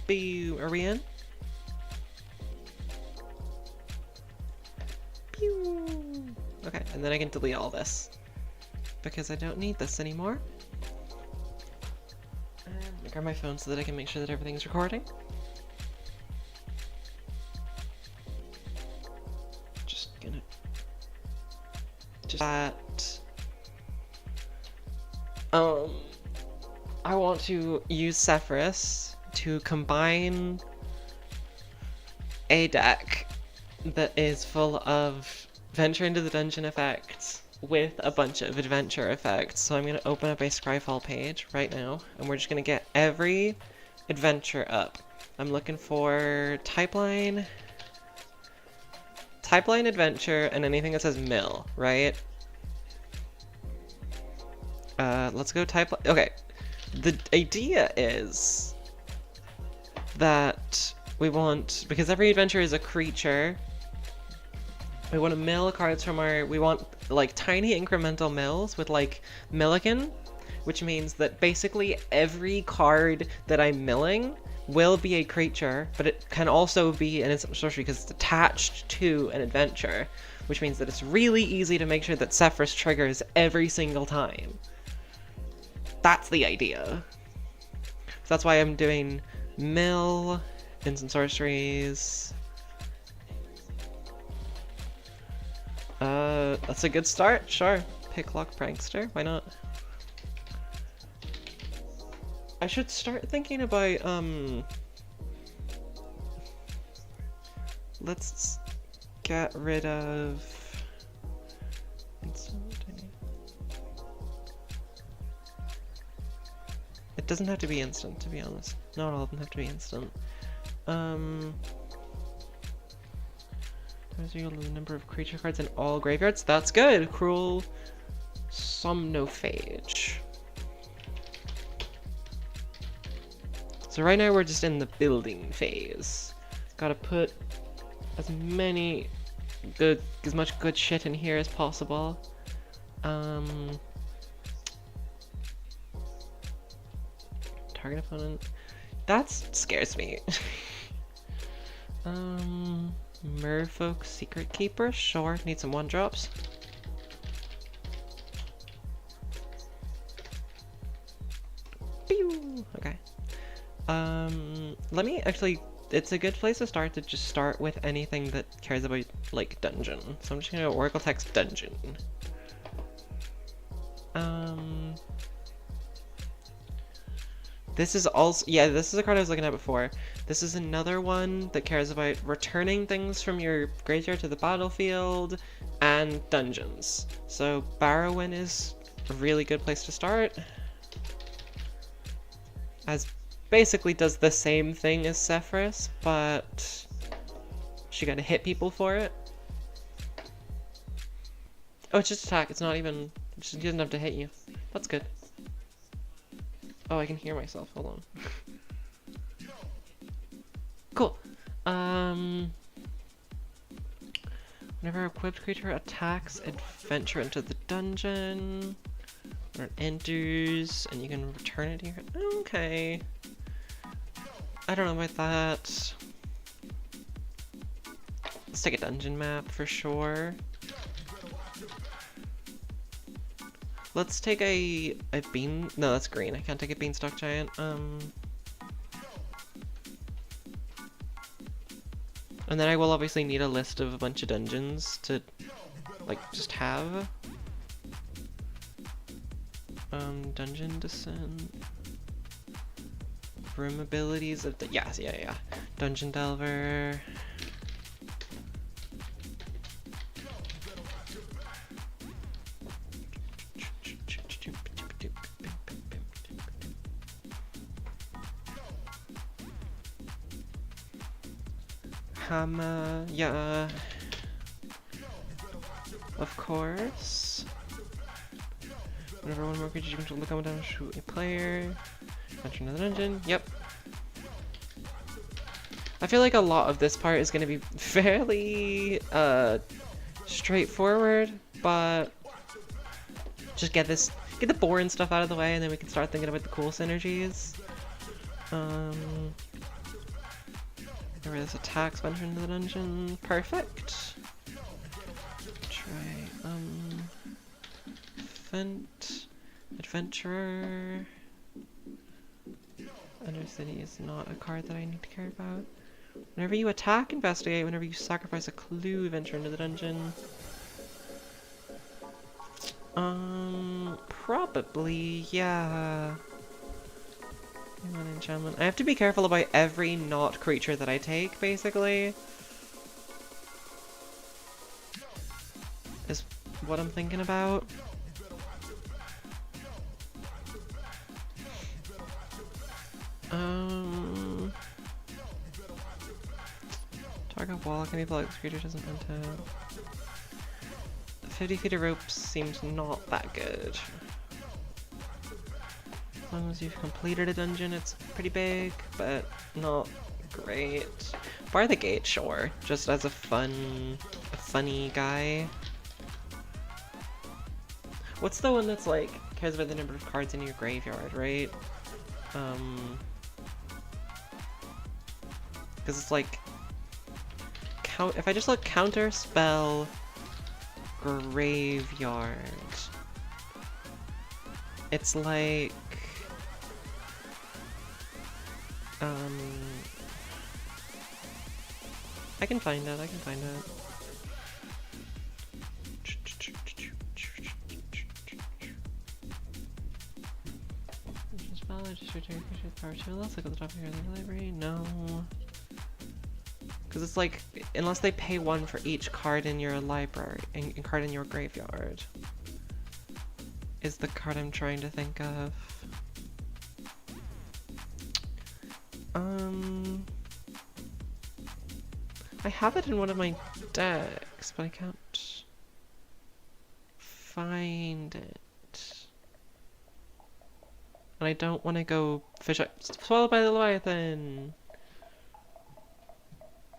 Boo! Are we in? Pew! Okay, and then I can delete all this. Because I don't need this anymore. And grab my phone so that I can make sure that everything's recording. Just gonna... Just that... I want to use Zephyrus to combine a deck that is full of Venture into the Dungeon effects with a bunch of adventure effects. So I'm going to open up a Scryfall page right now, and we're just going to get every adventure up. I'm looking for Typeline, Adventure, and anything that says Mill, right? Let's go Typeline. Okay. The idea is that we want, because every adventure is a creature, we want to mill cards from our, we want like tiny incremental mills with like Milligan, which means that basically every card that I'm milling will be a creature, but it can also be an instant sorcery because it's attached to an adventure, which means that it's really easy to make sure that Zephyrus triggers every single time. That's the idea. So that's why I'm doing mill, instant sorceries. That's a good start, sure. Picklock Prankster, why not? I should start thinking about, let's get rid of... It doesn't have to be instant, to be honest. Not all of them have to be instant. Times equal to the number of creature cards in all graveyards. That's good! Cruel Somnophage. So right now we're just in the building phase. Gotta put as much good shit in here as possible. Target opponent. That scares me. Merfolk Secret Keeper. Sure, need some 1-drops. Pew! Okay. Let me actually... It's a good place to start just start with anything that cares about, like, dungeon. So I'm just gonna go Oracle Text Dungeon. This is also, yeah, this is a card I was looking at before. This is another one that cares about returning things from your graveyard to the battlefield and dungeons. So Barrowin is a really good place to start. As basically does the same thing as Zephyrus, but she gotta hit people for it. Oh, it's just attack, it's not even, she doesn't have to hit you. That's good. Oh, I can hear myself. Hold on. Cool. Whenever equipped creature attacks, adventure into the dungeon, or it enters, and you can return it here. Okay. I don't know about that. Let's take a dungeon map for sure. Let's take a bean. No, that's green. I can't take a beanstalk giant. And then I will obviously need a list of a bunch of dungeons to, like, just have. Dungeon Descent. Room abilities of the, yes, yeah. Dungeon Delver. Hammer, yeah. Of course. Whenever one more creature you control the combat damage to a player. Enter another dungeon. Yep. I feel like a lot of this part is going to be fairly straightforward, but just get the boring stuff out of the way, and then we can start thinking about the cool synergies. Remember this attacks venture into the dungeon. Perfect. Try, Adventurer. Undercity is not a card that I need to care about. Whenever you attack, investigate. Whenever you sacrifice a clue, venture into the dungeon. Probably, yeah. One enchantment. I have to be careful about every not creature that I take, basically. Is what I'm thinking about. Target wall can be blocked. This creature doesn't enter. 50 feet of rope seems not that good. As long as you've completed a dungeon, it's pretty big, but not great. Bar the gate, sure. Just as a funny guy. What's the one that's like, cares about the number of cards in your graveyard, right? Because it's like, if I just look counter spell graveyard, it's like, I can find it, Just return power to let's look at the top of your library. No. Because it's like, unless they pay one for each card in your library, and card in your graveyard, is the card I'm trying to think of. I have it in one of my decks, but I can't find it. And I don't want to go fish out. Swallowed by the Leviathan!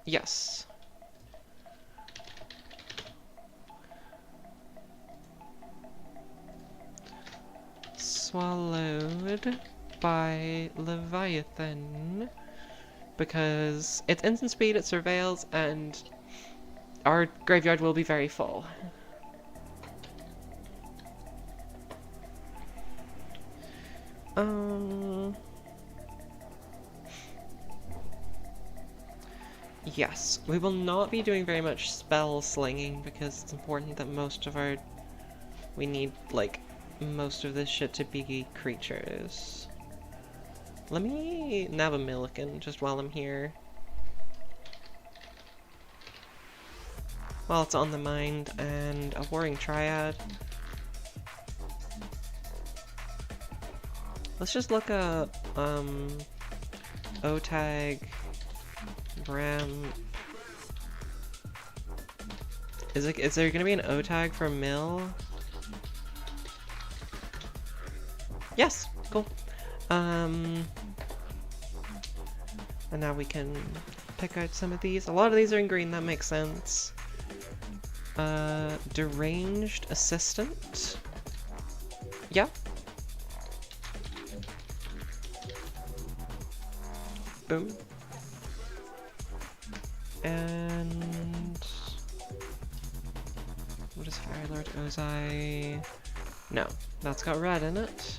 Yes. Swallowed by Leviathan. Because it's instant speed, it surveils, and our graveyard will be very full. Yes, we will not be doing very much spell slinging because it's important that we need, like, most of this shit to be creatures. Let me nab a Milliken just while I'm here. While it's on the mind, and a Warring Triad. Let's just look up, O-Tag, Bram. Is there gonna be an O-Tag for Mill? Yes! Cool. And now we can pick out some of these. A lot of these are in green, that makes sense. Deranged Assistant. Yeah. Boom. And what is Fire Lord Ozai? No, that's got red in it.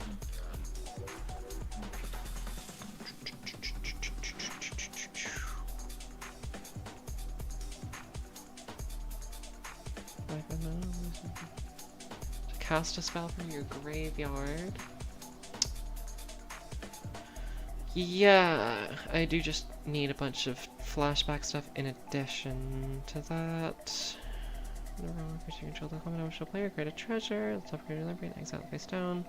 To cast a spell from your graveyard. Yeah, I do just need a bunch of flashback stuff in addition to that. No wrong creature you control the common emotional player, create a treasure, let's upgrade your library and exile it face down.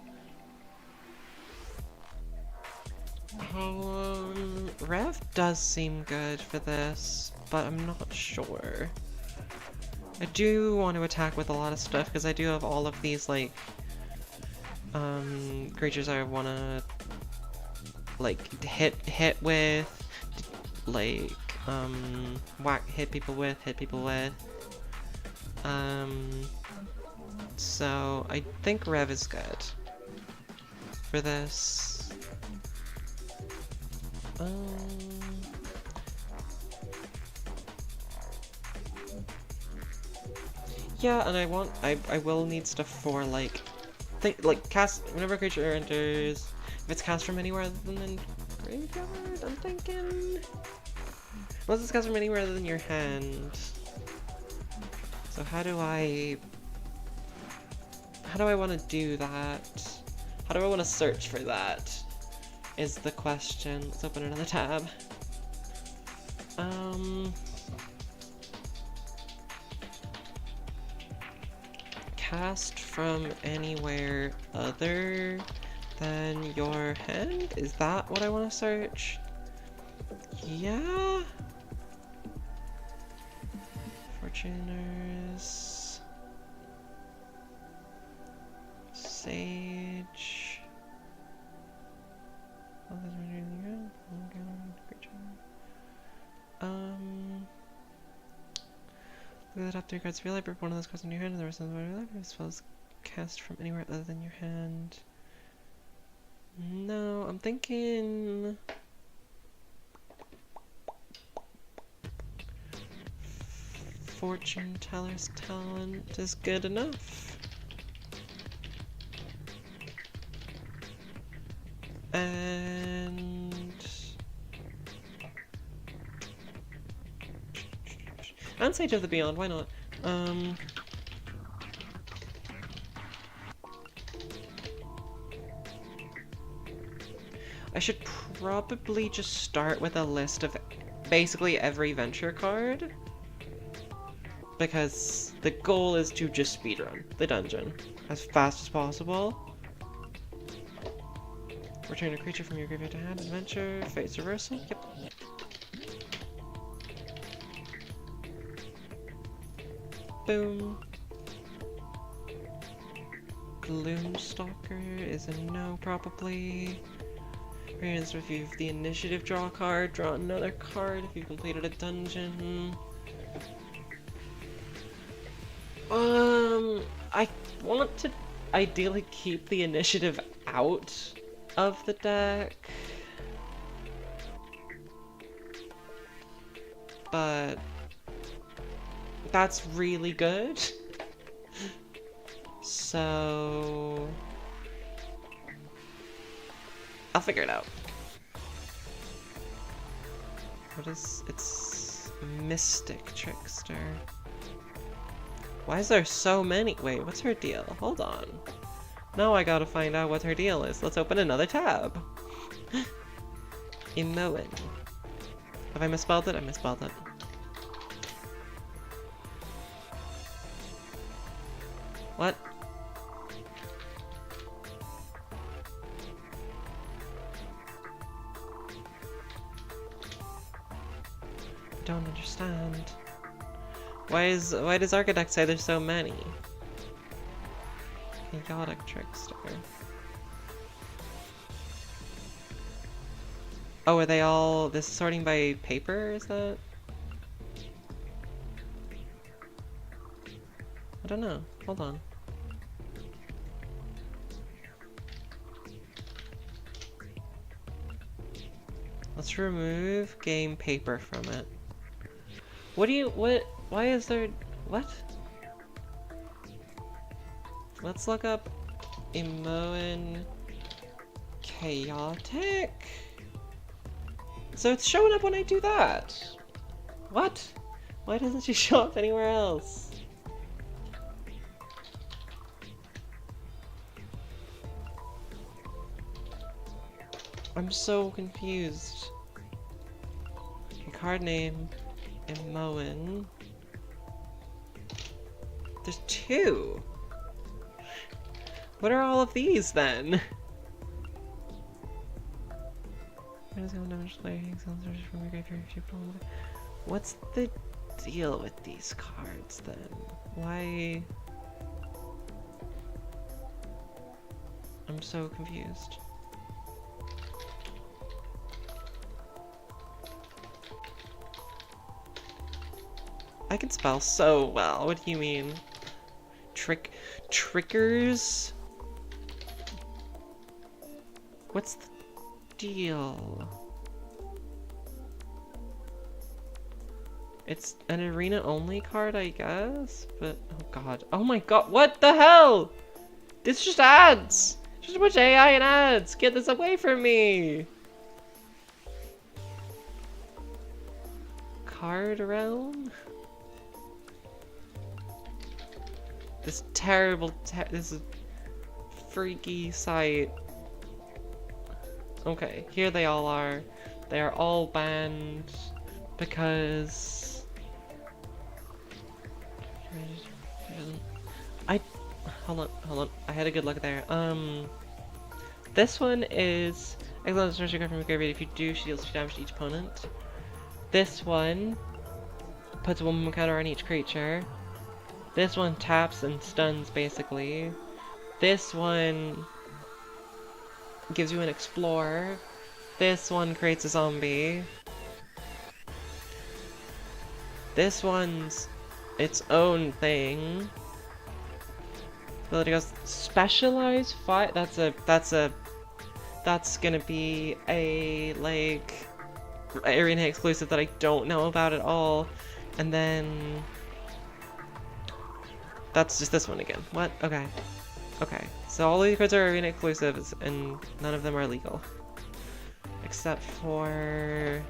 Rev does seem good for this, but I'm not sure. I do want to attack with a lot of stuff because I do have all of these like creatures I want to like hit with, like hit people with. So I think Rev is good for this. Yeah, and I will need stuff for like cast whenever a creature enters. If it's cast from anywhere other than the graveyard, I'm thinking. Unless it's cast from anywhere other than your hand. So how do I want to do that? How do I want to search for that? Is the question. Let's open another tab. Cast from anywhere other than your hand? Is that what I want to search? Yeah? Fortuners. Sage. Look at the top 3 cards of your library. One of those cards in your hand and the rest of them in your library, as well as cast from anywhere other than your hand. No, I'm thinking... Fortune Teller's Talent is good enough. And... and Sage of the Beyond, why not? I should probably just start with a list of basically every venture card. Because the goal is to just speedrun the dungeon as fast as possible. Return a creature from your graveyard to hand, adventure, phase reversal, yep. Boom. Gloomstalker is a no, probably. If you have the initiative, draw a card, draw another card if you've completed a dungeon. I want to ideally keep the initiative out of the deck. But that's really good. So I'll figure it out. What is it's Mystic Trickster. Why is there so many? Wait, what's her deal? Hold on. Now I gotta find out what her deal is. Let's open another tab. Imoen. Have I misspelled it? I misspelled it. What? I don't understand. Why does Architect say there's so many? Chaotic Trickster. Oh, are they all this is sorting by paper, is that? I don't know. Hold on. Let's remove game paper from it. Why is there, what? Let's look up Imoen Chaotic. So it's showing up when I do that. What? Why doesn't she show up anywhere else? I'm so confused. Card name, Imoen. There's 2. What are all of these then? What's the deal with these cards then? Why? I'm so confused. I can spell so well. What do you mean? Trickers? What's the deal? It's an arena only card, I guess, but oh god. Oh my god, what the hell? This just ads! Just a bunch of AI and ads! Get this away from me! Card realm? This terrible, this is freaky site. Okay, here they all are. They are all banned because hold on. I had a good look there. This one is excellent search card from your graveyard. If you do, she deals 2 damage to each opponent. This one puts a 1/1 counter on each creature. This one taps and stuns, basically. This one gives you an Explorer. This one creates a zombie. This one's its own thing. Ability goes Specialize Fight. That's gonna be a, like, arena exclusive that I don't know about at all. And then that's just this one again. What? Okay. Okay. So all these cards are arena exclusives and none of them are legal. Except for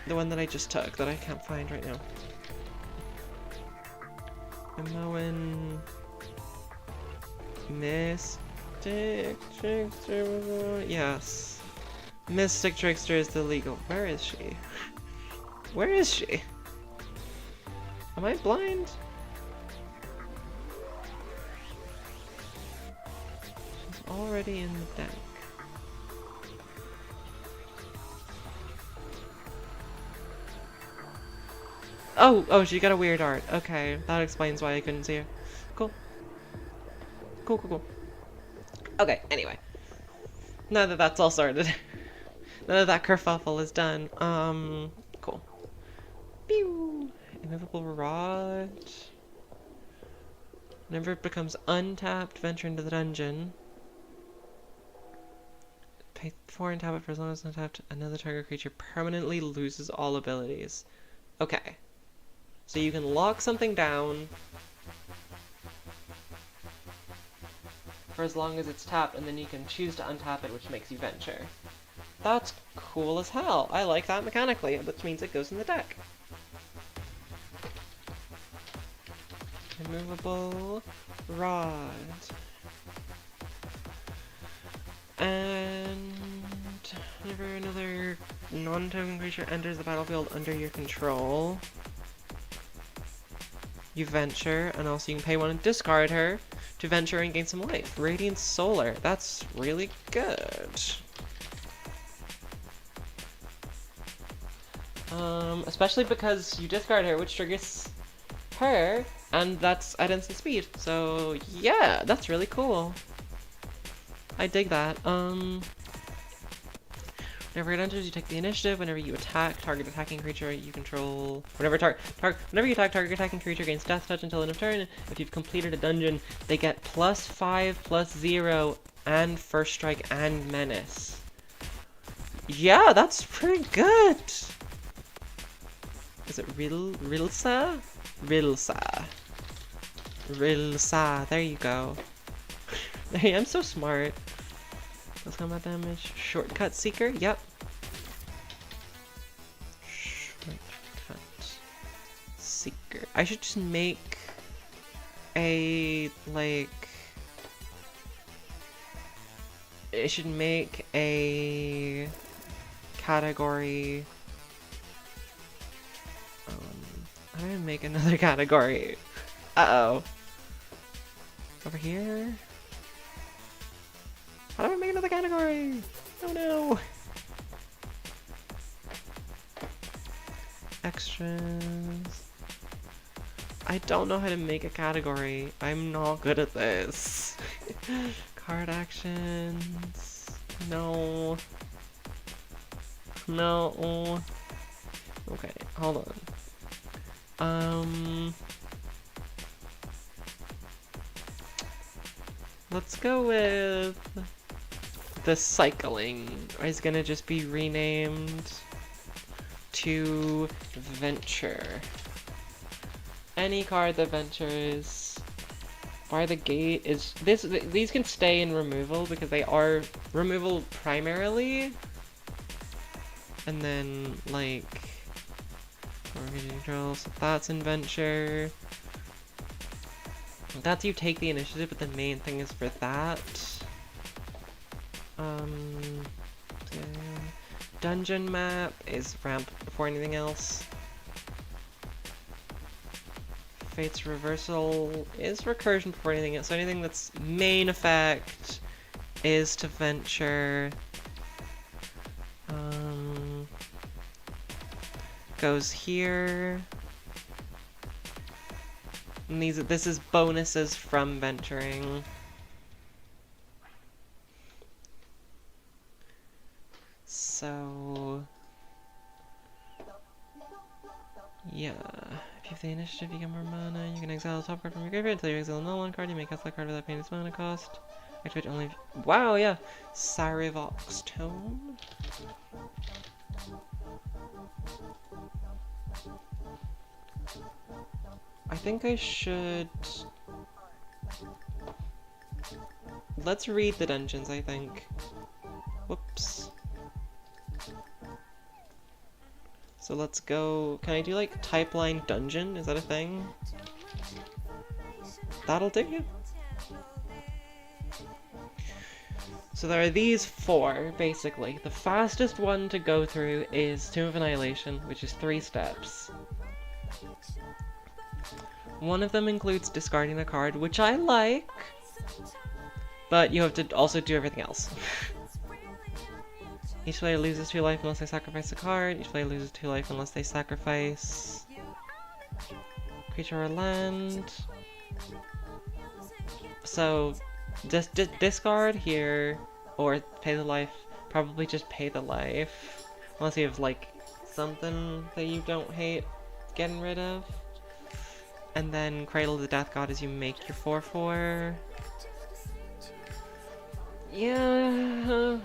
the one that I just took that I can't find right now. Moen Mystic Trickster. Yes. Mystic Trickster is the legal. Where is she? Where is she? Am I blind? She's already in the deck. Oh, she got a weird art. Okay, that explains why I couldn't see her. Cool. Cool. Okay, anyway. Now that that's all sorted. Now that that kerfuffle is done, cool. Pew! Immovable Rod. Whenever it becomes untapped, venture into the dungeon. Pay 4 and tap it for as long as it's untapped. Another target creature permanently loses all abilities. Okay. So you can lock something down for as long as it's tapped, and then you can choose to untap it, which makes you venture. That's cool as hell. I like that mechanically, which means it goes in the deck. Immovable Rod. And whenever another non-token creature enters the battlefield under your control, you venture, and also you can pay 1 and discard her to venture and gain some life. Radiant Solar. That's really good. Especially because you discard her, which triggers her, and that's at instant speed. So yeah, that's really cool. I dig that. Whenever it enters, you take the initiative. Whenever you attack, target attacking creature you control. Whenever you attack, target attacking creature gains Death Touch until end of turn. If you've completed a dungeon, they get +5, +0, and First Strike and Menace. Yeah, that's pretty good. Is it Rilsa? Rilsa. There you go. Hey, I'm so smart. Plus combat damage. Shortcut Seeker? Yep. Shortcut Seeker. I should just make a, like... I should make a category... how do I make another category? Uh-oh. Over here? How do I make another category? Oh no! Extras. I don't know how to make a category. I'm not good at this. Card actions. No. No. Okay, hold on. Let's go with the cycling. Is gonna just be renamed to venture. Any card that ventures by the gate is this. These can stay in removal because they are removal primarily, and then like control. So that's in venture. That's you take the initiative, but the main thing is for that. Dungeon map is ramp before anything else. Fate's reversal is recursion before anything else. So anything that's main effect is to venture. Goes here. And this is bonuses from venturing. So yeah, if you have the initiative, you get more mana. You can exile the top card from your graveyard until you exile no one card. You may cast that card without paying its mana cost. Activate only. Wow, yeah. Sarivox Tome. I think I should. Let's read the dungeons, I think. Whoops. So let's go. Can I do like type line dungeon? Is that a thing? That'll do. So there are these four, basically. The fastest one to go through is Tomb of Annihilation, which is 3 steps. One of them includes discarding a card, which I like, but you have to also do everything else. Each player loses 2 life unless they sacrifice a card. Each player loses 2 life unless they sacrifice creature or land. So, just discard here, or pay the life. Probably just pay the life. Unless you have, like, something that you don't hate getting rid of. And then Cradle the Death God as you make your 4/4. Yeah.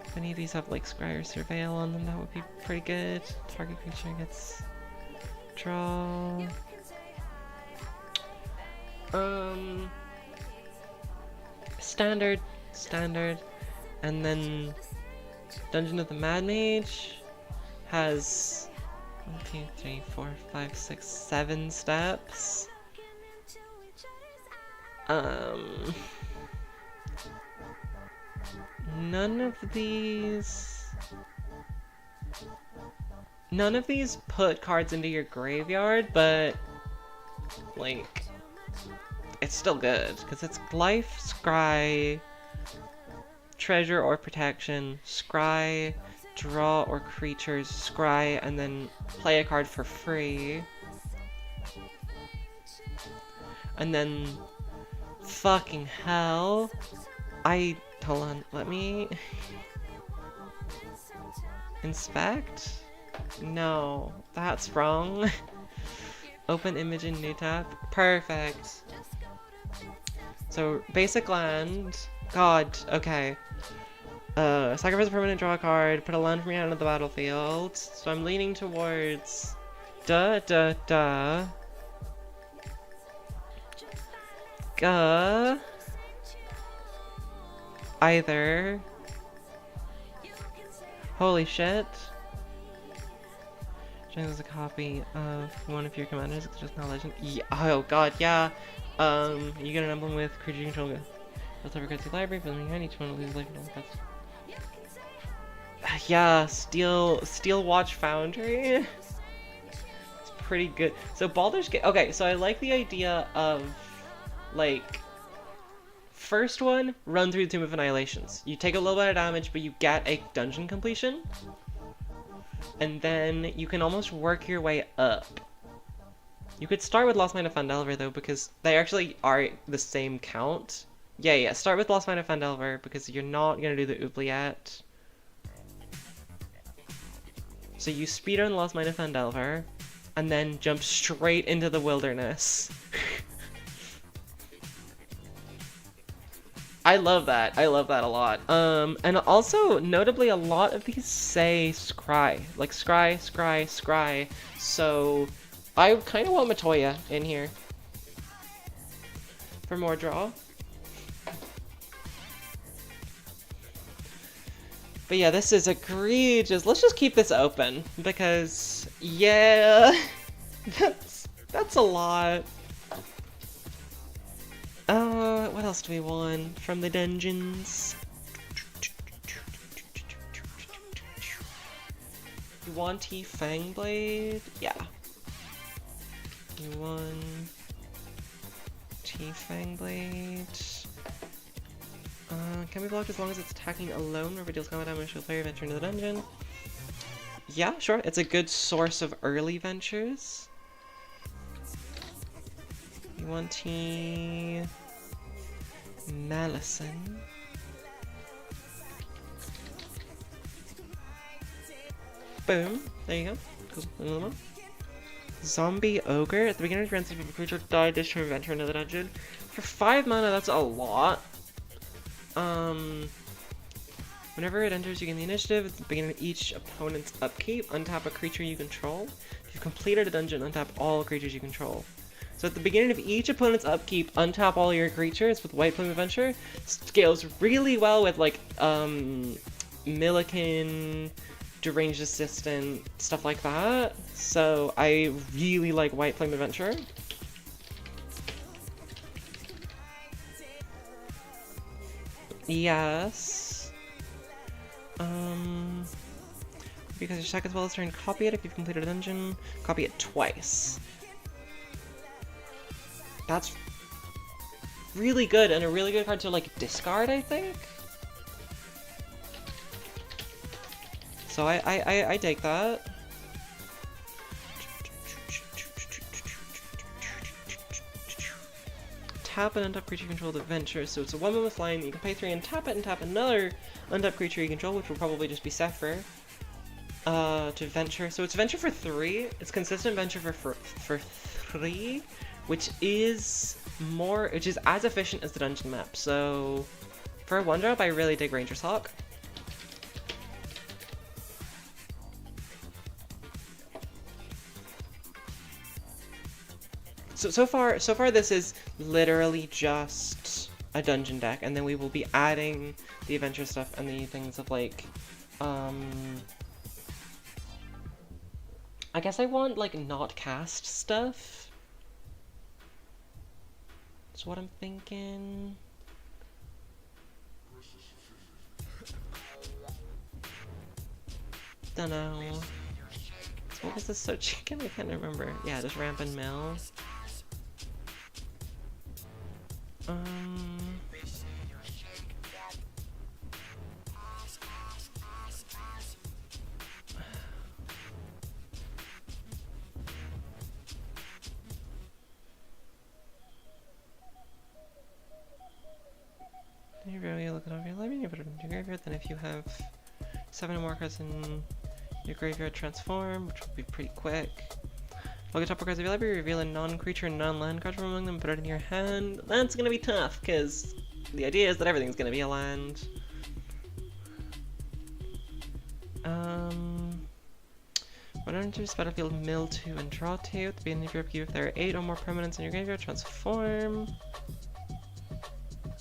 If any of these have like Scry or Surveil on them, that would be pretty good. Target creature gets draw. Standard. And then Dungeon of the Mad Mage has 1, 2, 3, 4, 5, 6, 7 steps. None of these put cards into your graveyard, but like it's still good because it's life, scry, treasure or protection, scry, draw or creatures, scry, and then play a card for free. And then fucking hell, hold on, let me inspect? No, that's wrong. Open image in new tab. Perfect. So basic land. God, okay. Sacrifice a permanent, draw a card, put a land from your hand on the battlefield. So I'm leaning towards either. Holy shit. There's a copy of one of your commanders, it's just not legend. Yeah, oh god, yeah. You get an emblem with creature control. Let's ever go to the library, but then each one will lose life and all that. Yeah, Steel Watch Foundry. It's pretty good. So Baldur's Gate. Okay, so I like the idea of like first one, run through the Tomb of Annihilations. You take a little bit of damage, but you get a dungeon completion. And then you can almost work your way up. You could start with Lost Mine of Phandelver though, because they actually are the same count. Yeah, start with Lost Mine of Phandelver, because you're not gonna do the Oubliette. So you speedrun Lost Mine of Phandelver, and then jump straight into the wilderness. I love that. I love that a lot. And also, notably, a lot of these say scry. Like, scry, scry, scry. So, I kind of want Matoya in here. For more draw. But yeah, this is egregious. Let's just keep this open. Because, yeah... That's a lot. What else do we want from the dungeons? You want Fangblade? Yeah. You want Fangblade? Can be blocked as long as it's attacking alone, wherever it deals combat damage to the player venture into the dungeon. Yeah, sure. It's a good source of early ventures. You want Malison. Boom. There you go. Cool. Another one. Zombie Ogre. At the beginning of your end, if a creature died, this turn enter into the dungeon. For 5 mana, that's a lot. Whenever it enters, you gain the initiative. At the beginning of each opponent's upkeep, untap a creature you control. If you've completed a dungeon, untap all creatures you control. So at the beginning of each opponent's upkeep, untap all your creatures with White Plume Adventure. Scales really well with, like, Milliken, Deranged Assistant, stuff like that. So I really like White Flame Adventure. Yes. Because your sack as well as turn, copy it if you've completed a dungeon. Copy it twice. That's really good, and a really good card to, like, discard, I think? So I take that. Tap an untap creature you control to venture, so it's a 1/1 with flying. You can pay 3 and tap it, and tap another untap creature you control, which will probably just be Zephyr. To venture. So it's venture for 3. It's consistent venture for 3, which is as efficient as the dungeon map. So for a 1-drop, I really dig Ranger's Hawk. So far this is literally just a dungeon deck, and then we will be adding the adventure stuff and the things of, like, I guess I want, like, not cast stuff. That's what I'm thinking. Dunno. What was this search again? I can't remember. Yeah, just ramp and mill. You really look it over your library, you put it into your graveyard, then if you have 7 or more cards in your graveyard, transform, which will be pretty quick. Look at top 4 cards of your library, reveal a non-creature, non-land card from among them, put it in your hand. That's gonna be tough, because the idea is that everything's gonna be a land. When enters this battlefield, mill 2 and draw 2. At the beginning of your upkeep, if there are 8 or more permanents in your graveyard, transform.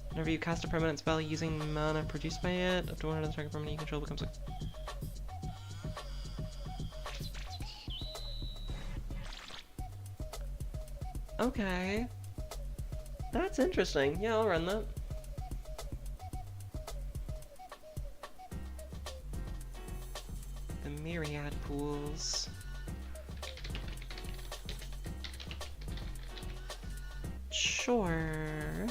Whenever you cast a permanent spell using mana produced by it, up to 100 of the target permanent you control becomes a... Okay. That's interesting. Yeah, I'll run that. The myriad pools. Sure.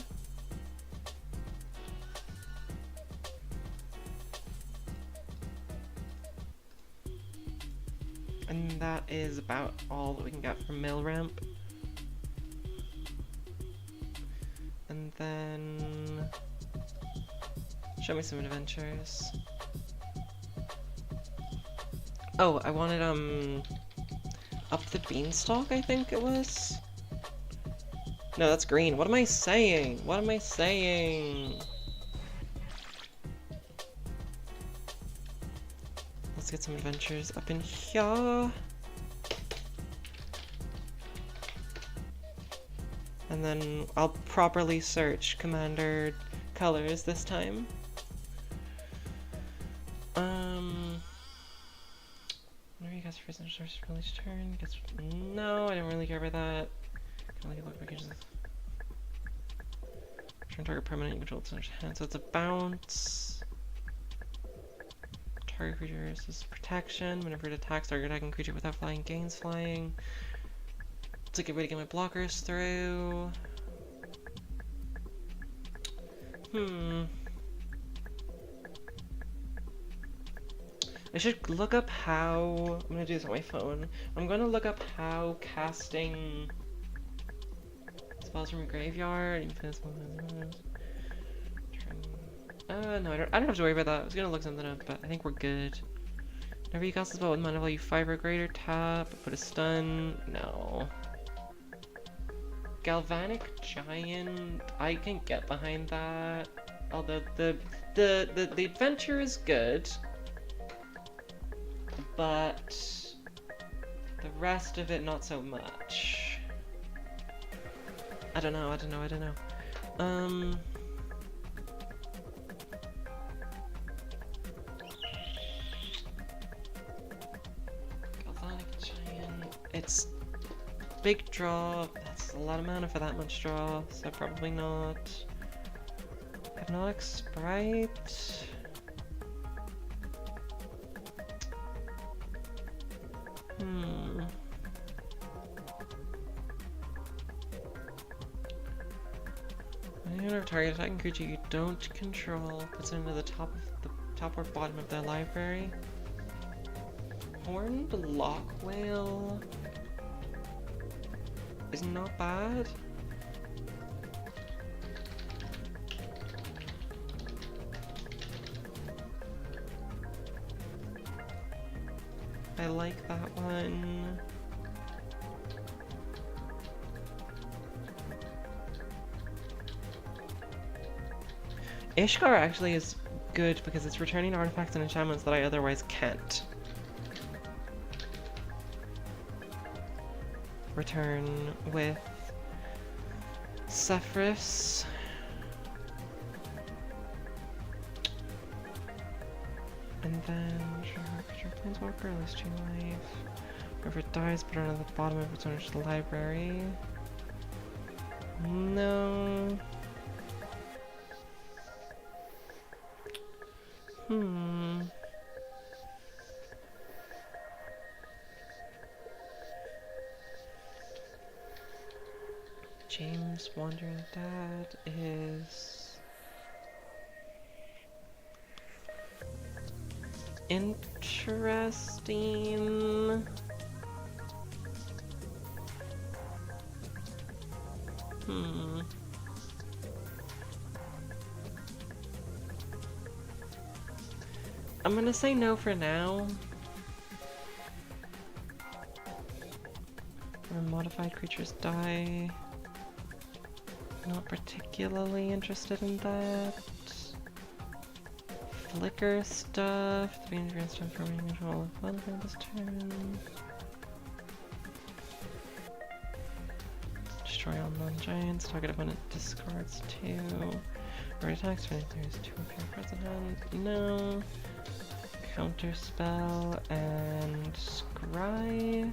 And that is about all that we can get from Mill Ramp. And then... show me some adventures. Oh, I wanted, Up the Beanstalk, I think it was? No, that's green. What am I saying? What am I saying? get some adventures up in here. And then I'll properly search Commander colors this time. What are you guys for source for each turn? Guess no, I don't really care about that. Can I look back into turn target permanent you control its hand, so it's a bounce. Target creature is protection. Whenever it attacks, target attacking creature without flying gains flying. It's a good way to get my blockers through. I should look up how... I'm gonna do this on my phone. I'm gonna look up how casting spells from a graveyard... no, I don't have to worry about that. I was gonna look something up, but I think we're good. Whenever you cast a spell with mana value 5 or greater, tap, put a stun... No. Galvanic Giant... I can get behind that. Although the adventure is good. But the rest of it not so much. I don't know. Galvanic Giant. It's big draw. That's a lot of mana for that much draw, so probably not. Hypnotic Sprite. Whenever target attacking creature you don't control puts it into the top or bottom of their library. Horned Lock Whale is not bad. I like that one. Ishgar actually is good because it's returning artifacts and enchantments that I otherwise can't return with Sephiroth. And then Planeswalker, lose 2 life. Whenever it dies, put it on the bottom of its owner's library. No. James Wandering Dad is interesting. I'm gonna say no for now. When modified creatures die. Not particularly interested in that. Flicker stuff. 3 advanced transforming control of one for this turn. Destroy all non-giants. Target opponent discards 2. Or attacks when there is 2 of your president. No. Counter spell and scry.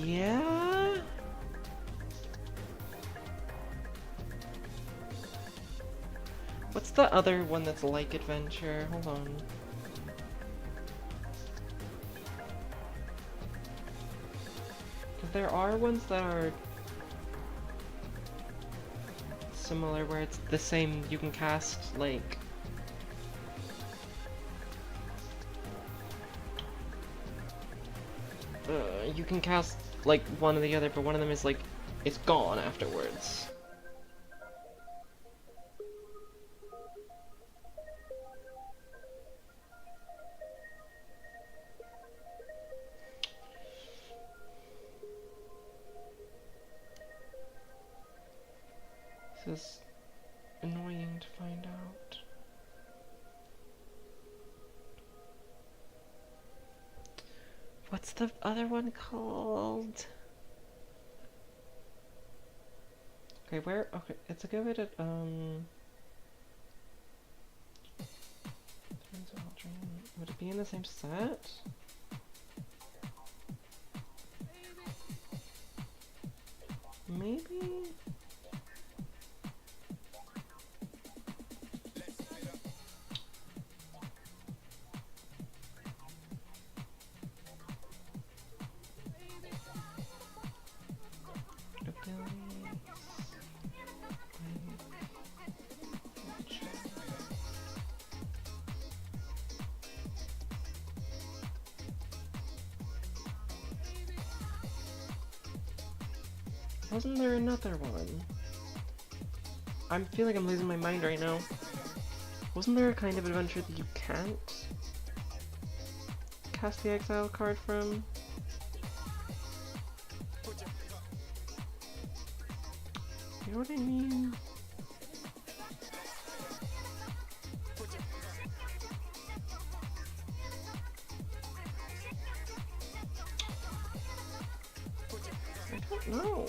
Yeah. What's the other one that's like adventure? Hold on. Because there are ones that are similar where it's the same, you can cast like you can cast like one or the other, but one of them is like it's gone afterwards. is annoying to find out. What's the other one called? Okay, where? Okay, it's a good way to, would it be in the same set? Maybe? Wasn't there another one? I feel like I'm losing my mind right now. Wasn't there a kind of adventure that you can't cast the exile card from? You know what I mean? I don't know.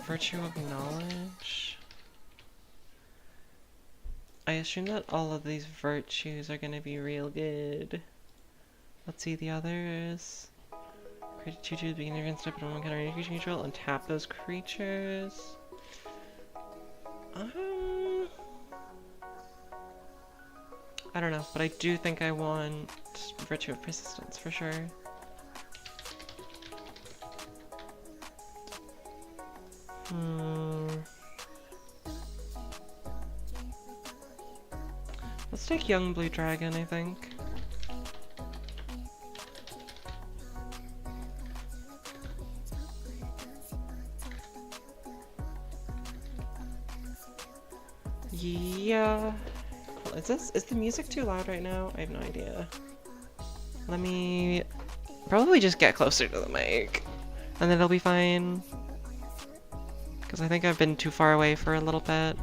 Virtue of knowledge. I assume that all of these virtues are gonna be real good. Let's see the others. Create 2/2 at the beginning of your step and one counter any creature control and tap those creatures. I don't know, but I do think I want Virtue of Persistence for sure. Let's take Young Blue Dragon, I think. Yeah. Is the music too loud right now? I have no idea. Let me probably just get closer to the mic, and then it'll be fine. Because I think I've been too far away for a little bit.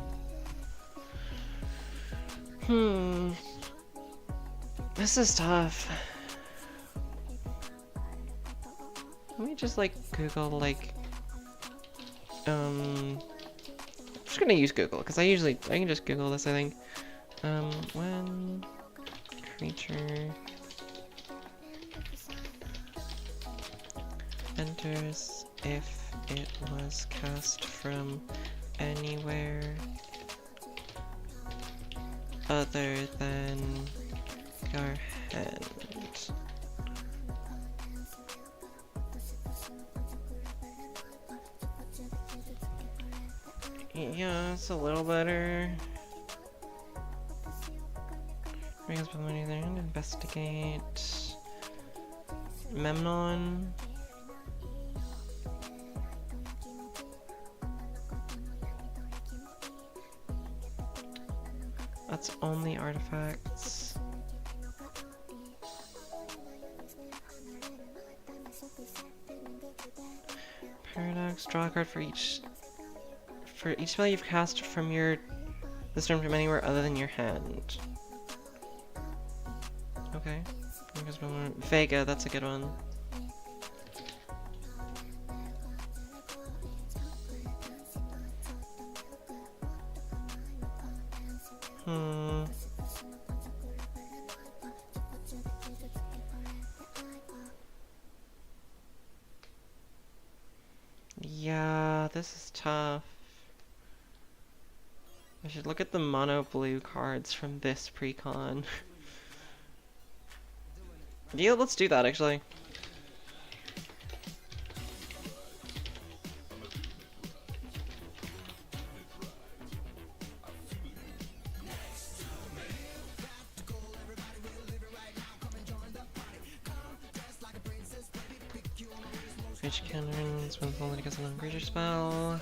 This is tough. Let me just like Google like I'm just gonna use Google because I can just Google this, I think. When creature enters if it was cast from anywhere other than your hand. Yeah, it's a little better. Brings up money there and investigate. Memnon. That's only artifacts. Paradox. Draw a card for each spell you've cast from this turn from anywhere other than your hand. Okay. Vega, that's a good one. Yeah, this is tough. I should look at the mono blue cards from this pre-con. Yeah, let's do that actually. Rage cannons, when only because of an creature spell.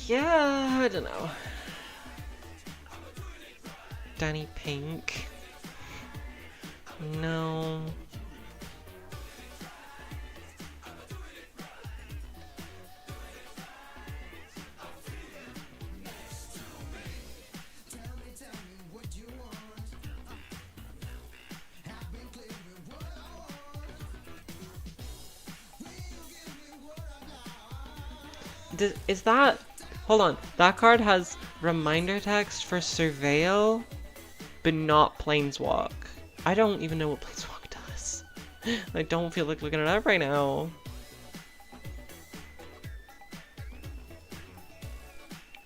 Yeah, I don't know. Danny Pink. No. Is that... Hold on. That card has reminder text for Surveil, but not Planeswalk. I don't even know what Planeswalk does. I don't feel like looking it up right now.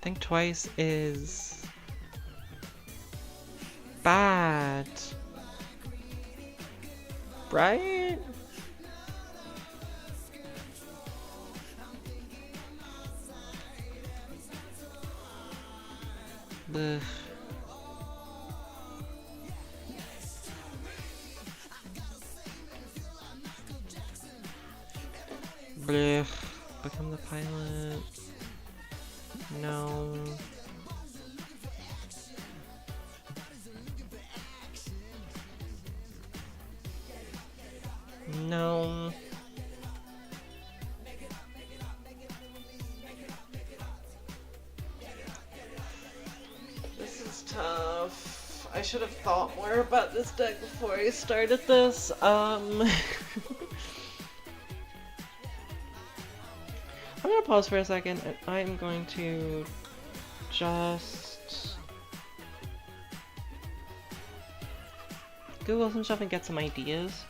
Think Twice is... bad. Right? Ugh. Blech. Become the pilot. No. No. This is tough. I should have thought more about this deck before I started this. I'm gonna pause for a second and I'm going to just Google some stuff and get some ideas.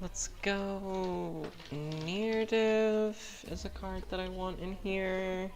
Let's go. Near div is a card that I want in here.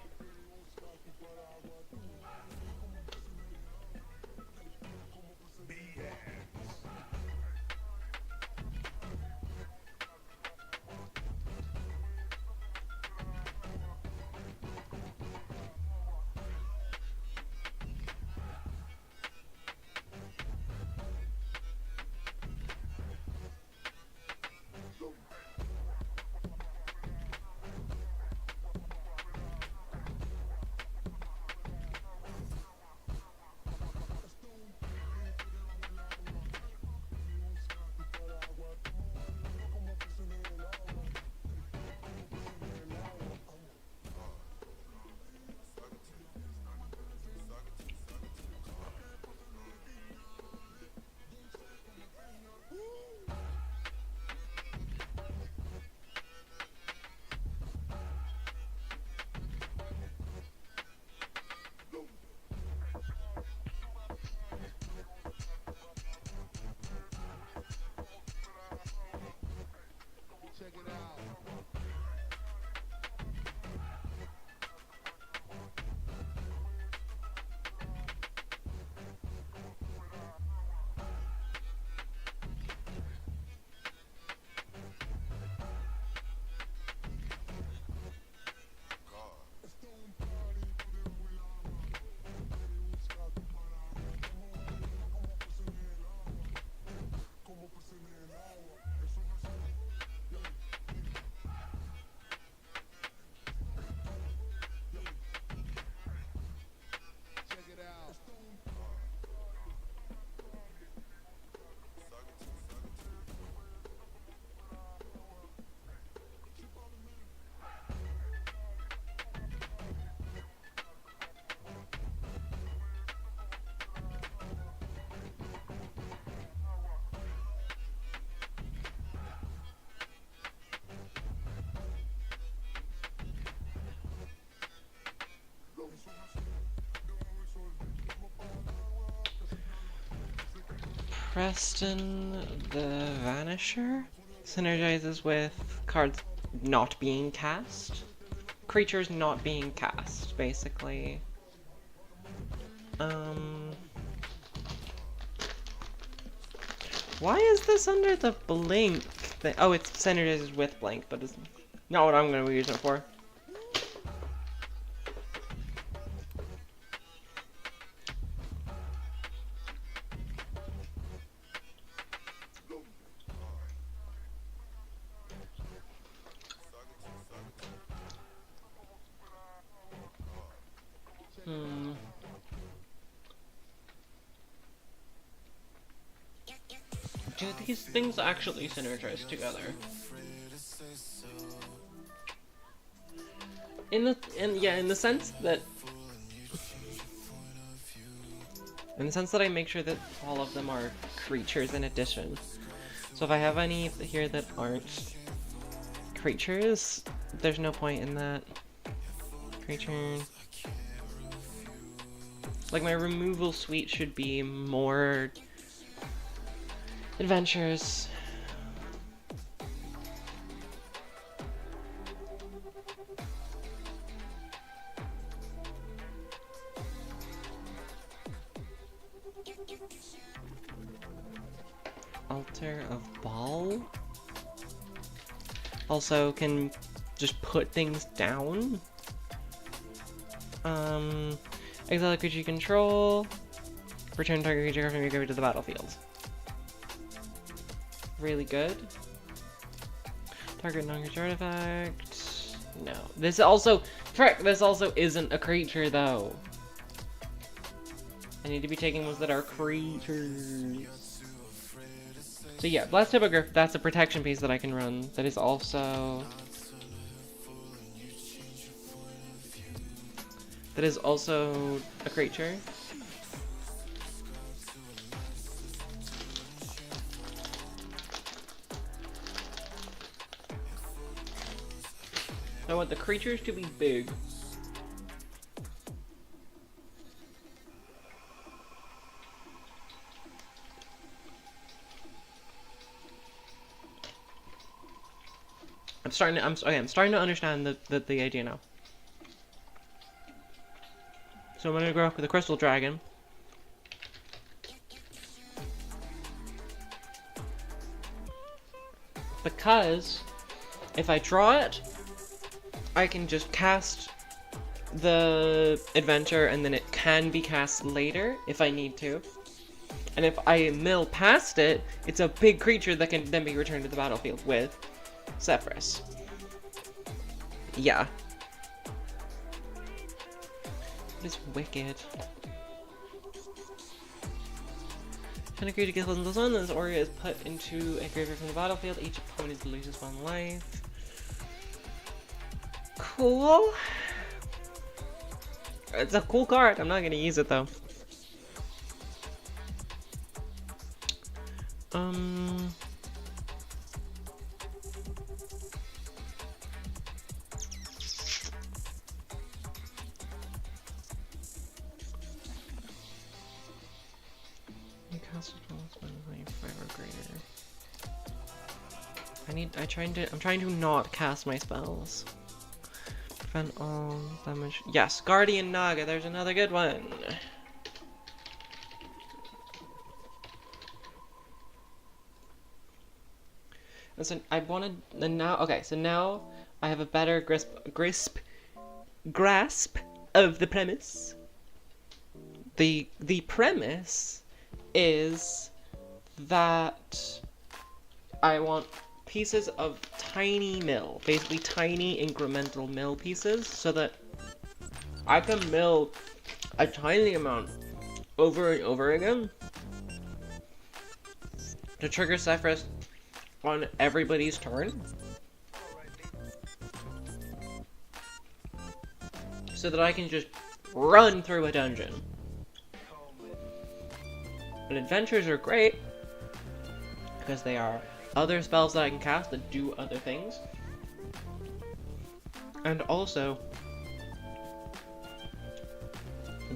Preston the Vanisher synergizes with cards not being cast. Creatures not being cast, basically. Why is this under the blink thing? Oh, it's synergizes with blink, but it's not what I'm going to be using it for. Do these things actually synergize together? In the sense that I make sure that all of them are creatures in addition. So if I have any here that aren't creatures, there's no point in that. Creature. Like, my removal suite should be more adventures. Altar of Ball. Also can just put things down. Exile a creature you control. Return target creature from your graveyard to the battlefield. Really good. Target non-creature artifact. No. This also isn't a creature though. I need to be taking ones that are creatures. So yeah, Blast Hippogriff, that's a protection piece that I can run. That is also a creature. I want the creatures to be big. I'm starting to understand the idea now. So I'm gonna grow up with a crystal dragon. Because if I draw it, I can just cast the adventure and then it can be cast later if I need to. And if I mill past it, it's a big creature that can then be returned to the battlefield with Zephyrus. Yeah. It's wicked. When a creature gets close to the sun, this aura is put into a graveyard from the battlefield. Each opponent loses 1 life. Cool. It's a cool card. I'm not gonna use it though. You cast a spell with 5 or greater. I'm trying to not cast my spells. Prevent all damage. Yes, Guardian Naga, there's another good one. And so I wanted, and now, okay, so now I have a better grasp of the premise. The premise is that I want pieces of tiny mill, basically tiny incremental mill pieces, so that I can mill a tiny amount over and over again to trigger Zephyrus on everybody's turn, so that I can just run through a dungeon. And adventures are great because they are other spells that I can cast that do other things, and also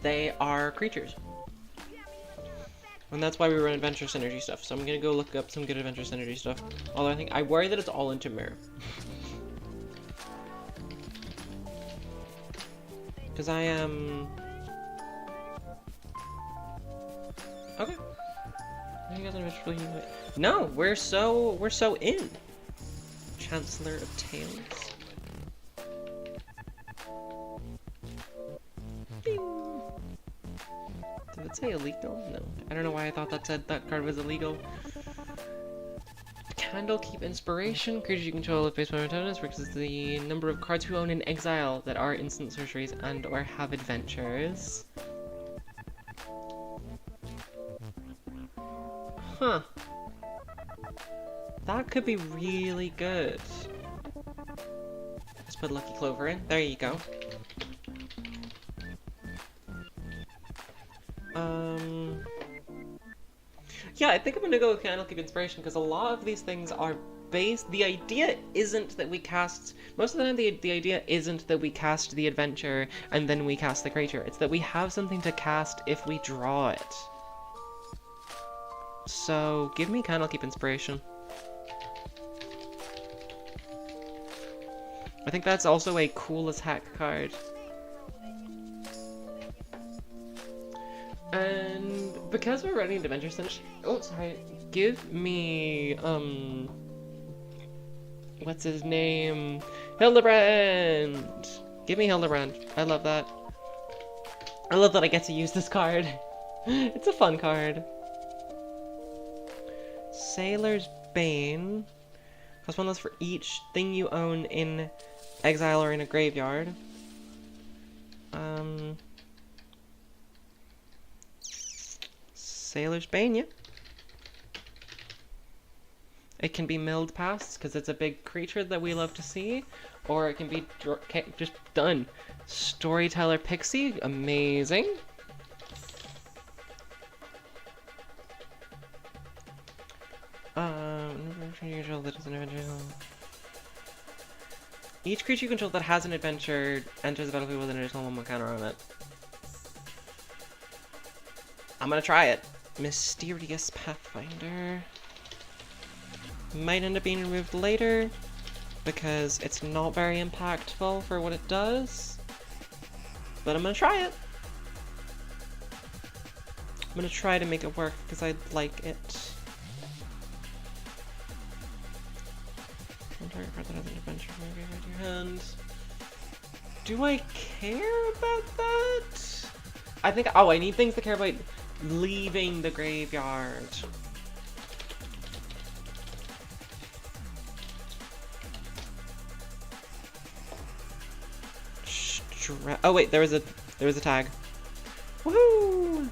they are creatures, and that's why we run adventure synergy stuff. So I'm gonna go look up some good adventure synergy stuff, although I worry that it's all into mirror. Because I am... Okay. You guys eventually... No, we're so in. Chancellor of Tales. Ding. Did it say illegal? No. I don't know why I thought that said that card was illegal. Candlekeep Inspiration. Creatures you control face one opponents versus the number of cards you own in exile that are instant sorceries and or have adventures. Huh. That could be really good. Let's put Lucky Clover in. There you go. Yeah, I think I'm gonna go with Candlekeep Inspiration because a lot of these things are based. The idea isn't that we cast. Most of the time, the idea isn't that we cast the adventure and then we cast the creature. It's that we have something to cast if we draw it. So, give me Candlekeep Inspiration. I think that's also a cool as heck card. And because we're running Adventure Synergy... Oh, sorry. Give me, what's his name? Hildebrand! Give me Hildebrand. I love that. I love that I get to use this card. It's a fun card. Sailor's Bane. Plus one less for each thing you own in exile or in a graveyard. Sailor's Bane, yeah. It can be milled past because it's a big creature that we love to see, or it can be just done. Storyteller Pixie, amazing. Each creature you control that has an adventure enters the battlefield with an additional 1/1 counter on it. I'm gonna try it. Mysterious Pathfinder. Might end up being removed later. because it's not very impactful for what it does. But I'm gonna try it. I'm gonna try to make it work because I like it. Target card that has an adventure from your graveyard to your hand. Do I care about that? I think. Oh, I need things that care about leaving the graveyard. Oh wait, there was a tag. Woohoo!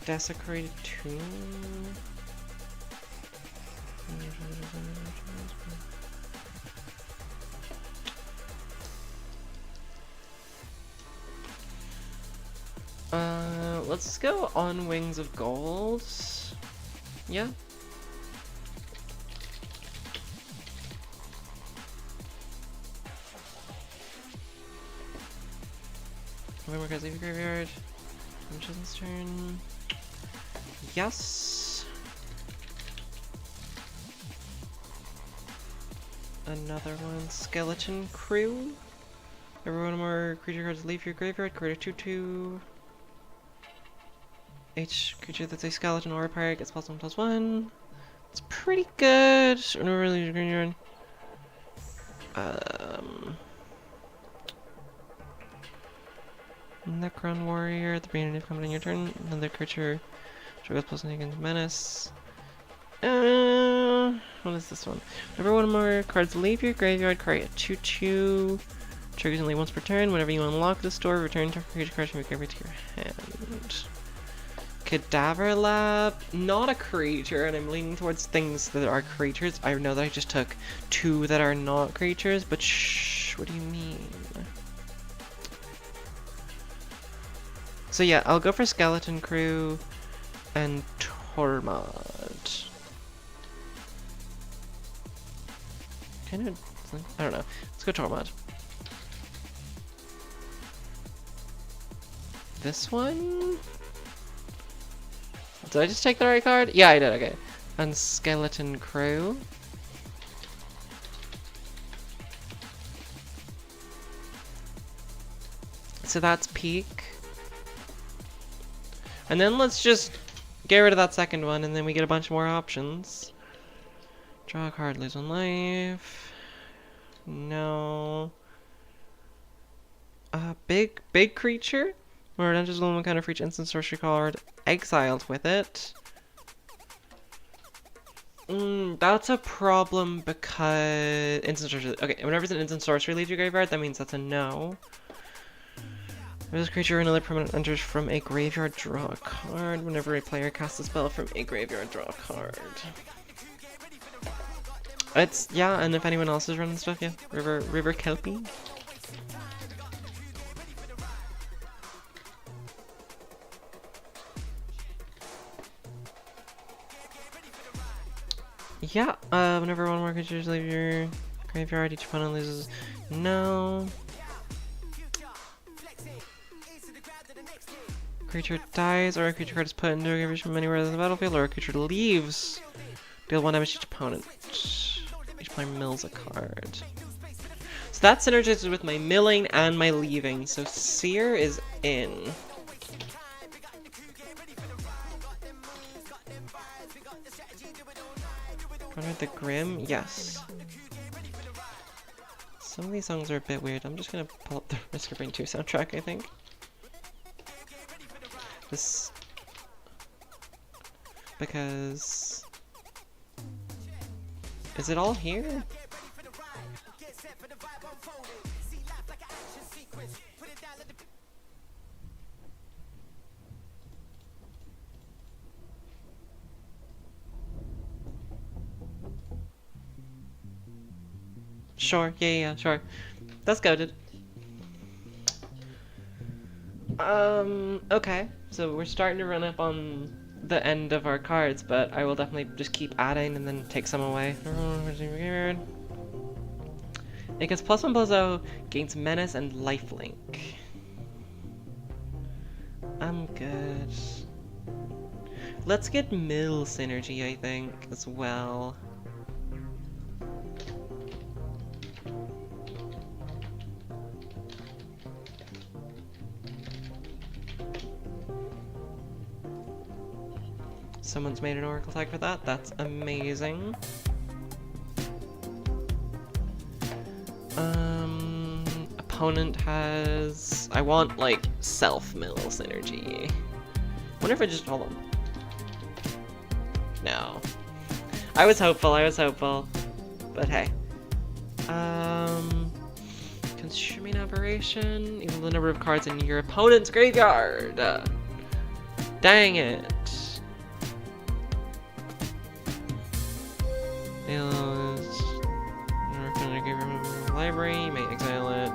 Desecrated tomb. Let's go on Wings of Gold. Yeah. Wait, more guys leave your graveyard. Chisholm's turn. Yes. Another one. Skeleton Crew. Everyone more creature cards leave your graveyard. Create a 2/2. Each creature that's a skeleton or a pirate gets +1/+1. It's pretty good. No, really, graveyard. Necron Warrior. At the beginning of coming in your turn, another creature goes +1 against menace. What is this one? Whenever one more cards leave your graveyard, create a 2/2. Triggers only once per turn. Whenever you unlock the store, return to creature cards from your graveyard to your hand. Cadaver Lab, not a creature, and I'm leaning towards things that are creatures. I know that I just took 2 that are not creatures, but shh, what do you mean? So yeah, I'll go for Skeleton Crew and Tormod. Kind of, I don't know. Let's go Tormod. This one? Did I just take the right card? Yeah, I did, okay. And Skeleton Crew. So that's peak. And then let's just get rid of that second one, and then we get a bunch more options. Draw a card, lose 1 life. No. Big creature? Or an enters one kind of for each instant sorcery card exiled with it. That's a problem because instant sorcery. Okay, whenever it's an instant sorcery leaves your graveyard, that means that's a no. If this creature or another permanent enters from a graveyard, draw a card. Whenever a player casts a spell from a graveyard, draw a card. It's yeah, and if anyone else is running stuff, yeah, River Kelpie. Yeah, whenever one more creature leave your graveyard, each opponent loses. No. Creature dies, or a creature card is put into a graveyard from anywhere in the battlefield, or a creature leaves. Deal 1 damage to each opponent. Each player mills a card. So that synergizes with my milling and my leaving, so Seer is in. Honor the Grim? Yes. Some of these songs are a bit weird. I'm just gonna pull up the Risk of Rain 2 soundtrack, I think. This... Because... Is it all here? Sure, yeah, sure. That's goated. Okay. So we're starting to run up on the end of our cards, but I will definitely just keep adding and then take some away. It gets +1/+0, gains menace and lifelink. I'm good. Let's get mill synergy, I think, as well. Someone's made an oracle tag for that. That's amazing. Opponent has... I want, like, self-mill synergy. Wonder if I just... Hold on. No. I was hopeful. But hey. Consuming aberration. Equal the number of cards in your opponent's graveyard. Dang it. Library, you may exile it.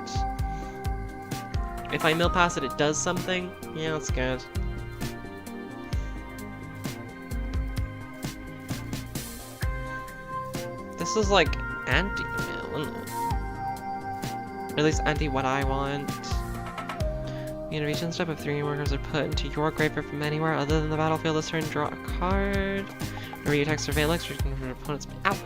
If I mill pass it, it does something. Yeah, that's good. This is like anti-mill, isn't it? Or at least anti what I want. The innovation step of 3 more cards are put into your graveyard from anywhere other than the battlefield this turn. Draw a card. Whenever you attack surveillance, you can convert opponent's. Ow!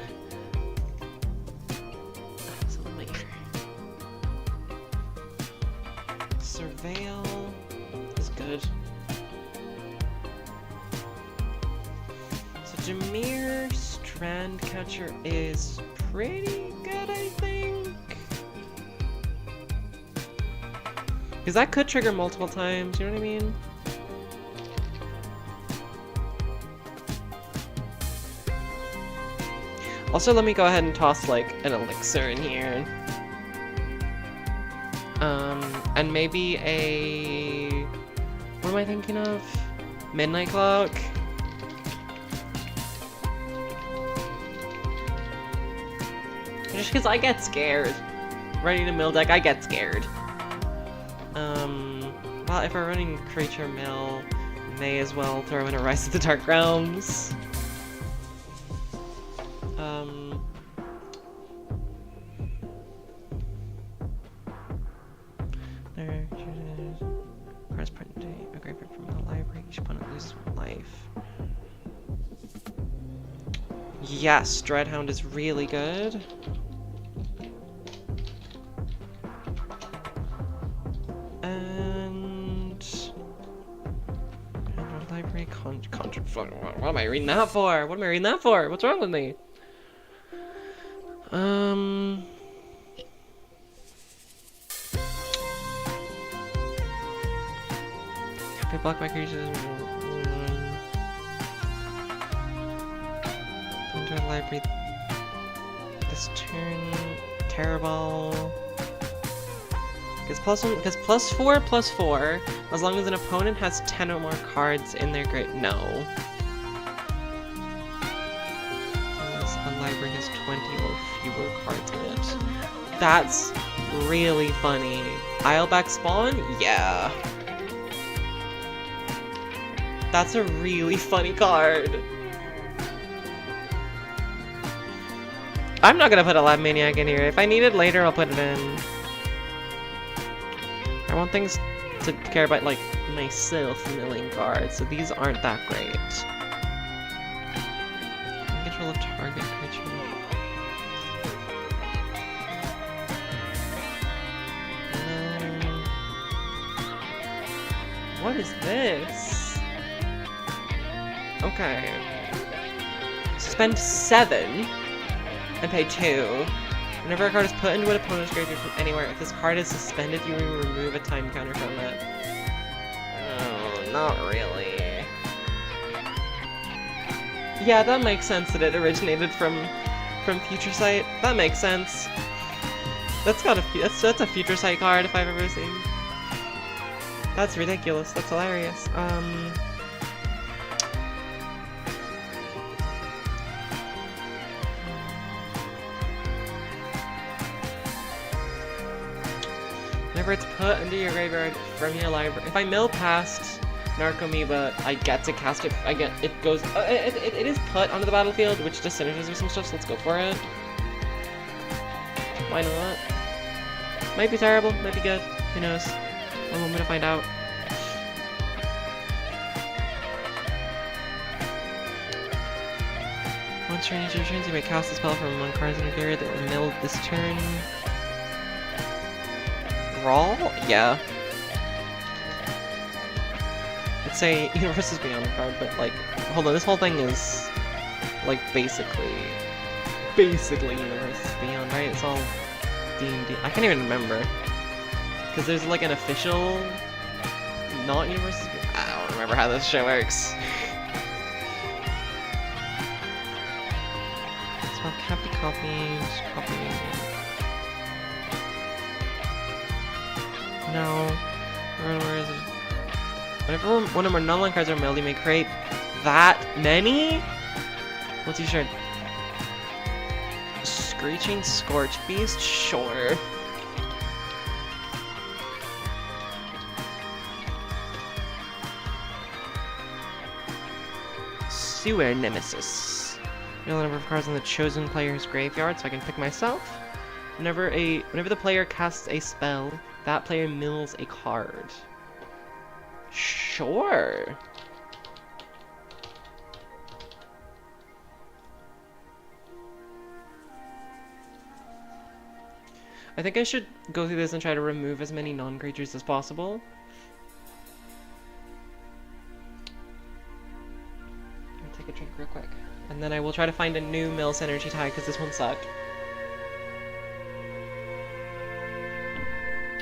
Surveil is good. So Jameer Strandcatcher is pretty good, I think. Because that could trigger multiple times, you know what I mean? Also, let me go ahead and toss, like, an elixir in here. And maybe a... What am I thinking of? Midnight Clock? Just because I get scared. Running a mill deck, I get scared. Well, if we're running Creature Mill, may as well throw in a Rise of the Dark Realms. Cards put into a graveyard from the library. Each opponent loses 1 life. Yes, Dreadhound is really good. Library what am I reading that for? What am I reading that for? What's wrong with me? If I block my creatures, enter the library this turn. Terrible. Because +4/+4, as long as an opponent has 10 or more cards in their grave. No. Unless a library has 20 or fewer cards in it. That's really funny. Isleback Spawn? Yeah. That's a really funny card. I'm not gonna put a Lab Maniac in here. If I need it later, I'll put it in. I want things to care about, like, myself milling cards, so these aren't that great. Control of target creature. What is this? Okay. Spend 7 and pay 2. Whenever a card is put into an opponent's graveyard from anywhere, if this card is suspended, you will remove a time counter from it. Oh, not really. Yeah, that makes sense that it originated from Future Sight. That makes sense. That's a Future Sight card if I've ever seen. That's ridiculous. That's hilarious. Whenever it's put into your graveyard from your library, if I mill past Narcomoeba, I get to cast it. It goes. It is put onto the battlefield, which just synergies with some stuff. So let's go for it. Why not? Might be terrible. Might be good. Who knows? One moment to find out. turn each of your turns, you may cast a spell from among cards in your graveyard that will mill this turn. Raw? Yeah. I'd say Universe is Beyond the card, but like, hold on, this whole thing is like basically Universe is Beyond, right? It's all D&D. I can't even remember. Because there's like an official not Universe is Beyond. I don't remember how this shit works. Spell can't be copied. No. Where is it? Whenever one of our non-land cards are milled, you may create that many? What's each turn? Screeching Scorch Beast? Sure. Sewer Nemesis. Mill the number of cards on the chosen player's graveyard, so I can pick myself. Whenever the player casts a spell, that player mills a card. Sure. I think I should go through this and try to remove as many non-creatures as possible. I'll take a drink real quick. And then I will try to find a new Mill Synergy tag because this one sucked.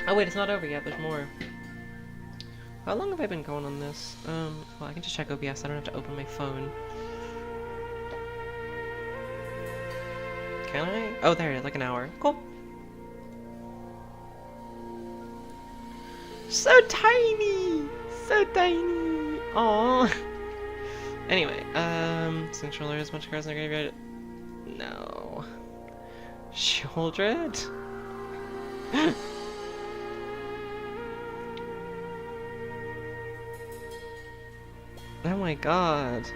Oh wait, it's not over yet, there's more. How long have I been going on this? Well, I can just check OBS, I don't have to open my phone. Can I? Oh, there it is, like an hour. Cool. So tiny! So tiny! Aww. Anyway, Controller has a bunch of cards in the graveyard. No. Shieldred? Oh my god.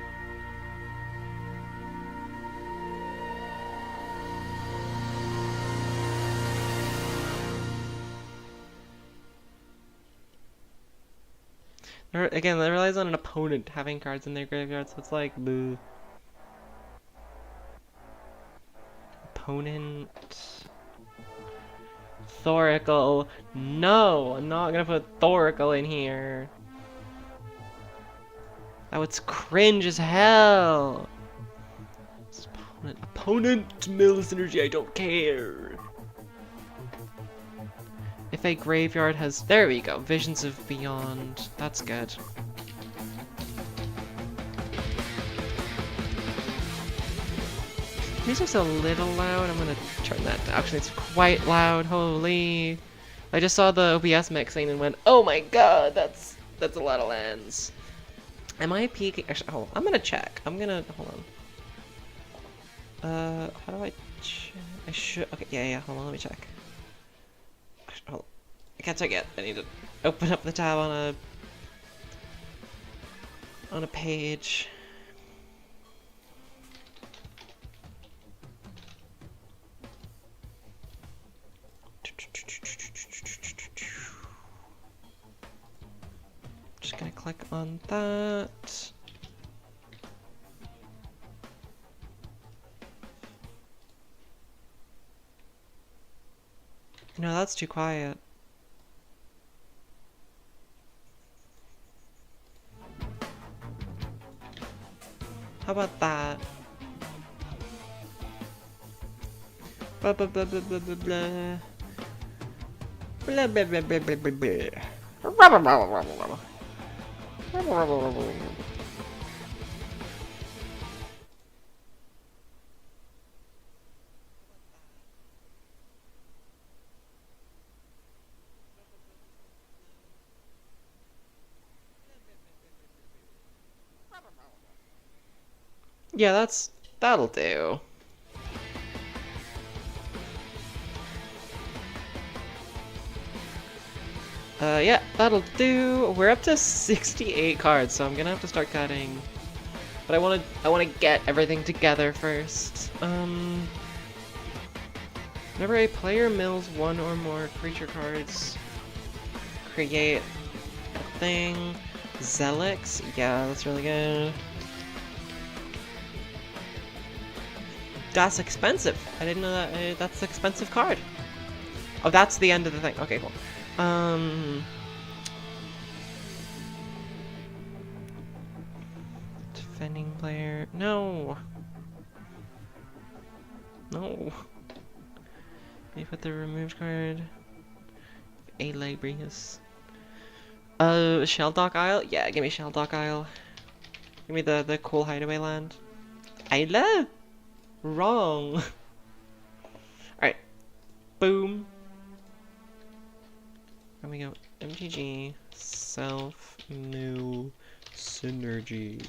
Again, that relies on an opponent having cards in their graveyard, so it's like, boo. Opponent... Thoracle. No! I'm not gonna put Thoracle in here. Oh, it's cringe as hell! Opponent Mill Synergy, I don't care! If a graveyard has... There we go, Visions of Beyond. That's good. Music's a little loud, I'm gonna turn that down. Actually, it's quite loud, holy. I just saw the OBS mixing and went, oh my god, that's a lot of lands. Am I peeking? Actually, hold on, I'm gonna check. Hold on. How do I check? I should, okay, yeah, hold on, let me check. Hold on. I can't check yet. I need to open up the tab on a page. Just gonna click on that. No, that's too quiet. How about that? Blah blah blah blah blah blah blah. Blah blah blah blah blah blah blah. Yeah, that'll do. Yeah, that'll do. We're up to 68 cards, so I'm gonna have to start cutting. But I wanna get everything together first. Whenever a player mills one or more creature cards, create a thing. Zelix, yeah, that's really good. That's expensive. I didn't know that. That's an expensive card. Oh, that's the end of the thing. Okay, cool. Defending player. No. No. Let me put the removed card. A Labrius. Shelldock Isle? Yeah, give me Shelldock Isle. Give me the cool hideaway land. Isla? Wrong. Alright. Boom. And we go MTG, self, new, synergy.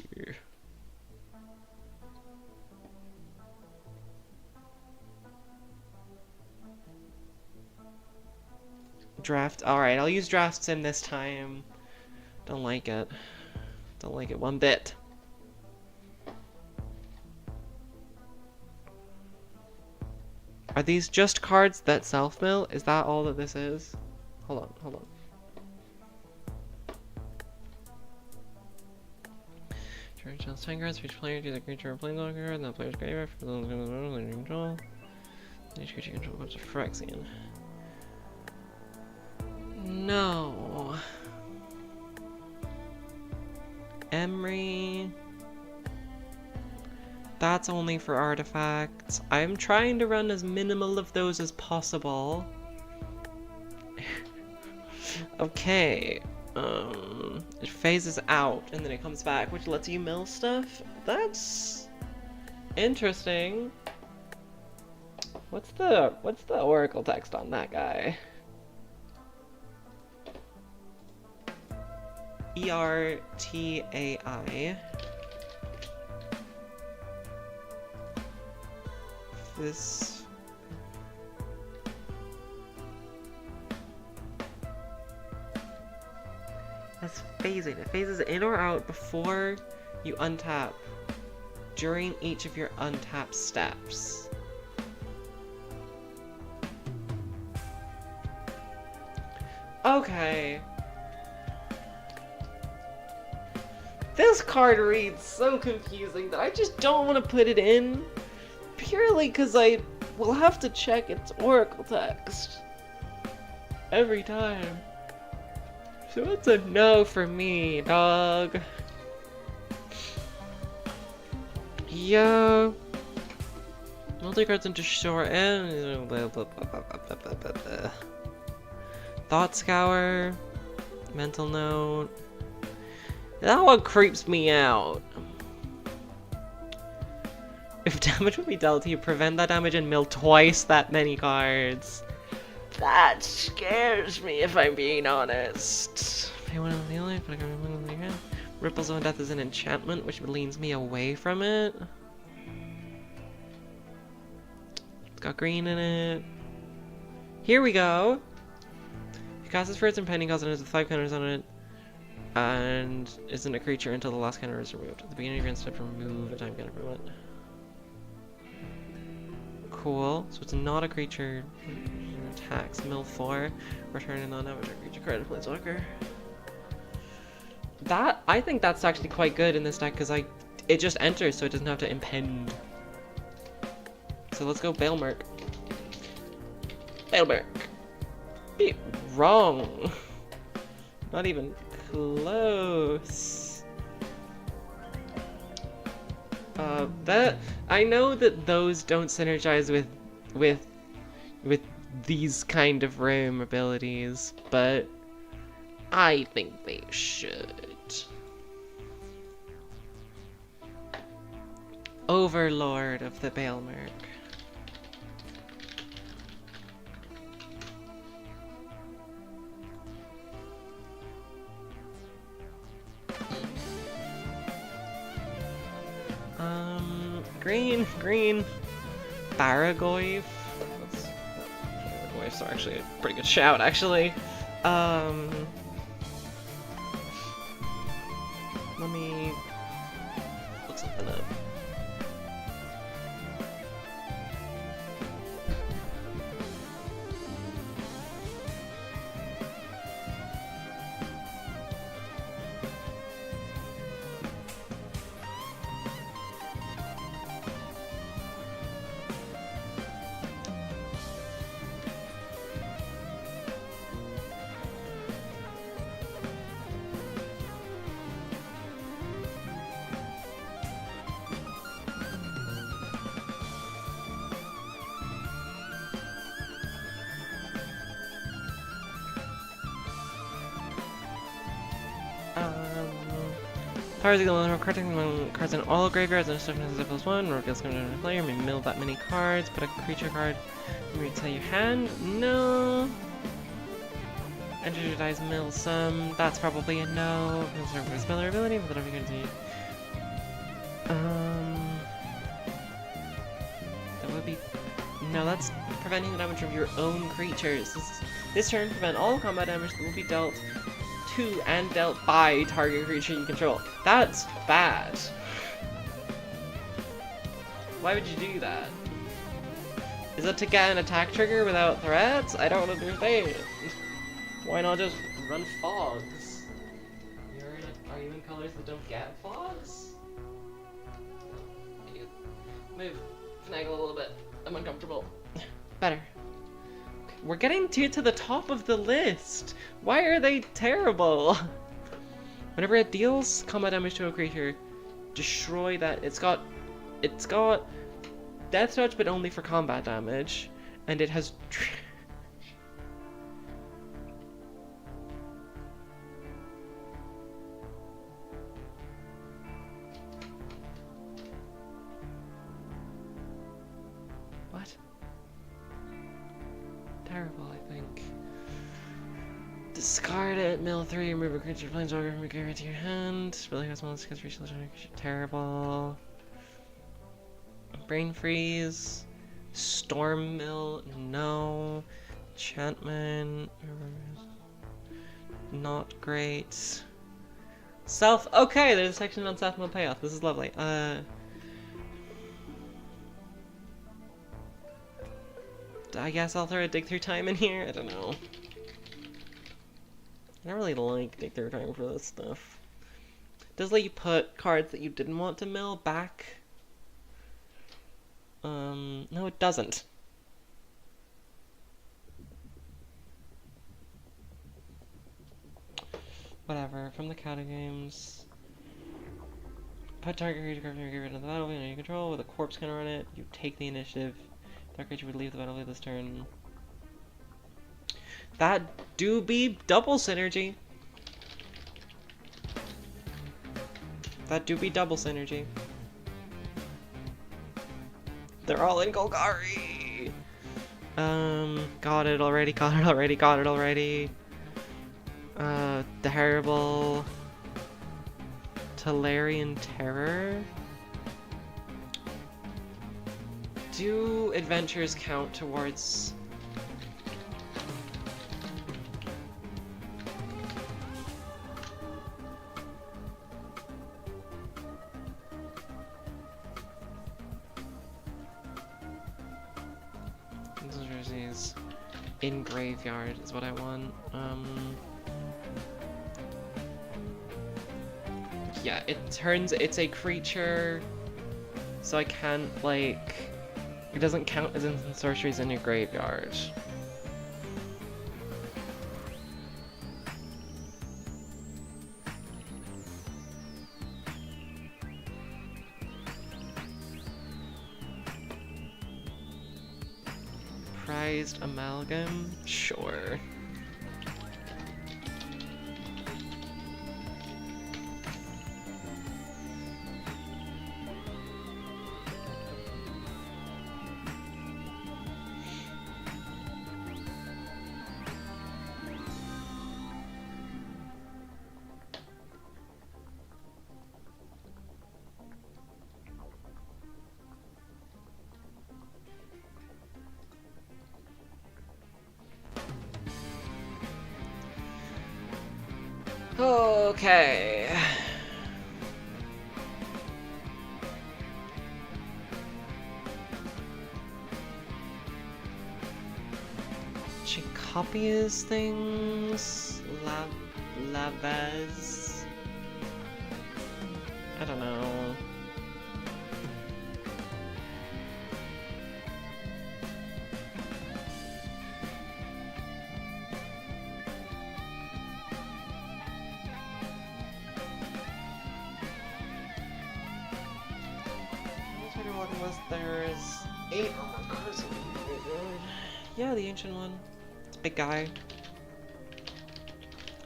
Draft. Alright, I'll use Draft Sim this time. Don't like it. Don't like it one bit. Are these just cards that self-mill? Is that all that this is? Hold on, hold on. Charge chance 10 cards for each player, choose a creature or planeswalker, and that player's graveyard for those in control. Each creature control goes to Phyrexian. No. Emery. That's only for artifacts. I'm trying to run as minimal of those as possible. Okay. It phases out and then it comes back, which lets you mill stuff. That's interesting. What's the oracle text on that guy? ERTAI. This. That's phasing. It phases in or out before you untap during each of your untap steps. Okay. This card reads so confusing that I just don't want to put it in, purely because I will have to check its oracle text every time. So it's a no for me, dog. Yeah. Multi-cards into short and Thought Scour, Mental Note. That one creeps me out. If damage would be dealt, you prevent that damage and mill twice that many cards. That scares me, if I'm being honest. Pay one of the only, but I can remove the again. Ripples of Death is an enchantment, which leans me away from it. It's got green in it. Here we go. If you cast this for its impending cost and has 5 counters on it, and isn't a creature until the last counter is removed. At the beginning of your end step, remove a time counter from it. Cool. So it's not a creature. Attacks. Mill 4. Return a non-avatar creature card to Planeswalker. That, I think that's actually quite good in this deck because it just enters so it doesn't have to impend. So let's go Bailmerk. Bailmerk. Wrong. Not even close. That I know that those don't synergize with these kind of random abilities, but I think they should. Overlord of the Bailmerk. Green. Baragoyf. Baragoyfs are actually a pretty good shout, actually. Let me look something up. Powers equal cards in all graveyards and stuff as if one. Rogue's going to player may mill that many cards. Put a creature card into your hand. No. Enter your dice, mill some. That's probably a no. Conserve his spell ability, but whatever you can do. That would be. No, that's preventing the damage from your own creatures. This turn, prevent all combat damage that will be dealt to and dealt by target creature you control. That's bad. Why would you do that? Is it to get an attack trigger without threats? I don't understand. Why not just run fogs? Are you in colors that don't get fogs? Move. Finagle a little bit. I'm uncomfortable. Better. We're getting to the top of the list. Why are they terrible? Whenever it deals combat damage to a creature, destroy that. It's got death touch, but only for combat damage, and it has. What? Terrible, I think. Discard it, mill 3, remove a creature planeswalker from your graveyard to your hand. Really has one of those creatures. Terrible. Brain freeze. Storm mill, no. Enchantment. Not great. Self. Okay, there's a section on self mill payoff. This is lovely. I guess I'll throw a dig through time in here. I don't know. I don't really like dig through time for this stuff. It does let you put cards that you didn't want to mill back. No, it doesn't. Whatever. From the catacombs. Put target creature card from your graveyard into the battlefield under your control with a corpse counter on it. You take the initiative. That creature would leave the battlefield this turn. That do be double synergy. That do be double synergy. They're all in Golgari! Got it already, got it already, got it already. Terrible. Talarian Terror. Do adventures count towards... Jerseys in graveyard is what I want. Yeah, it's a creature, so I can't, like, it doesn't count as instant sorceries in your graveyard. Prized amalgam? Sure. Okay. She copies things. Lavez. I don't know. There's 8 cards. Yeah, the ancient one. It's a big guy.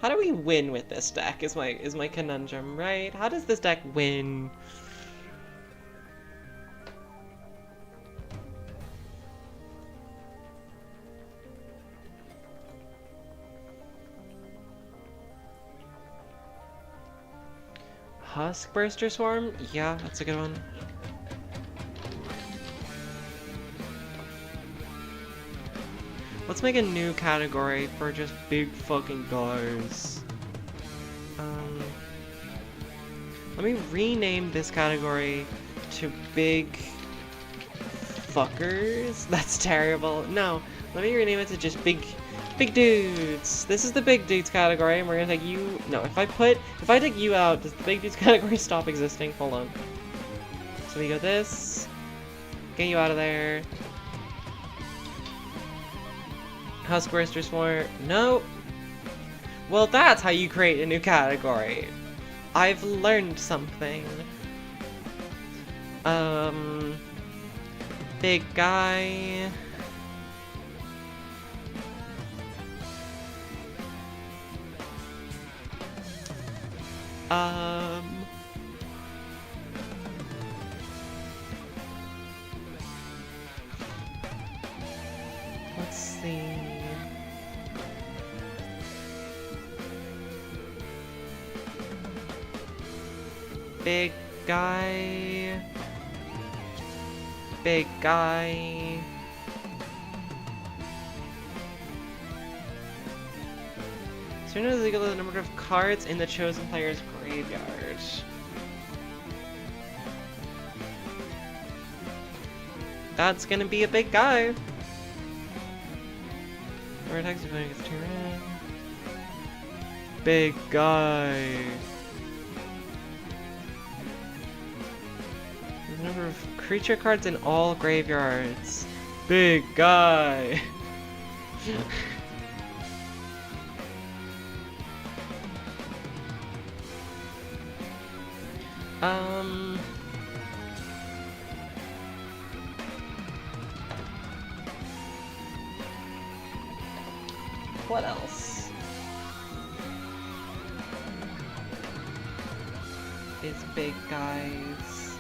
How do we win with this deck is my conundrum, right? How does this deck win? Huskburster Swarm? Yeah, that's a good one. Let's make a new category for just big fucking guys. Let me rename this category to big fuckers. That's terrible. No, let me rename it to just big dudes. This is the big dudes category, and we're gonna take you. No, if I take you out, does the big dudes category stop existing? Hold on. So we go this. Get you out of there. Huskburster Swarm. No. Well, that's how you create a new category. I've learned something. Big guy. Let's see. Big guy. Big guy. Sooner is equal to the number of cards in the chosen player's graveyard. That's gonna be a big guy. Or attacks if it gets turned in. Big guy. The number of creature cards in all graveyards. Big guy. What else is big guys?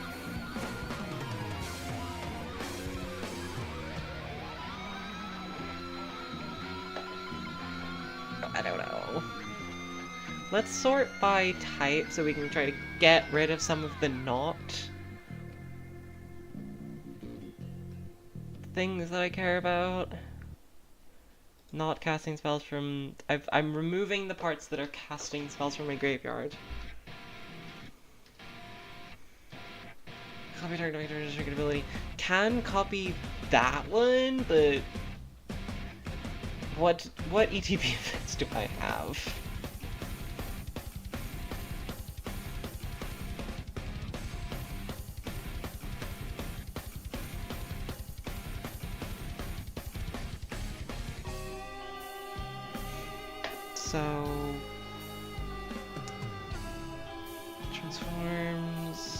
I don't know. Let's sort by type so we can try to get rid of some of the not things that I care about. Not casting spells from... I'm removing the parts that are casting spells from my graveyard. Copy target restricted ability. Can copy that one, but... What ETB effects do I have? So transforms.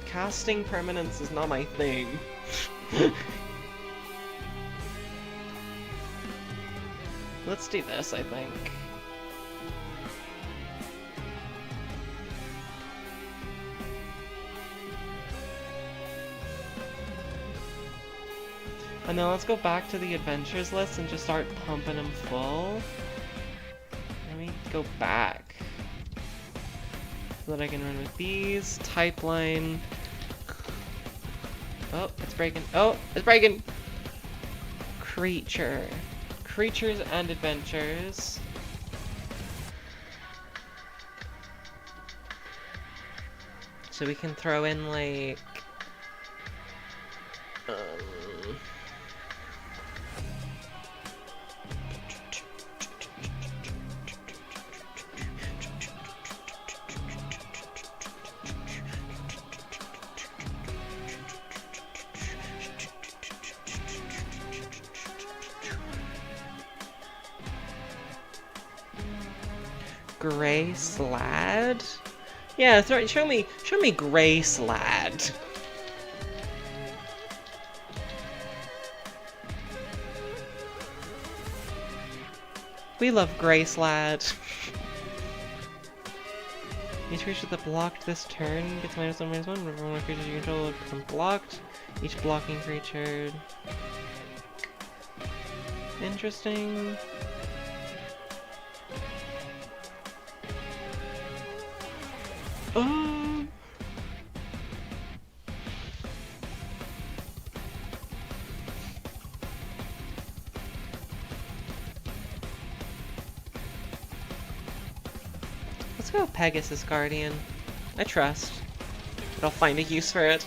Casting permanence is not my thing. Let's do this, I think. And then let's go back to the adventures list and just start pumping them full. Let me go back so that I can run with these. Type line. Oh, it's breaking. Oh, it's breaking! Creature. Creatures and adventures. So we can throw in like... Gray Slad? Yeah, show me Grace, lad. We love Grace, lad. Each creature that blocked this turn gets -1/-1. Whenever one creature you control becomes blocked. Each blocking creature. Interesting. Let's go Pegasus Guardian. I trust. But I'll find a use for it.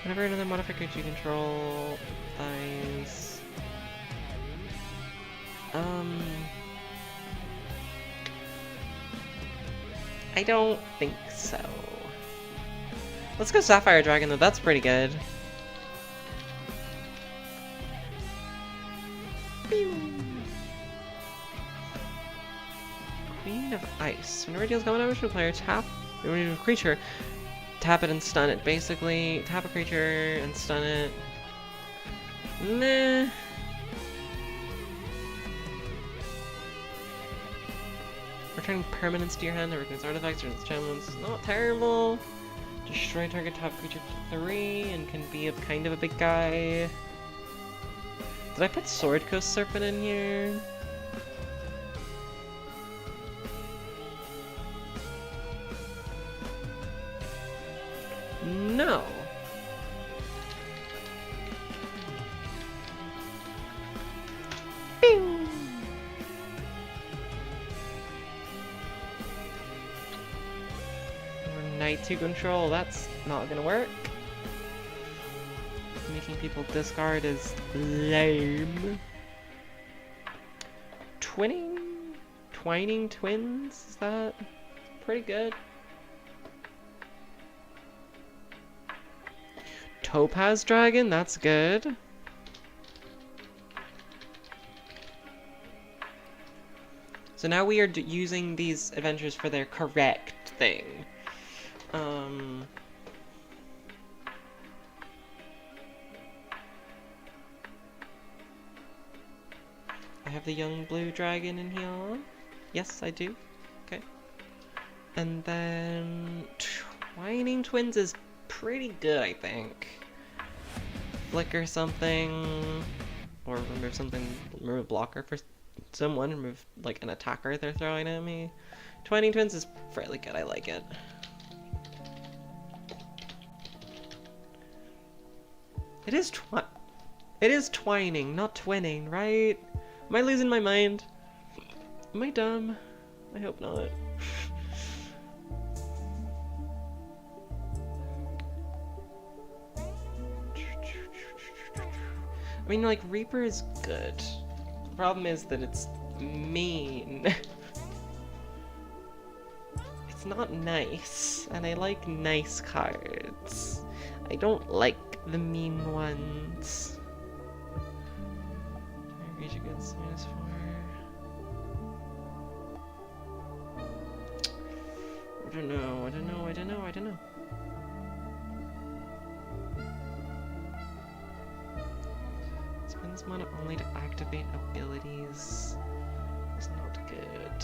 Whenever another modifier creature you control dies. I don't think so. Let's go Sapphire Dragon though, that's pretty good. Queen of Ice. Whenever it deals combat damage to a player, tap a creature, tap it and stun it. Basically, tap a creature and stun it. Meh. Returning permanents to your hand, returns artifacts, returns enchantments. Not terrible. Destroy target top creature for 3 and can be a kind of a big guy. Did I put Sword Coast Serpent in here? No. Bing. Knight to control, that's not gonna work. Making people discard is lame. Twining Twins? Is that pretty good? Topaz Dragon? That's good. So now we are using these adventures for their correct thing. I have the young blue dragon in here. Yes, I do. Okay. And then Twining Twins is pretty good, I think. Flicker something, or remove something, remove a blocker for someone, remove like an attacker they're throwing at me. Twining Twins is fairly good, I like it. It is twining, not twinning, right? Am I losing my mind? Am I dumb? I hope not. I mean, like, Reaper is good. The problem is that it's mean. It's not nice, and I like nice cards. I don't like the mean ones. Creature gets -4. I don't know. Spends mana only to activate abilities. It's not good.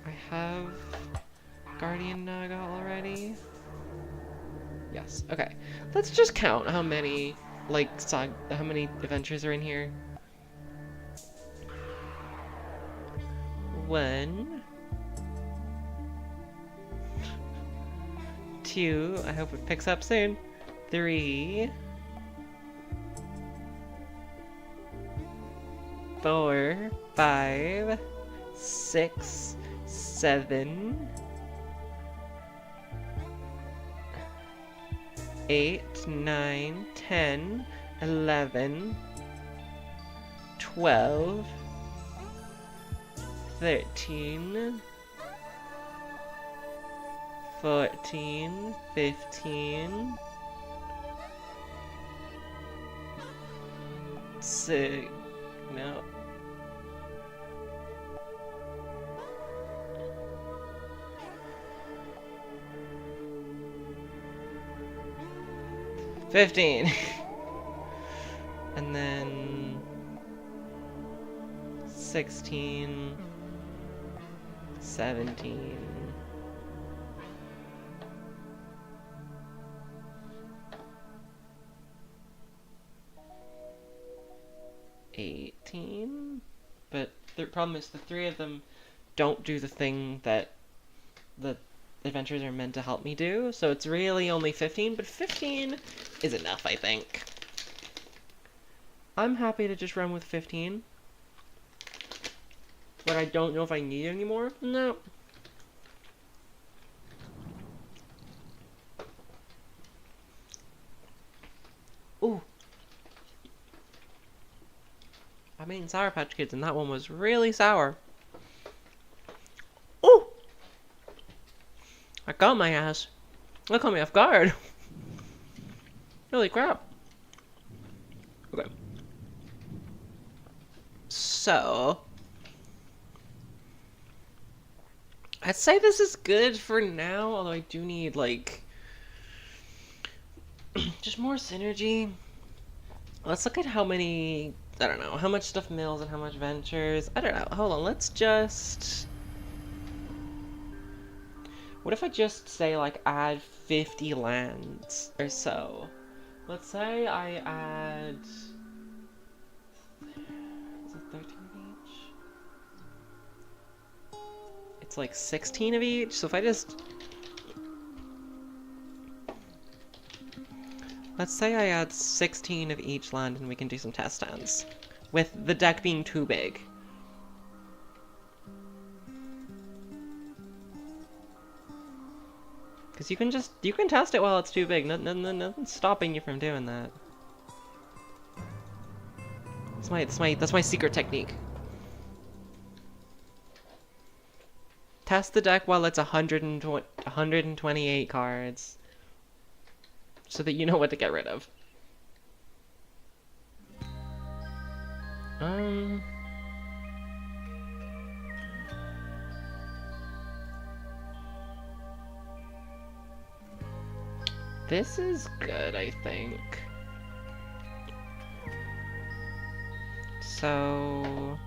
I have Guardian Naga already. Yes, okay. Let's just count how many, like, how many adventures are in here. 1, 2, I hope it picks up soon. 3, 4, 5, 6, 7, 8, 9, 10, 11, 12, 13, 14, 15, 6, no. 15. And then 16, 17, 18. But the problem is the three of them don't do the thing that the adventures are meant to help me do, so it's really only 15, but 15 is enough, I think. I'm happy to just run with 15. But I don't know if I need any more. No. Ooh. I made Sour Patch Kids and that one was really sour. Ooh! I got my ass. That caught me off guard. Holy crap. Okay. So, I'd say this is good for now, although I do need, like, just more synergy. Let's look at how many, I don't know, how much stuff mills and how much ventures. I don't know. Hold on, let's just... What if I just say, like, add 50 lands or so? Let's say I add... Is it 13 of each? It's like 16 of each, so if I just... Let's say I add 16 of each land and we can do some test stands. With the deck being too big. Because you can test it while it's too big. Nothing's stopping you from doing that. That's my secret technique. Test the deck while it's 128 cards. So that you know what to get rid of. This is good, I think. So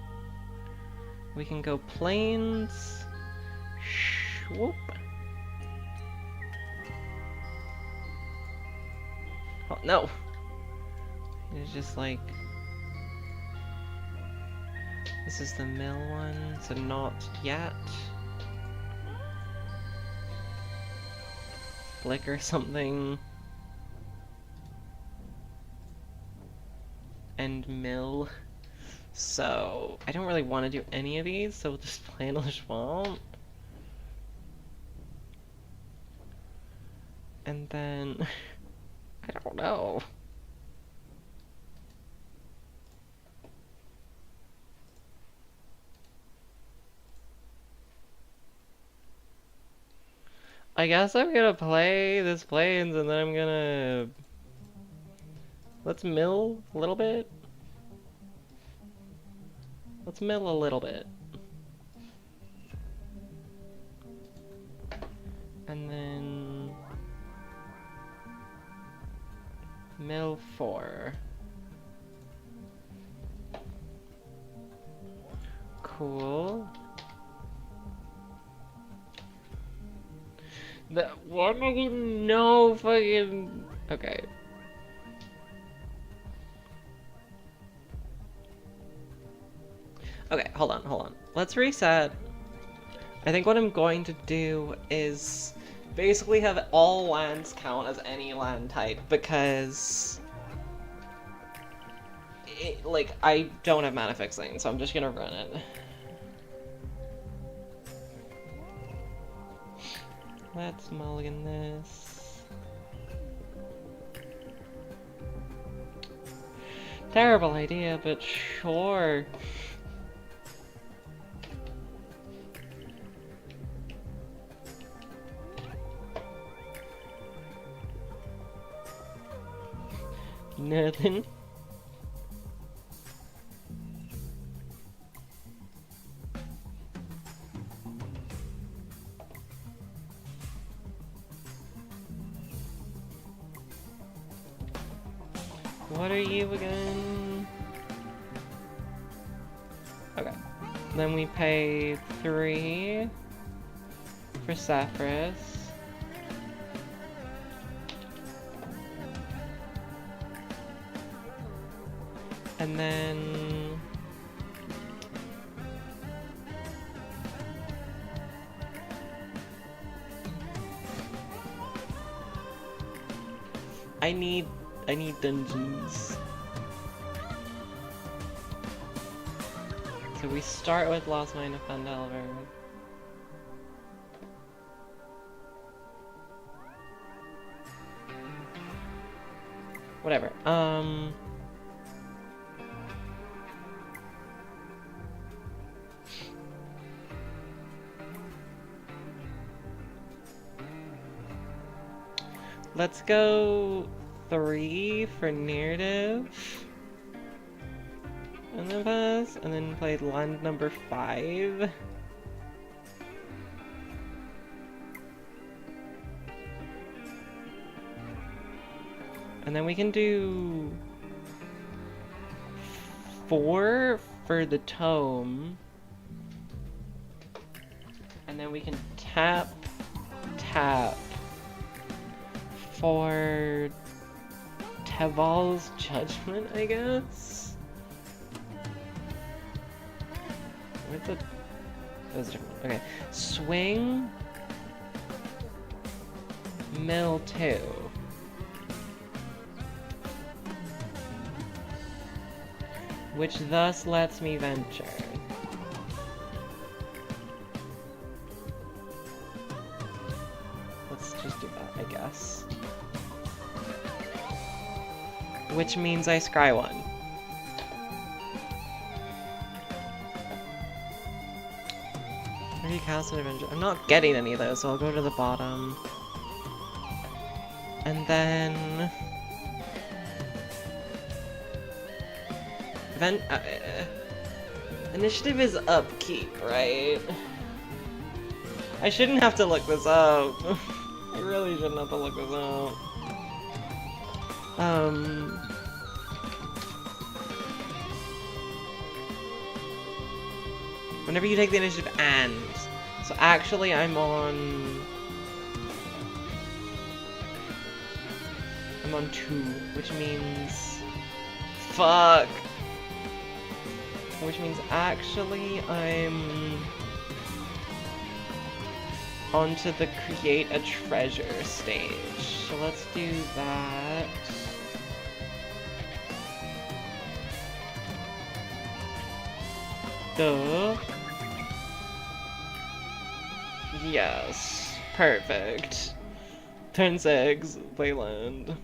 we can go plains. Whoop. Oh no! It's just like this is the mill one, so not yet. Flick or something. And mill. So I don't really want to do any of these, so we'll just play another swamp. And then I don't know. I guess I'm gonna play this plains and then I'm gonna... Let's mill a little bit. Let's mill a little bit. And then... mill 4. Cool. Why am I getting no fucking... Okay. Okay, hold on. Let's reset. I think what I'm going to do is basically have all lands count as any land type, because I don't have mana fixing, so I'm just gonna run it. Let's mulligan this. Terrible idea, but sure. Nothing. What are you again? Okay. Then we pay 3 for Sapphiros. And then I need dungeons. So we start with Lost Mine of Phandelver. Whatever. Let's go 3 for narrative. And then pass, and then play land number 5. And then we can do 4 for the tome. And then we can tap for Teval's Judgment, I guess? Where's the... That was different. Okay. Swing. Mill 2. Which thus lets me venture. Let's just do that, I guess. Which means I scry 1. Where do you cast an adventure? I'm not getting any of those, so I'll go to the bottom. And then... Initiative is upkeep, right? I shouldn't have to look this up. I really shouldn't have to look this up. Whenever you take the initiative and. So actually I'm on 2, which means... Fuck! Which means actually I'm onto the create a treasure stage. So let's do that. Duh. Yes. Perfect. Turn 6, play land.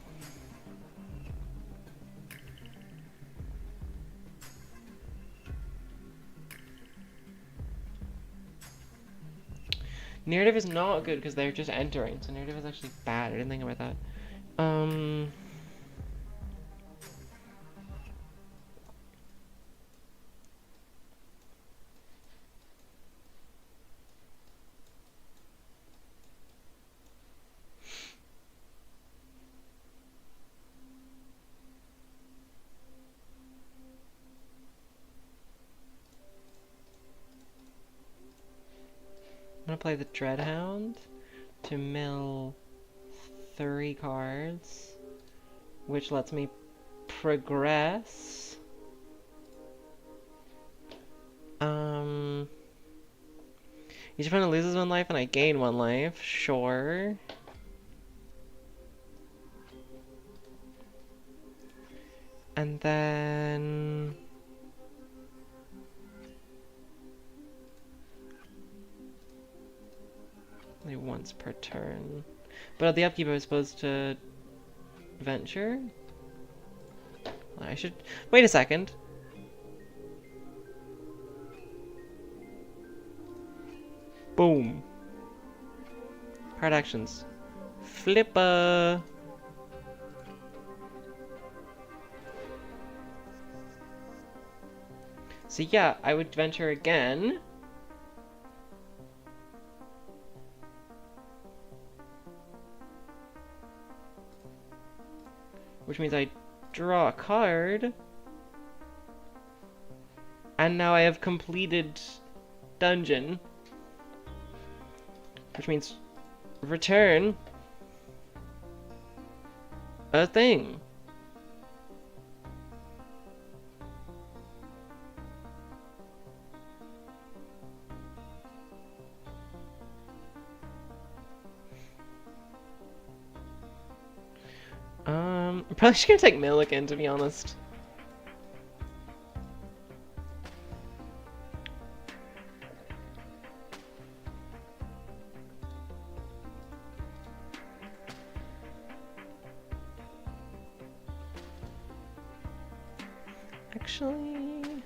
Narrative is not good because they're just entering, so narrative is actually bad. I didn't think about that. I'm gonna play the Dreadhound to mill 3 cards, which lets me progress. Each opponent loses 1 life and I gain 1 life. Sure. And then... only once per turn. But at the upkeep I was supposed to venture? I should... Wait a second. Boom. Card actions. Flipper. So yeah, I would venture again. Which means I draw a card. And now I have completed dungeon. Which means return a thing. I'm probably just gonna take Milliken, to be honest. Actually,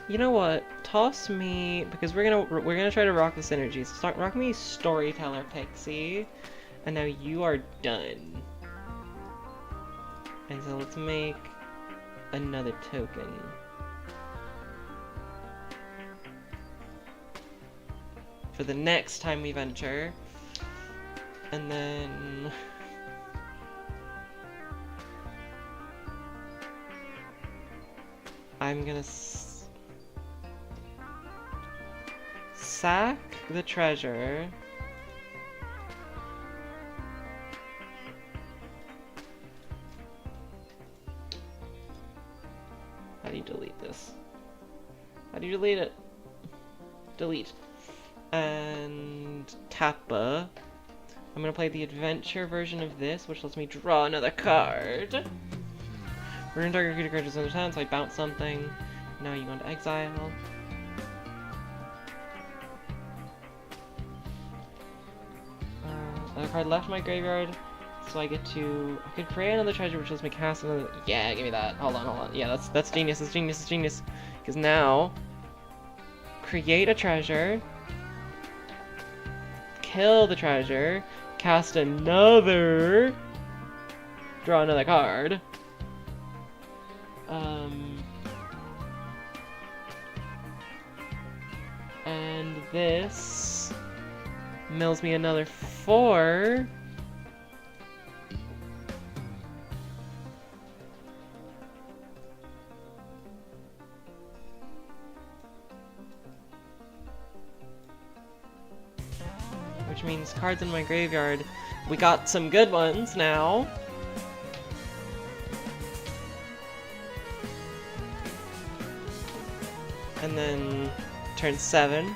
you know what? Toss me, because we're gonna try to rock the synergies. Start rock me Storyteller Pixie, and now you are done. And so let's make another token. For the next time we venture, and then I'm gonna sack the treasure. How do you delete this? How do you delete it? Delete. And Tappa. I'm gonna play the adventure version of this, which lets me draw another card. We're gonna target creature characters in the town, so I bounce something. Now you go into exile. Another card left in my graveyard, so I could create another treasure, which lets me cast another. Yeah, give me that. Hold on. Yeah, that's genius. That's genius. That's genius. Because now, create a treasure, kill the treasure, cast another, draw another card. And this mills me another 4. Which means cards in my graveyard. We got some good ones now. And then turn 7.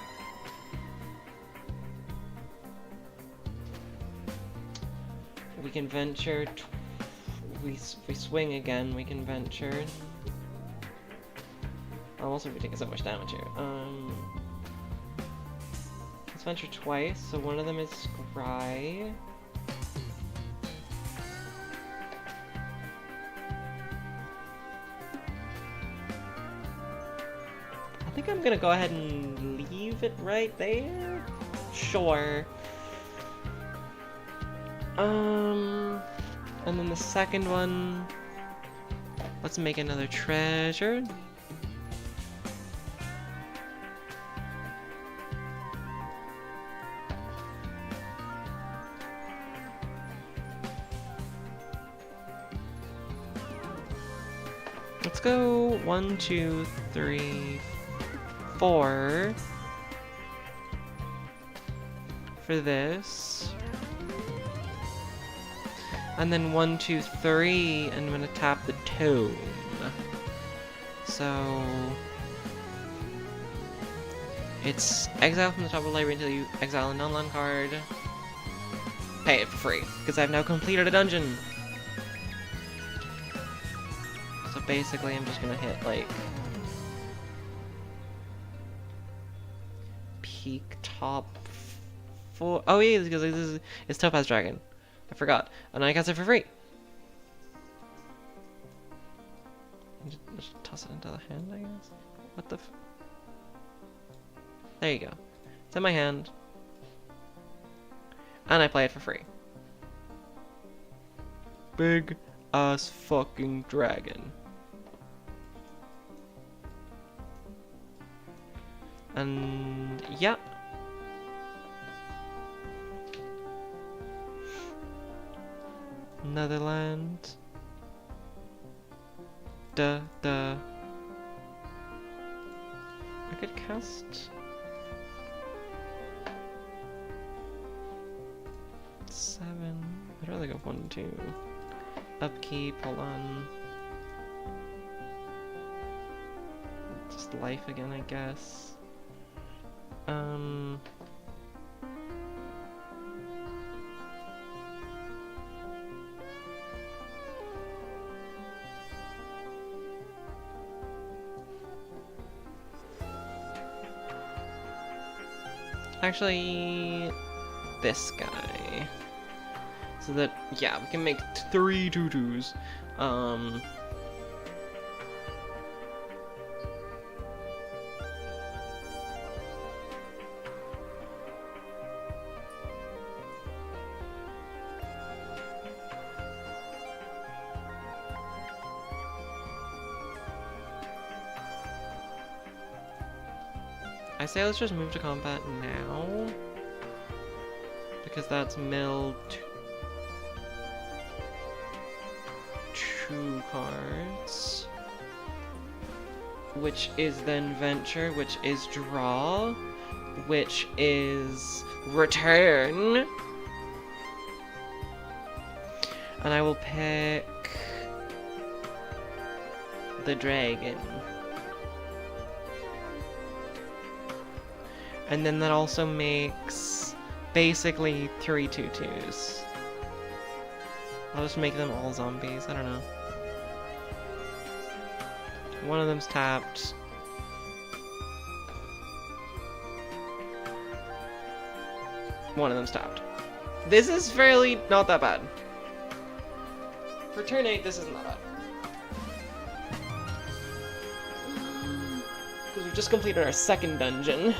We can venture. We swing again. We can venture. Almost if we take so much damage here. Let's venture twice. So one of them is Scry. I think I'm gonna go ahead and leave it right there. Sure. And then the second one, let's make another treasure. Let's go 1, 2, 3, 4 for this. And then 1, 2, 3, and I'm gonna tap the tome. So it's exile from the top of the library until you exile a non-land card. Pay it for free, because I've now completed a dungeon. So basically I'm just gonna hit like peak top 4. Oh yeah, because it's Topaz Dragon. I forgot. And I got it for free. Just toss it into the hand, I guess. What the f... There you go. It's in my hand. And I play it for free. Big ass fucking dragon. And yeah. Netherland. I could cast 7. I'd rather go 1, 2. Upkeep, hold on. Just life again, I guess. Actually, this guy. So that, yeah, we can make 3 2/2s. I say let's just move to combat now. Because that's mill 2 cards. Which is then venture, which is draw, which is return. And I will pick the dragon. And then that also makes basically 3 2/2s. I'll just make them all zombies, I don't know. One of them's tapped. One of them's tapped. This is fairly not that bad. For turn 8, this isn't that bad. Because we've just completed our 2nd dungeon.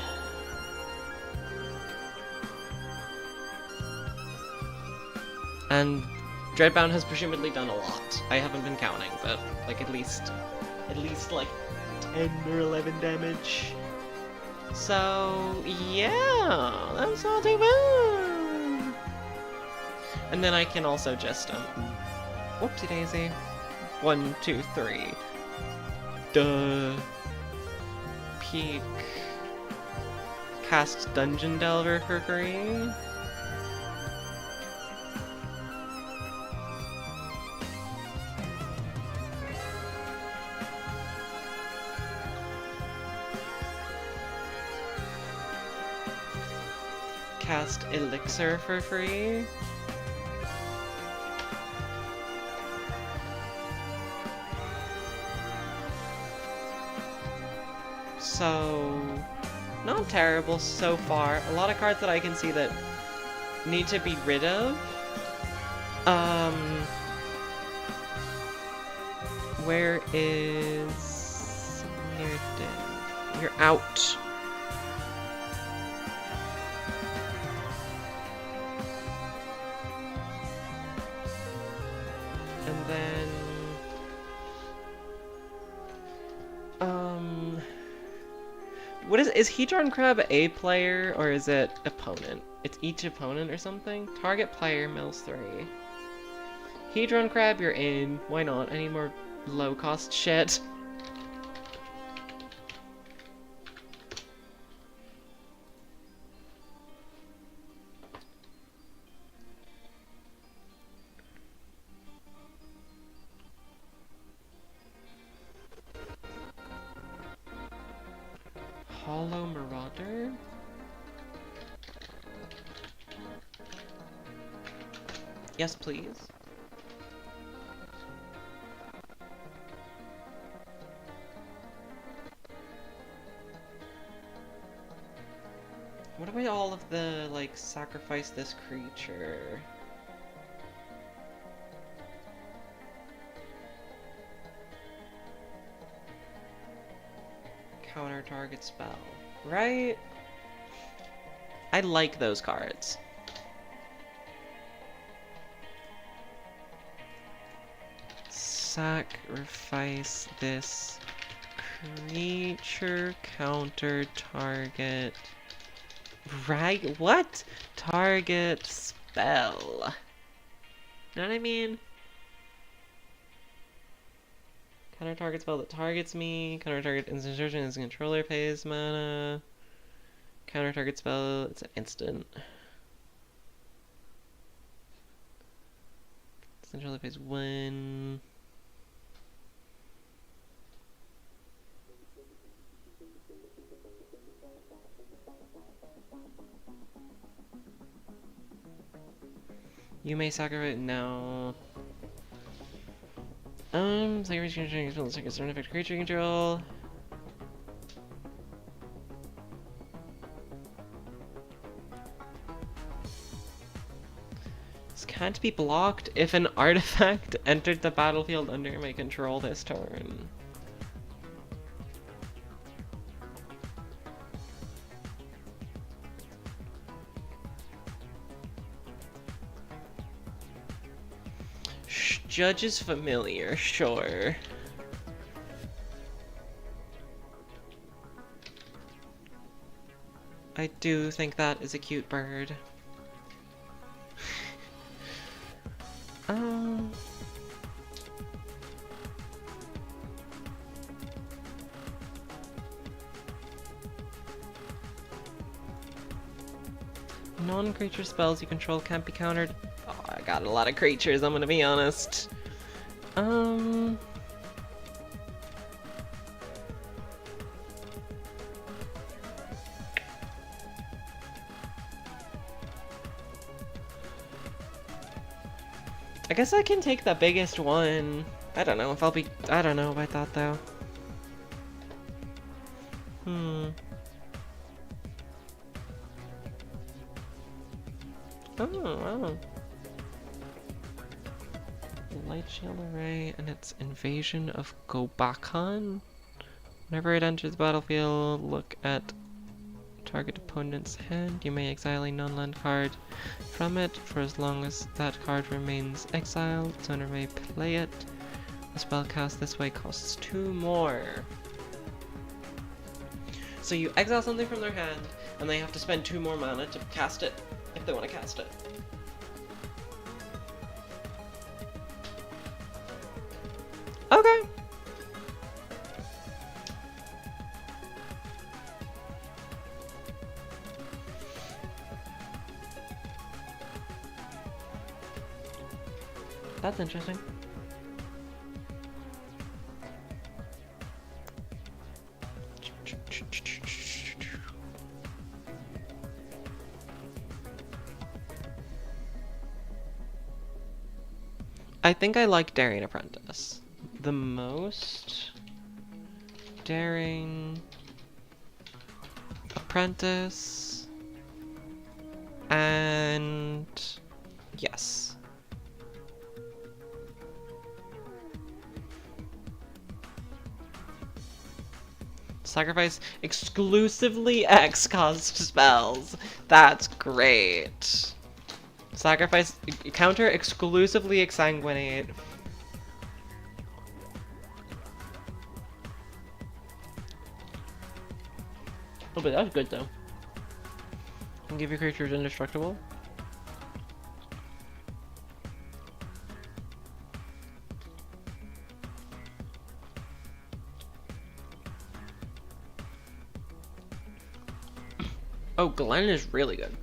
And Dreadbound has presumably done a lot. I haven't been counting, but like at least like 10 or 11 damage. So yeah, that's not too bad. And then I can also just whoopsie daisy. 1, 2, 3. Duh. Peek. Cast Dungeon Delver for free. Cast Elixir for free. So, not terrible so far. A lot of cards that I can see that need to be rid of. Where is... You're out. And then... What is Hedron Crab a player, or is it opponent? It's each opponent or something? Target player, mills 3. Hedron Crab, you're in. Why not? I need more low-cost shit. Hollow Marauder? Yes, please. What about all of the, like, sacrifice this creature? counter target spell, right? I like those cards. Sacrifice this creature counter target what? Target spell. Know what I mean? Counter target spell that targets me. Counter target instant insertion as controller pays mana. Counter target spell, it's an instant. Controller pays 1. You may sacrifice. No. Sacrifice creature control. Second turn effect creature control. This can't be blocked if an artifact entered the battlefield under my control this turn. Judge is familiar, sure. I do think that is a cute bird. Non-creature spells you control can't be countered. Oh, I got a lot of creatures, I'm gonna be honest. I guess I can take the biggest one. I don't know about that though. Oh, wow. Light Shield Array and its Invasion of Gobakan. Whenever it enters the battlefield, look at target opponent's hand. You may exile a non-land card from it for as long as that card remains exiled. Owner may play it. A spell cast this way costs 2 more. So you exile something from their hand, and they have to spend 2 more mana to cast it, if they want to cast it. Okay. That's interesting. I think I like Daring Apprentice the most. Daring Apprentice and yes. Sacrifice exclusively X cost spells. That's great. Sacrifice counter exclusively exsanguinate. Oh, but that's good though. And give your creatures indestructible. Oh, Glenn is really good.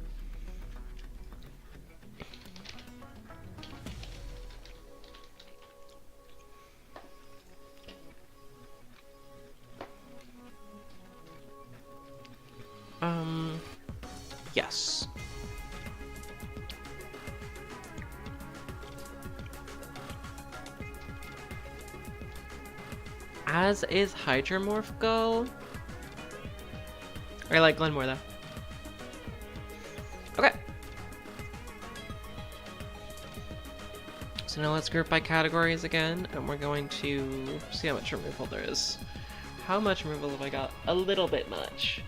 Yes. As is Hydromorph Gull. I like Glenn more though. Okay. So now let's group by categories again, and we're going to see how much removal there is How much removal have I got? A little bit much.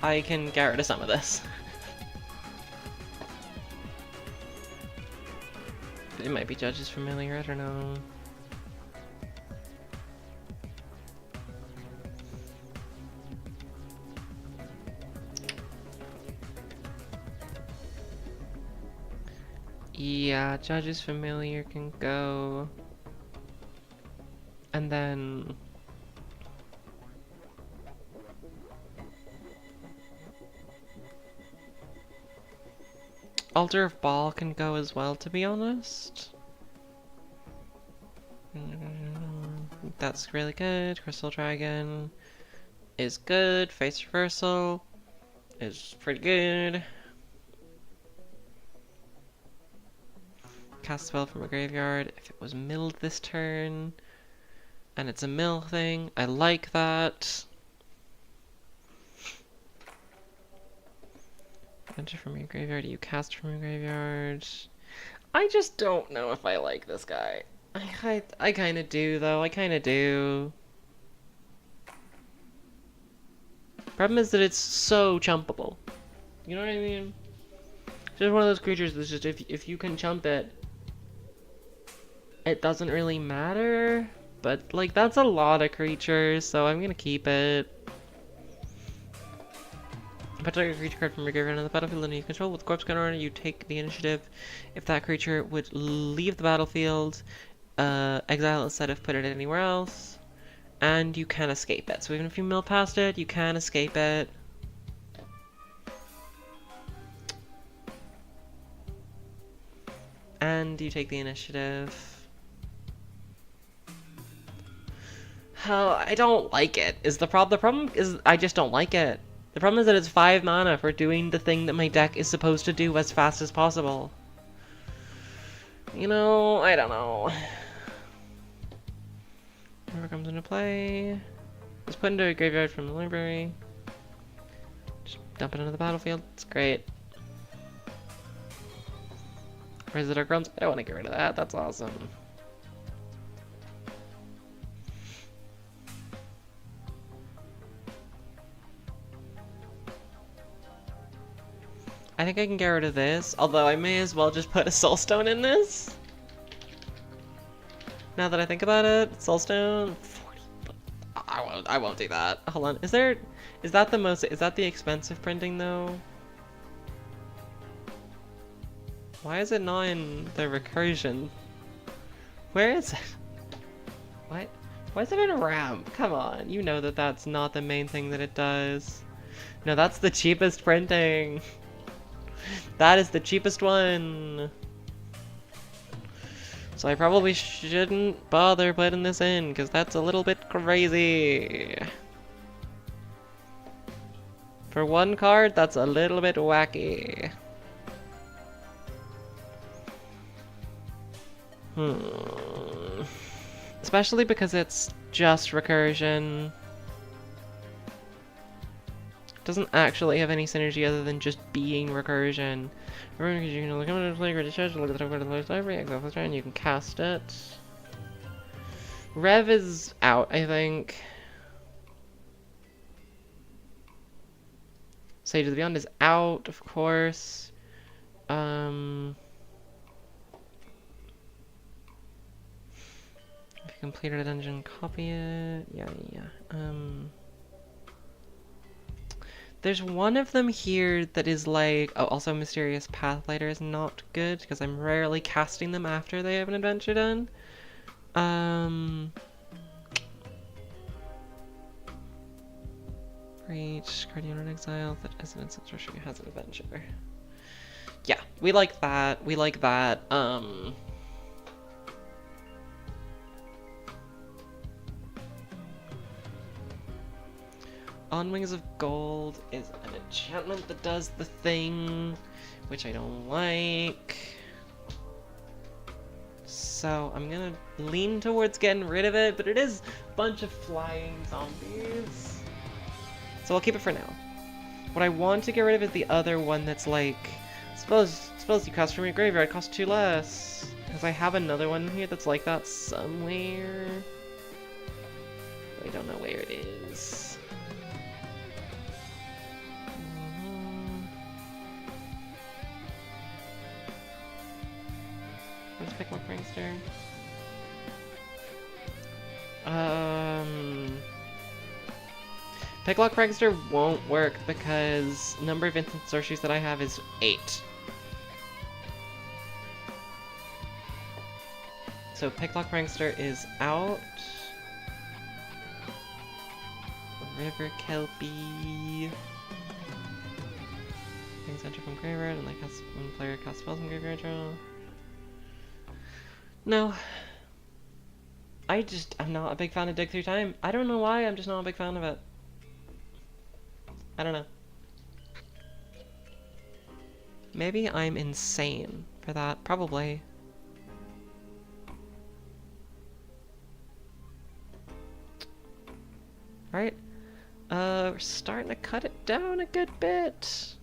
I can get rid of some of this. It might be Judge's Familiar, I don't know. Yeah, Judge's Familiar can go. And then... Altar of Ball can go as well, to be honest. That's really good. Crystal Dragon is good. Face Reversal is pretty good. Cast spell from a graveyard if it was milled this turn. And it's a mill thing. I like that. Enter from your graveyard. You cast from your graveyard. I just don't know if I like this guy. I kind of do, though. I kind of do. Problem is that it's so chumpable. You know what I mean? It's just one of those creatures that's just, if you can chump it, it doesn't really matter. But, like, that's a lot of creatures, so I'm gonna keep it. Put a creature card from your graveyard on the battlefield and you control with Corpse Gunner, you take the initiative. If that creature would leave the battlefield, exile it instead of put it anywhere else, and you can escape it. So even if you mill past it, you can escape it. And you take the initiative. Oh, I don't like it. The problem is I just don't like it. The problem is that it's 5 mana for doing the thing that my deck is supposed to do as fast as possible. You know, I don't know. Whatever comes into play. Just put into a graveyard from the library. Just dump it into the battlefield. It's great. Where's the Dark Realms? I don't want to get rid of that. That's awesome. I think I can get rid of this, although I may as well just put a Soulstone in this. Now that I think about it, Soulstone, 40, I won't do that. Hold on, is that the expensive printing though? Why is it not in the recursion? Where is it? What? Why is it in a ramp? Come on, you know that that's not the main thing that it does. No, that's the cheapest printing. That is the cheapest one. So I probably shouldn't bother putting this in, because that's a little bit crazy. For one card, that's a little bit wacky. Especially because it's just recursion. Doesn't actually have any synergy other than just being recursion. Remember, you can come into play, discharge, look at the top card of the library, exile this turn, you can cast it. Rev is out, I think. Sage of the Beyond is out, of course. If you completed a dungeon, copy it. Yeah. There's one of them here that is like... Oh, also Mysterious Pathlighter is not good, because I'm rarely casting them after they have an adventure done. Reach, Guardian in Exile, that is an Ancestor Tree has an adventure. Yeah, we like that. We like that. On Wings of Gold is an enchantment that does the thing, which I don't like. So I'm gonna lean towards getting rid of it, but it is a bunch of flying zombies. So I'll keep it for now. What I want to get rid of is the other one that's like, suppose you cast from your graveyard, cost 2 less. Because I have another one here that's like that somewhere. we don't know where it is. Where's Picklock Prankster? Picklock Prankster won't work because number of instant sorceries that I have is 8. So Picklock Prankster is out. River Kelpie. Things enter from graveyard and like when player casts spells from graveyard draw. No. I'm not a big fan of Dig Through Time. I don't know why, I'm just not a big fan of it. I don't know. Maybe I'm insane for that. Probably. Right? We're starting to cut it down a good bit.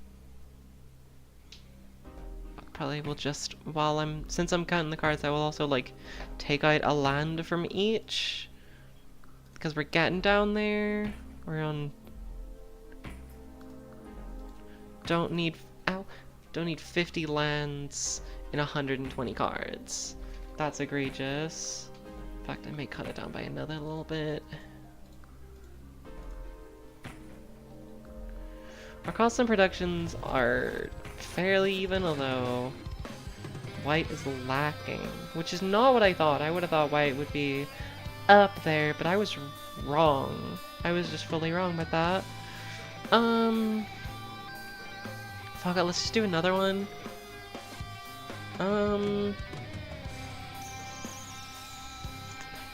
Probably will just, since I'm cutting the cards, I will also, like, take out a land from each. Because we're getting down there. We're on... Don't need 50 lands in 120 cards. That's egregious. In fact, I may cut it down by another little bit. Our costs and productions are fairly even, although white is lacking, which is not what I thought. I would have thought white would be up there, but I was wrong. I was just fully wrong about that. Fuck it, let's just do another one. You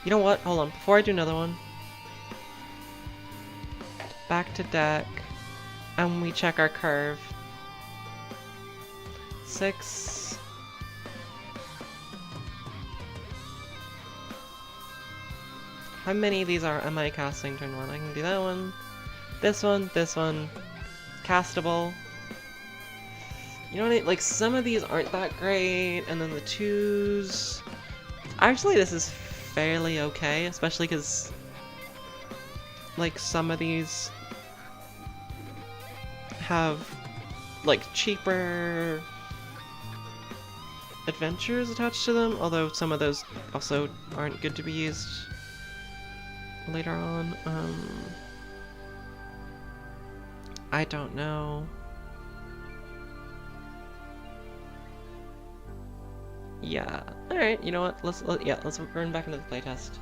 know what? Hold on. Before I do another one, back to deck, and we check our curve. 6. How many of these am I casting turn 1? I can do that one. This one. Castable. You know what I mean? Like, some of these aren't that great, and then the 2s... Actually, this is fairly okay, especially because, like, some of these have, like, cheaper adventures attached to them, although some of those also aren't good to be used later on. I don't know. Yeah. Alright, you know what? Let's run back into the playtest.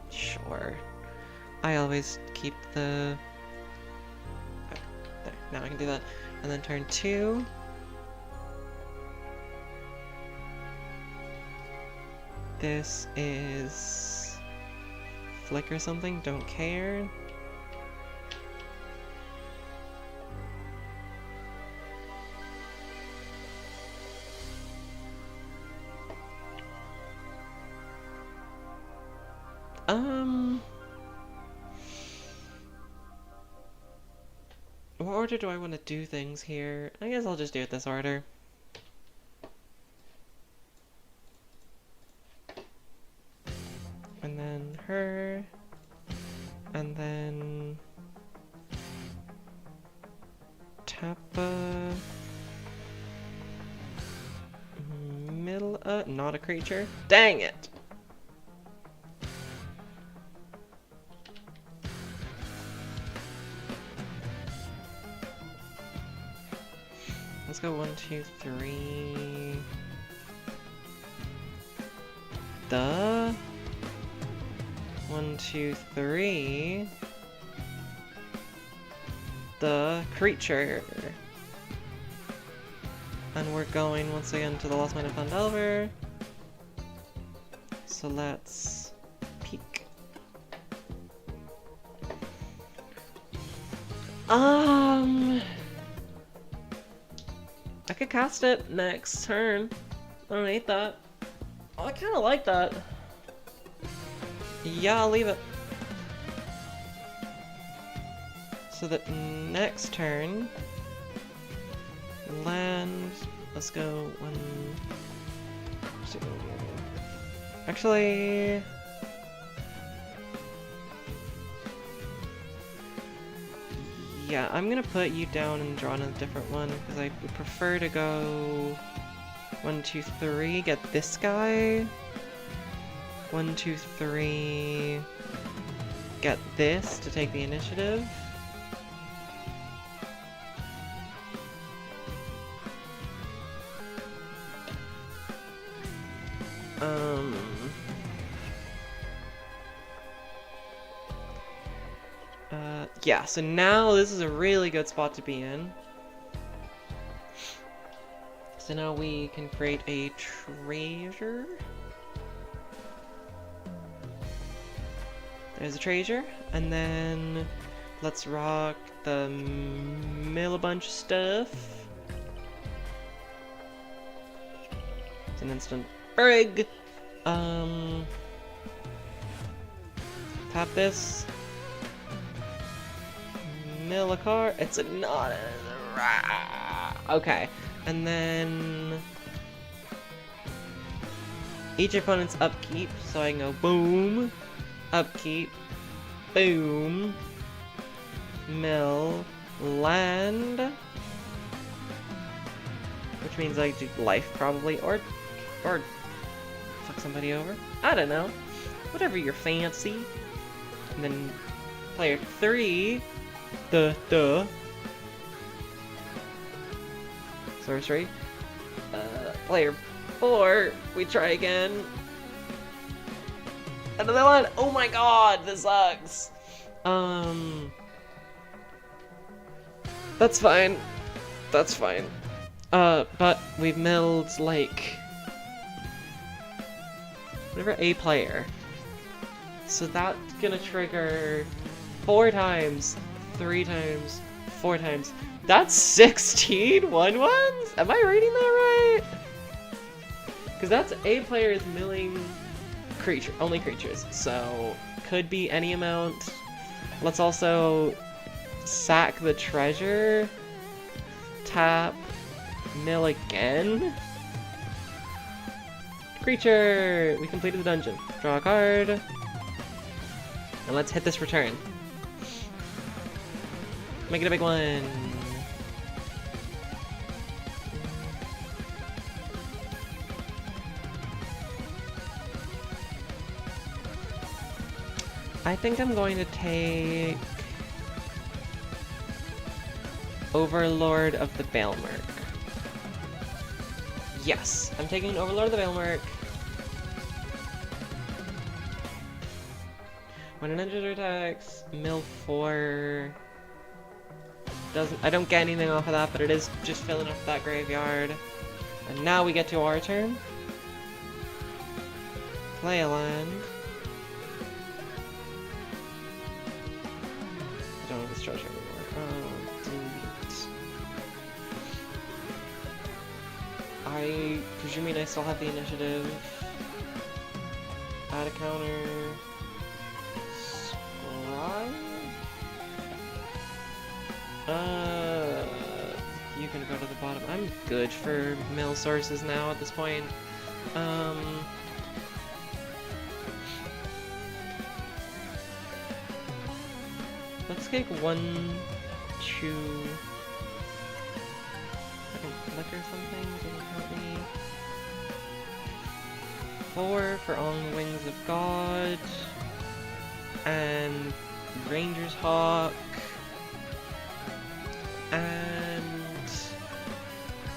Sure. I always keep the... there, now I can do that. And then turn 2. This is... Flick or something, don't care. What order do I want to do things here? I guess I'll just do it this order. And then her. And then... Tappa. Middle, not a creature. Dang it! Let's go 1, 2, 3. The 1, 2, 3. The creature. And we're going once again to the Lost Mine of Phandelver. So let's peek. I could cast it next turn. I don't hate that. Oh, I kind of like that. Yeah, I'll leave it. So that next turn, land, let's go 1, 2, Actually... yeah, I'm gonna put you down and draw on a different one, because I would prefer to go... 1, 2, 3, get this guy. 1, 2, 3... get this to take the initiative. Yeah, so now this is a really good spot to be in. So now we can create a treasure. There's a treasure, and then let's rock the mill a bunch of stuff. It's an instant brig. Tap this. Mill a car. It's a not. Okay, and then each opponent's upkeep, so I can go boom, upkeep, boom, mill, land, which means I do life probably, or fuck somebody over. I don't know, whatever your fancy. And then player 3, sorcery. Player 4, we try again. Another one. Oh my god, this sucks. That's fine. That's fine. But we've milled like whatever a player. So that's gonna trigger 4 times, 3 times, 4 times. That's 16 1/1s? Am I reading that right? Because that's a player is milling only creatures, so could be any amount. Let's also sack the treasure, tap, mill again. Creature! We completed the dungeon. Draw a card. And let's hit this return. Make it a big one. I think I'm going to take Overlord of the Bailmerk. Yes, I'm taking Overlord of the Bailmerk. When an enters or attacks, mill 4. I don't get anything off of that, but it is just filling up that graveyard. And now we get to our turn. Play a land. I don't have this treasure anymore. Delete. I presuming I still have the initiative. Add a counter. You can go to the bottom. I'm good for mill sources now at this point. Let's take 1, 2. I can flick or something. Doesn't help me. 4 for On the Wings of God. And Ranger's Hawk. And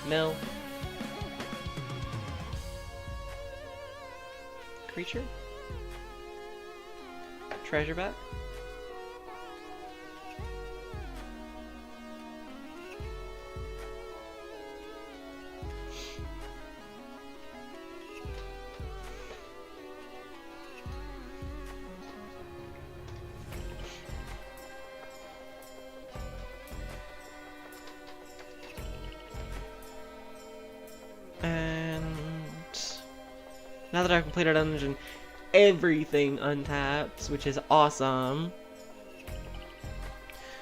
mill. Creature. Treasure back. Now that I've completed a dungeon, everything untaps, which is awesome.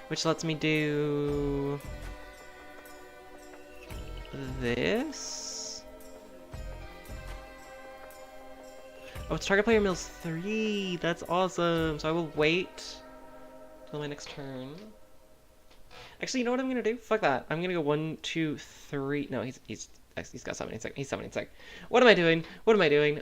Which lets me do this. Oh, it's target player mills 3. That's awesome. So I will wait till my next turn. Actually, you know what I'm gonna do? Fuck that. I'm gonna go 1, 2, 3. No, he's got summoning sec. He's summoning sec. What am I doing? What am I doing?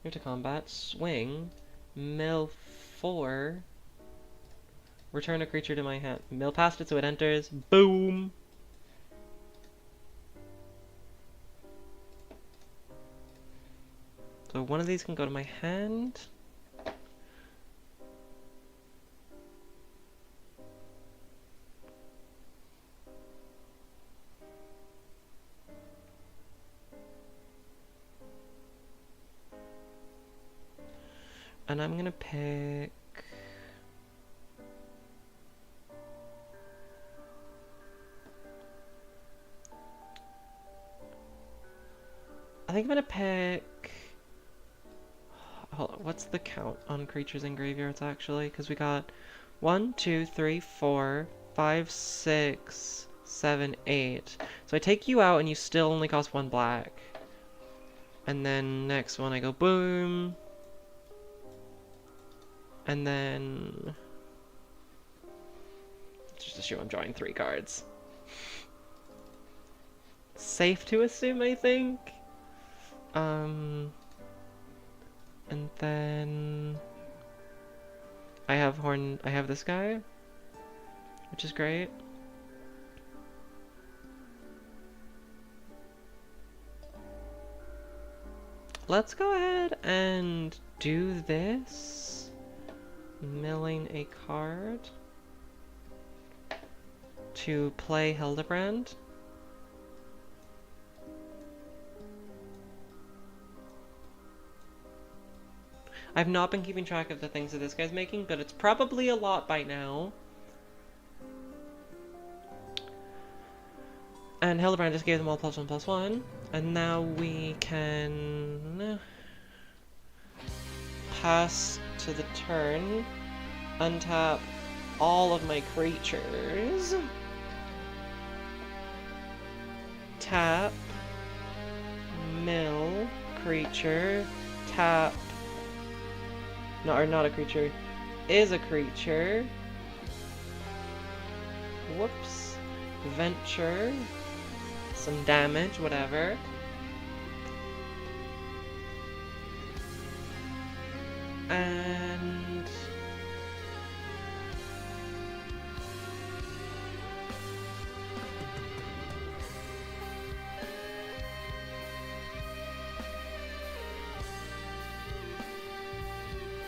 Move to combat. Swing. Mill 4. Return a creature to my hand. Mill past it so it enters. Boom! So one of these can go to my hand. And I'm gonna pick... I think I'm gonna pick... Hold on, what's the count on creatures in graveyards actually? Because we got 1, 2, 3, 4, 5, 6, 7, 8. So I take you out and you still only cost 1 black. And then next one I go boom. And then... just to show I'm drawing 3 cards. Safe to assume, I think. And then I have this guy, which is great. Let's go ahead and do this. Milling a card to play Hildebrand. I've not been keeping track of the things that this guy's making, but it's probably a lot by now. And Hildebrand just gave them all +1/+1. And now we can pass to the turn, untap all of my creatures, tap, mill, creature, tap, no, or not a creature, is a creature, whoops, venture, some damage, whatever. And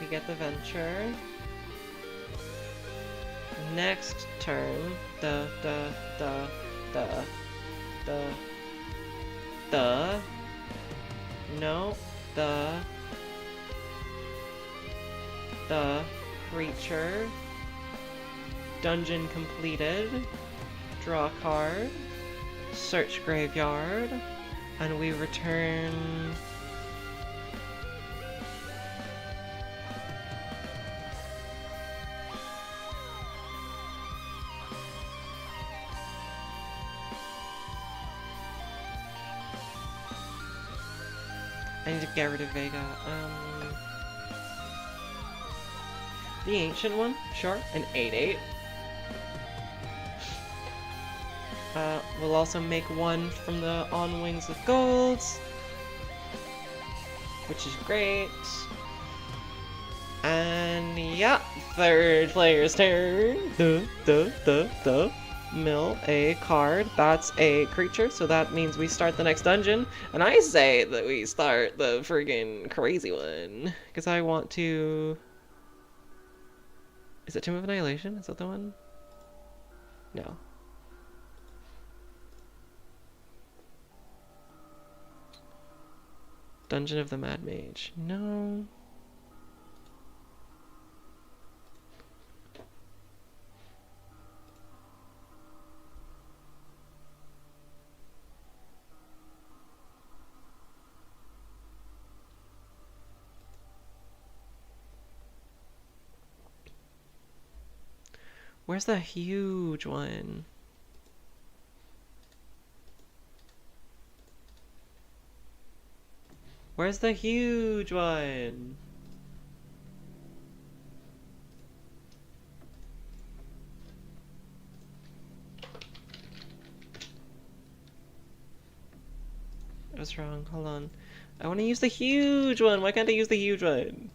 we get the venture. Next turn, no, the creature, dungeon completed, draw a card, search graveyard, and we return I need to get rid of Vega. The ancient one, sure, an 8/8. We'll also make one from the On Wings of Gold, which is great. And yeah, third player's turn. Mill a card. That's a creature, so that means we start the next dungeon. And I say that we start the friggin' crazy one, because I want to... Is it Tomb of Annihilation? Is that the one? No. Dungeon of the Mad Mage. No. Where's the huge one? Where's the huge one? I was wrong. Hold on. I want to use the huge one. Why can't I use the huge one?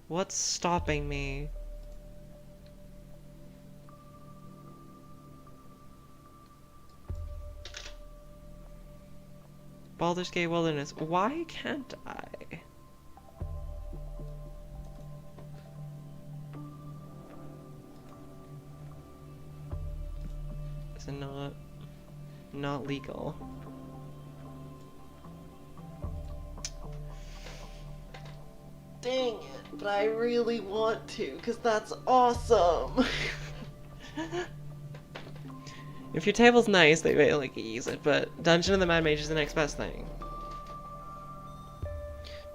What's stopping me? Baldur's Gate Wilderness. Why can't I? Is it not legal? Dang it, but I really want to, because that's awesome! If your table's nice, they may like use it, but Dungeon of the Mad Mage is the next best thing.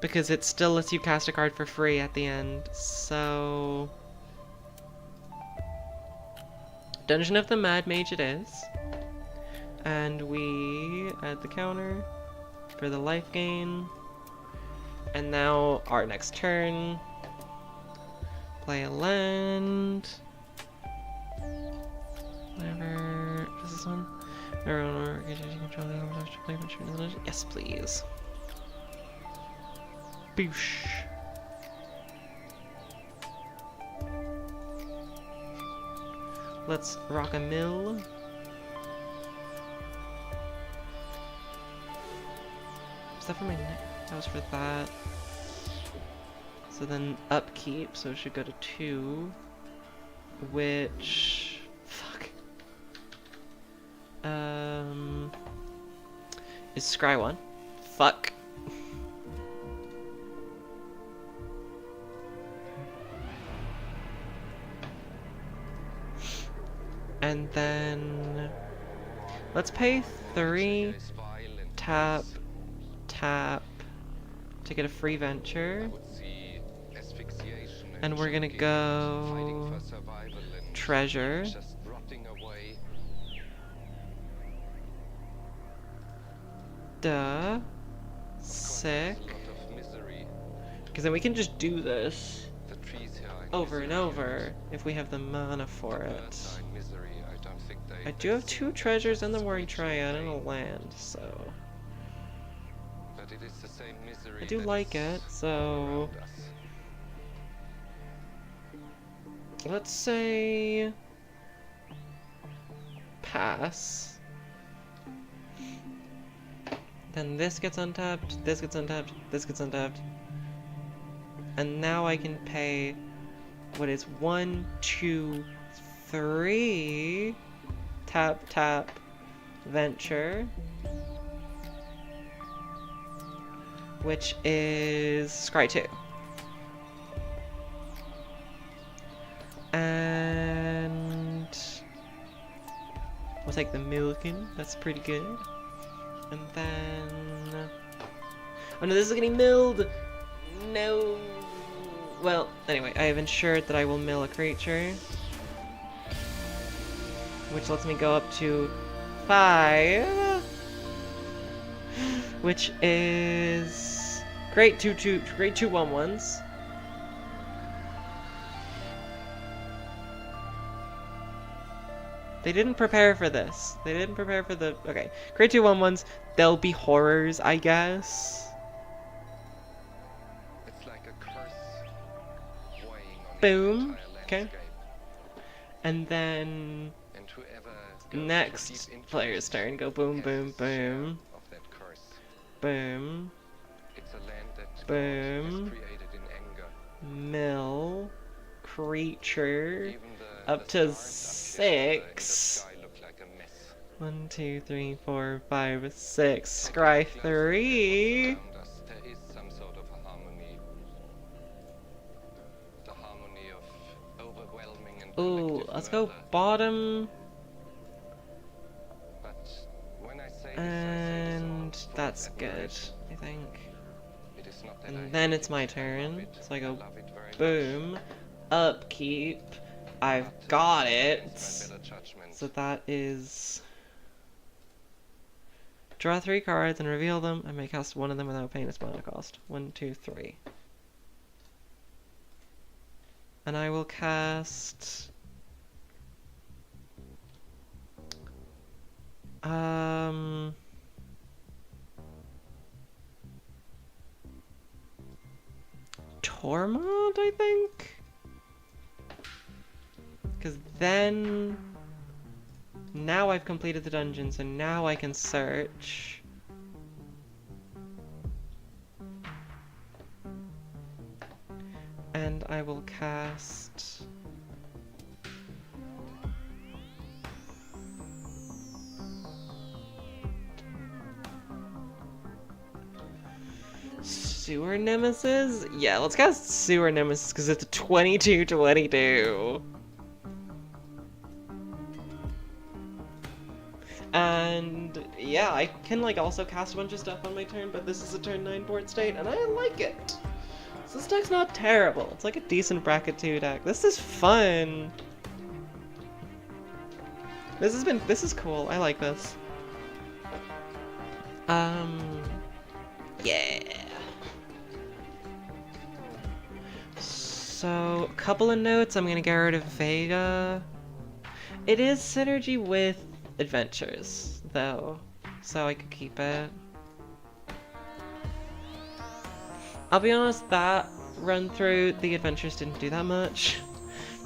Because it still lets you cast a card for free at the end, so... Dungeon of the Mad Mage it is. And we add the counter for the life gain. And now our next turn. Play a land. Whatever. Is this one? Yes, please. Boosh. Let's rock a mill. Is that for my neck? That was for that. So then upkeep, so it should go to 2. Which... Fuck. Is scry 1. Fuck. And then... Let's pay 3, tap, tap, to get a free venture. And we're gonna go... Treasure. Duh. Sick. Because then we can just do this over and over if we have the mana for it. I do have 2 treasures and the Warring Triad and a land, so... I do like it, so... Let's say... Pass. Then this gets untapped, this gets untapped, this gets untapped. And now I can pay... What is 1, 2, 3... Tap, tap, venture. Which is scry 2. And we'll take the Milken, that's pretty good. And then... Oh no, this is getting milled! No! Well, anyway, I have ensured that I will mill a creature. Which lets me go up to 5. Which is... Great 2/1/1s. They didn't prepare for this. They didn't prepare for the... Okay. Great 2/1/1s. They'll be horrors, I guess. It's like a curse weighing on Boom. the Okay. landscape. And then... And whoever goes Next deep into player's it turn. Go boom, has boom, his share boom. of that curse. Boom. It's a land that Boom. God has created in anger. Mill. Creature. Even the Up to stars up here in the 6. sky look like a mess. 1, 2, 3, 4, 5, 6. Scry 3. Around us, there is some sort of a harmony. The harmony of overwhelming and Ooh, collective let's go murder. bottom. But when I say And this, I say this that's out of good, admiration. I think. It is not that I And then hate it's my it, I love turn. it. So I go love it very much. boom. Upkeep. I've got my it. better judgment. So that is... Draw 3 cards and reveal them. I may cast one of them without paying its mana cost. 1, 2, 3. And I will cast... Tormod, I think? Because then... Now I've completed the dungeon, so now I can search. And I will cast... Sewer Nemesis? Yeah, let's cast Sewer Nemesis because it's a 22/22. And yeah, I can like also cast a bunch of stuff on my turn, but this is a turn 9 board state, and I like it. So this deck's not terrible. It's like a decent bracket 2 deck. This is fun. This is cool. I like this. Yeah. So, a couple of notes. I'm gonna get rid of Vega. It is synergy with Adventures, though, so I could keep it. I'll be honest, that run through the Adventures didn't do that much,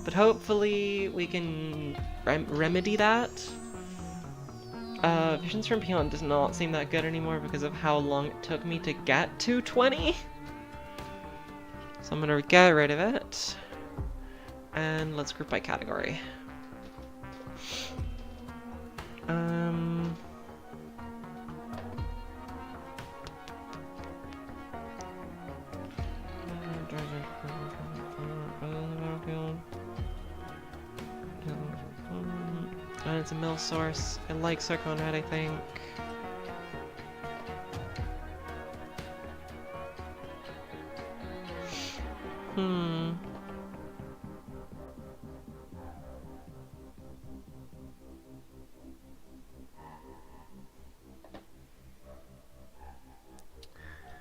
but hopefully we can remedy that. Visions from Beyond does not seem that good anymore because of how long it took me to get to 20. So I'm gonna get rid of it. And let's group by category. And it's a mill source. I like Circon Red, I think.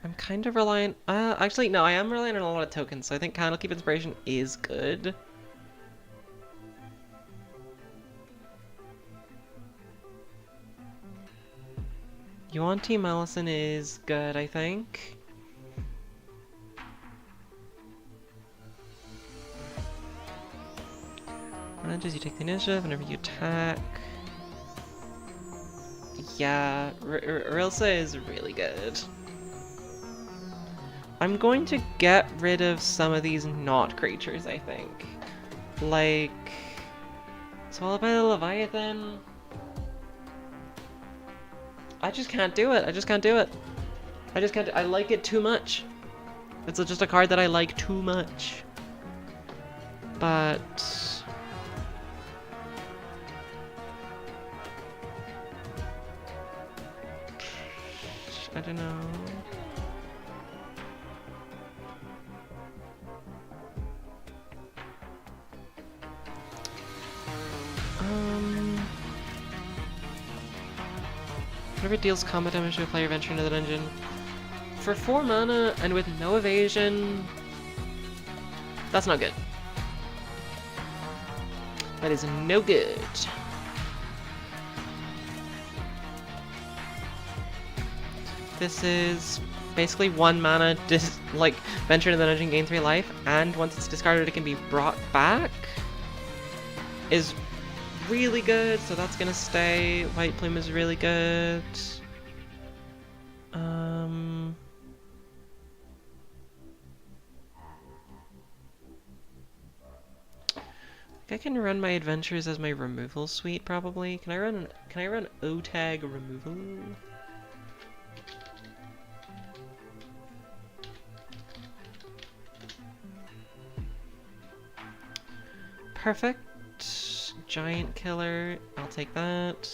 I'm kind of reliant... actually, no, I am relying on a lot of tokens, so I think Candlekeep Inspiration is good. Yuan-Ti Malison is good, I think. Just you take the initiative whenever you attack. Yeah, Rilsa is really good. I'm going to get rid of some of these not creatures, I think. Like... Swallowed by the Leviathan. I just can't do it. I just can't do it. I just can't. I like it too much. It's just a card that I like too much. But... I don't know. Whenever it deals combat damage to a player venturing into the dungeon. For 4 mana and with no evasion, that's not good. That is no good. This is basically 1 mana, like, venture into the dungeon, gain 3 life, and once it's discarded it can be brought back. Is really good, so that's gonna stay. White Plume is really good. I can run my adventures as my removal suite probably. Can I run O-Tag removal? Perfect. Giant killer. I'll take that.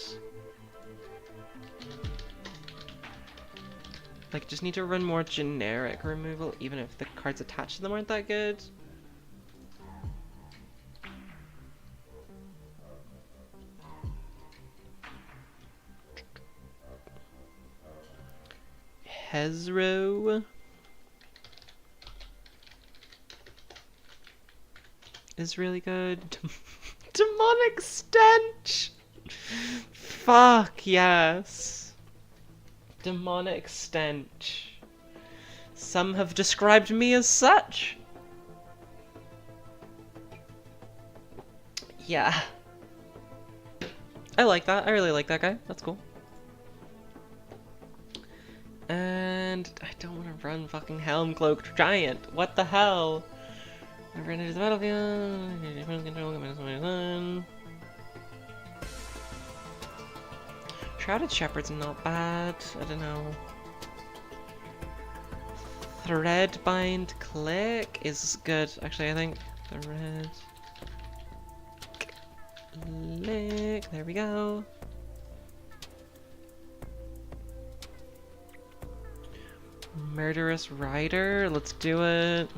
Like, just need to run more generic removal, even if the cards attached to them aren't that good. Hezro is really good. Demonic stench! Fuck yes. Demonic stench. Some have described me as such. Yeah. I like that. I really like that guy. That's cool. And I don't want to run fucking Helm Cloaked Giant. What the hell? I've run into the battlefield. Shrouded Shepherd's not bad. I don't know. Threadbind Click is good. Actually, I think Thread Click. There we go. Murderous Rider. Let's do it.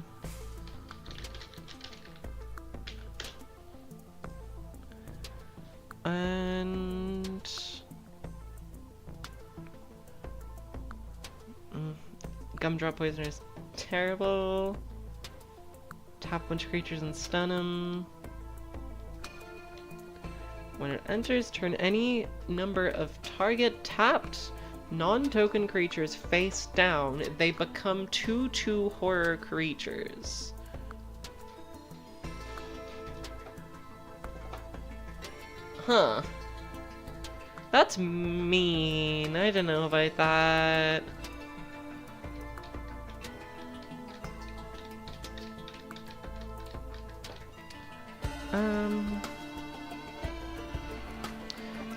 And Gumdrop Poisoner is terrible. Tap a bunch of creatures and stun them. When it enters, turn any number of target tapped non-token creatures face down. They become 2/2 horror creatures. Huh. That's mean. I don't know about that.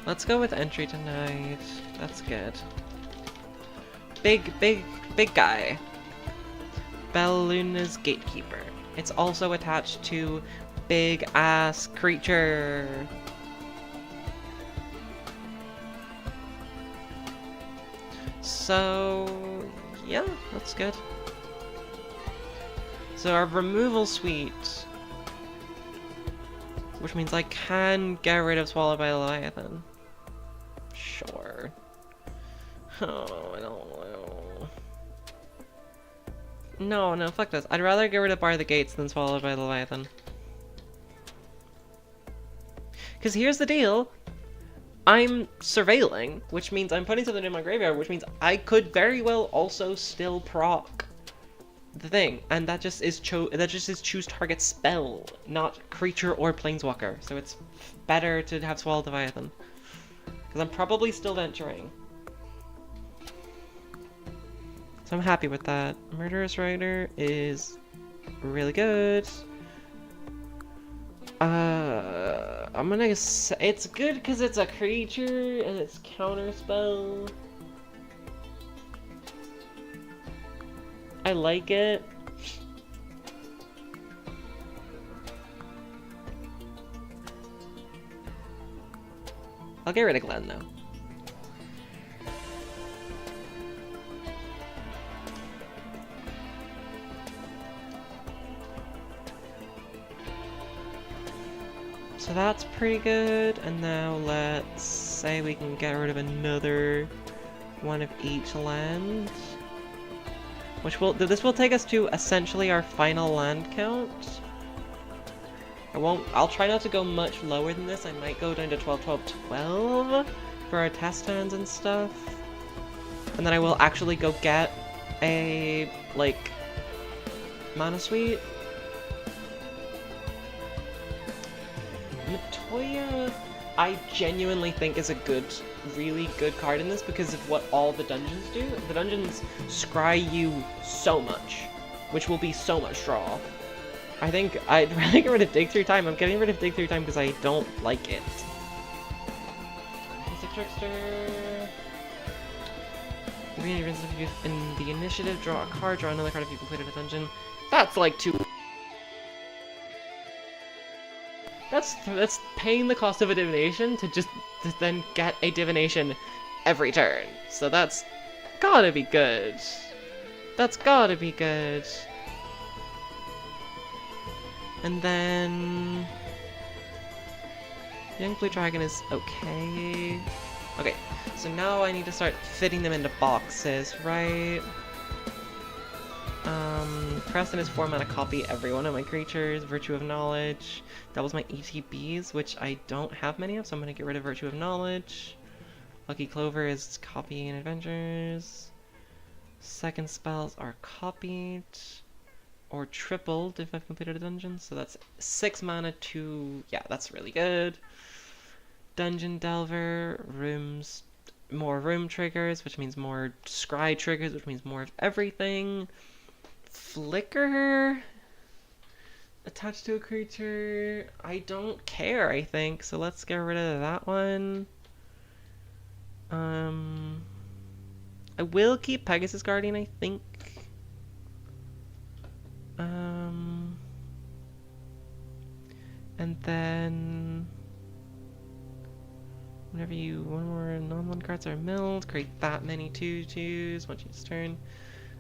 Let's go with entry tonight. That's good. Big guy. Belluna's Gatekeeper. It's also attached to big ass creature. So yeah, that's good. So our removal suite, which means I can get rid of Swallowed by Leviathan. Sure. Oh, I don't know. No, fuck this. I'd rather get rid of Bar the Gates than Swallowed by Leviathan. Because here's the deal. I'm surveilling, which means I'm putting something in my graveyard, which means I could very well also still proc the thing, and that just is choose target spell, not creature or planeswalker. So it's better to have Swallowed Leviathan, because I'm probably still venturing. So I'm happy with that. Murderous Rider is really good. I'm gonna say it's good because it's a creature and it's counterspell. I like it. I'll get rid of Glenn though. So that's pretty good, and now let's say we can get rid of another one of each land. This will take us to essentially our final land count. I'll try not to go much lower than this. I might go down to 12, 12, 12 for our test hands and stuff. And then I will actually go get a, like, mana suite. Matoya, I genuinely think is a really good card in this because of what all the dungeons do. The dungeons scry you so much, which will be so much draw. I think I'd rather get rid of Dig Through Time. I'm getting rid of Dig Through Time because I don't like it. Mystic Trickster. In the initiative, draw a card, draw another card if you completed a dungeon. That's like two. That's paying the cost of a divination to then get a divination every turn. So that's gotta be good. That's gotta be good. And then Young Blue Dragon is okay. Okay, so now I need to start fitting them into boxes, right? Preston is 4 mana copy every one of my creatures. Virtue of Knowledge. Doubles my ETBs, which I don't have many of, so I'm gonna get rid of Virtue of Knowledge. Lucky Clover is copying adventures. Second spells are copied or tripled if I've completed a dungeon, so that's 6 mana to... yeah, that's really good. Dungeon Delver, rooms, more room triggers, which means more scry triggers, which means more of everything. Flicker attached to a creature. I don't care, I think, so let's get rid of that one. I will keep Pegasus Guardian, I think. And then whenever one more non-1 cards are milled, create that many 2/2s once each turn.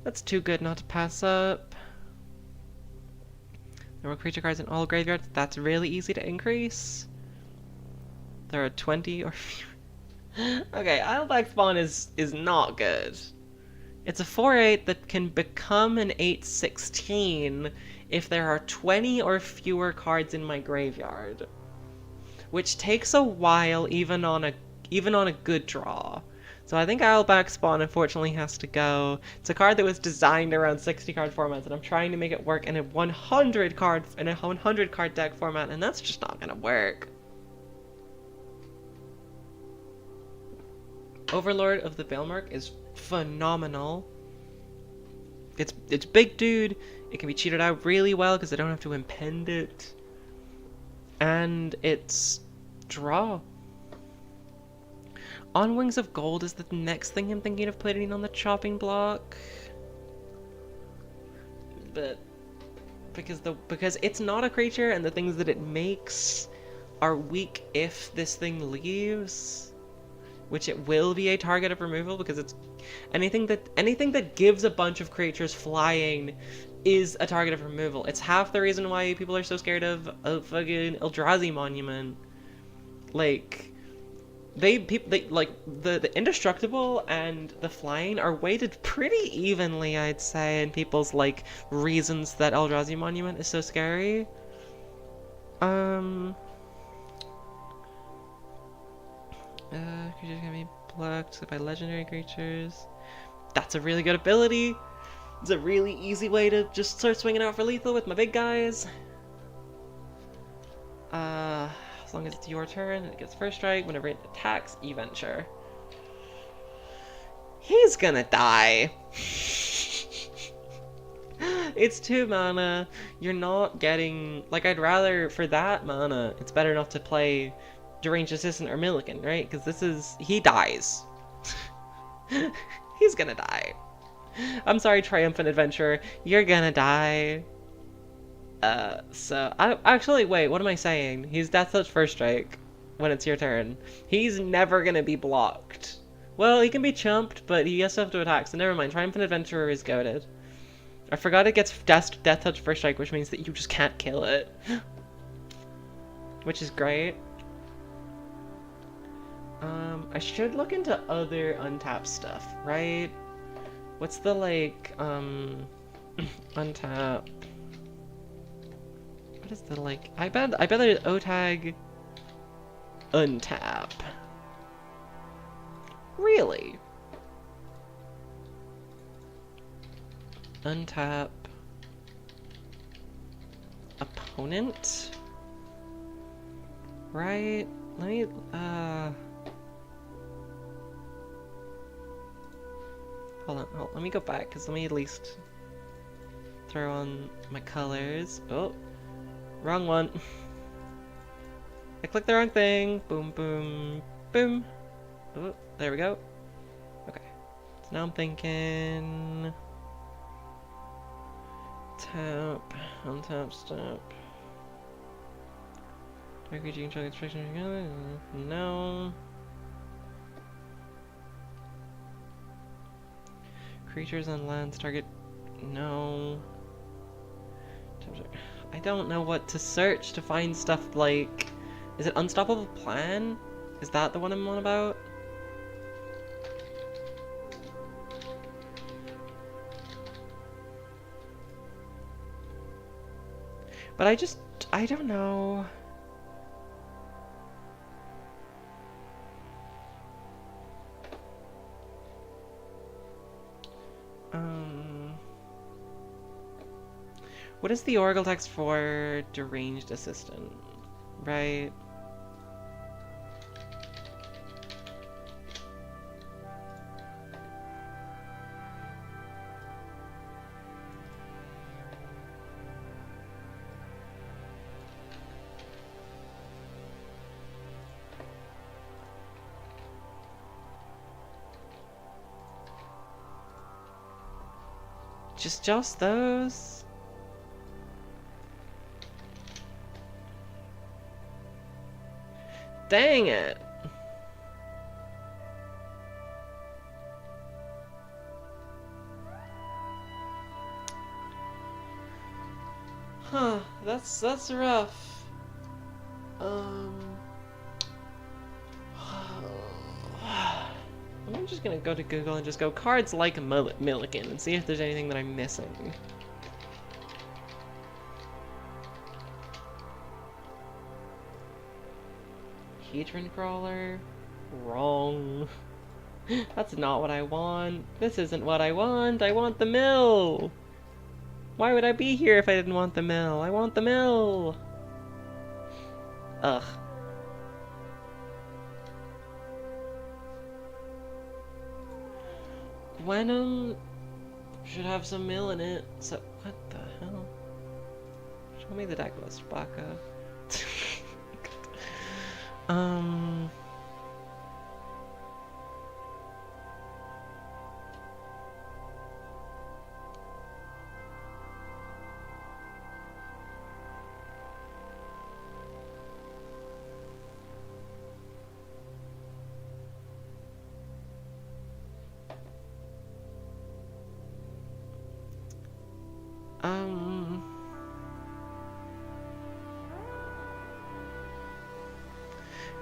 That's too good not to pass up. There are creature cards in all graveyards. That's really easy to increase. There are 20 or fewer. Okay, Idleback Spawn is not good. It's a 4/8 that can become an 8/16 if there are 20 or fewer cards in my graveyard, which takes a while even on a good draw. So I think Idleback Spawn unfortunately has to go. It's a card that was designed around 60 card formats, and I'm trying to make it work in a 100 card deck format, and that's just not gonna work. Overlord of the Bailmark is phenomenal. It's big dude. It can be cheated out really well because I don't have to impend it. And it's draw. On Wings of Gold is the next thing I'm thinking of putting on the chopping block. But because it's not a creature and the things that it makes are weak if this thing leaves, which it will be a target of removal because it's anything that gives a bunch of creatures flying is a target of removal. It's half the reason why people are so scared of fucking Eldrazi Monument. Like they like the indestructible and the flying are weighted pretty evenly, I'd say, in people's like reasons that Eldrazi Monument is so scary. Creatures can be blocked by legendary creatures. That's a really good ability. It's a really easy way to just start swinging out for lethal with my big guys. As long as it's your turn, it gets first strike. Whenever it attacks, E-Venture. He's gonna die. It's 2 mana. You're not getting... like, I'd rather, for that mana, it's better enough to play Deranged Assistant or Milligan, right? Because this is... he dies. He's gonna die. I'm sorry, Triumphant Adventurer. You're gonna die. Actually, wait, what am I saying? He's Death Touch first strike when it's your turn. He's never gonna be blocked. Well, he can be chumped, but he has to have to attack, so never mind. Triumphant Adventurer is goated. I forgot it gets Death Touch first strike, which means that you just can't kill it. Which is great. I should look into other untapped stuff, right? What's the, like, untap? What is the, like, I bet there's OTAG untap. Really? Untap opponent? Right? Let me, hold on, let me go back, because let me at least throw on my colors. Oh, wrong one. I clicked the wrong thing. Boom, boom, boom. Oh, there we go. Okay, so now I'm thinking... tap, untap, step. Dark creature can check instruction together. No. Creatures on lands target. No. I don't know what to search to find stuff like. Is it Unstoppable Plan? Is that the one I'm on about? But I don't know. What is the Oracle text for deranged assistant? Right? Just those? Dang it! Huh, that's rough. I'm just gonna go to Google and just go cards like Milliken and see if there's anything that I'm missing. Hedron crawler? Wrong. That's not what I want. This isn't what I want. I want the mill. Why would I be here if I didn't want the mill? I want the mill. Ugh. Venom should have some mill in it. So what the hell? Show me the deck list, Baka. um.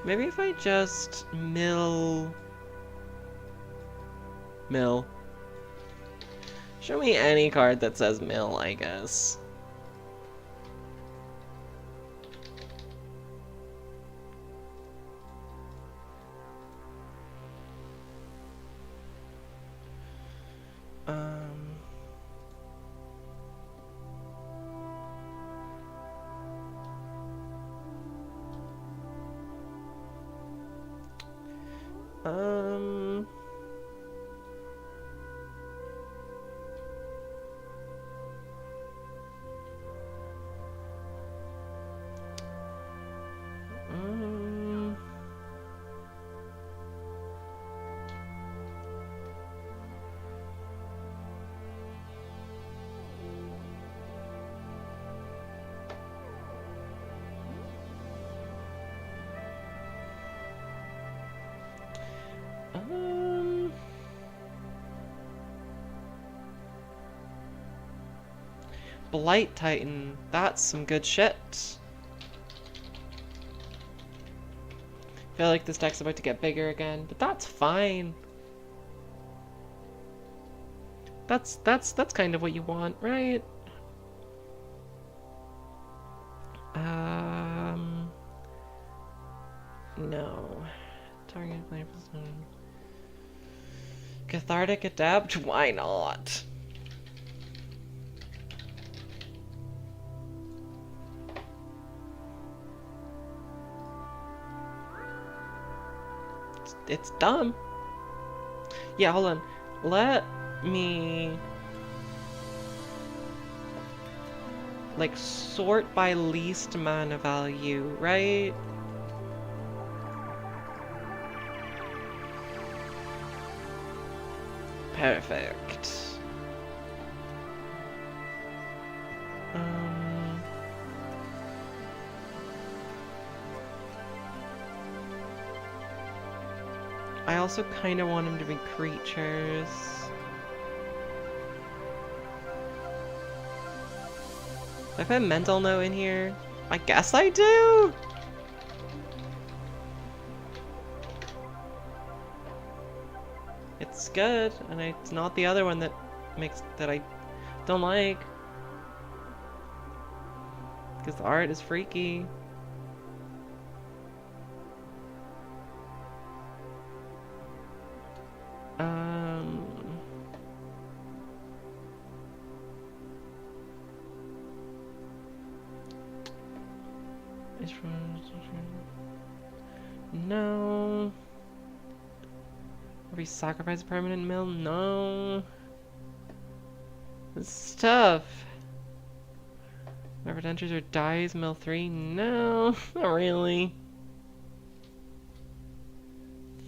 Maybe if I just mill. Show me any card that says mill, I guess. Blight Titan, that's some good shit. I feel like this deck's about to get bigger again, but that's fine. That's kind of what you want, right? No. Target player person. Cathartic Adapt? Why not? It's dumb. Yeah, hold on. Let me like sort by least mana value, right? Perfect. I also kind of want them to be creatures. Do I have mental note in here? I guess I do! It's good, and it's not the other one that I don't like. Because the art is freaky. No. Will we sacrifice a permanent mill? No. This is tough. Whoever enters or dies, mill 3? No, not really.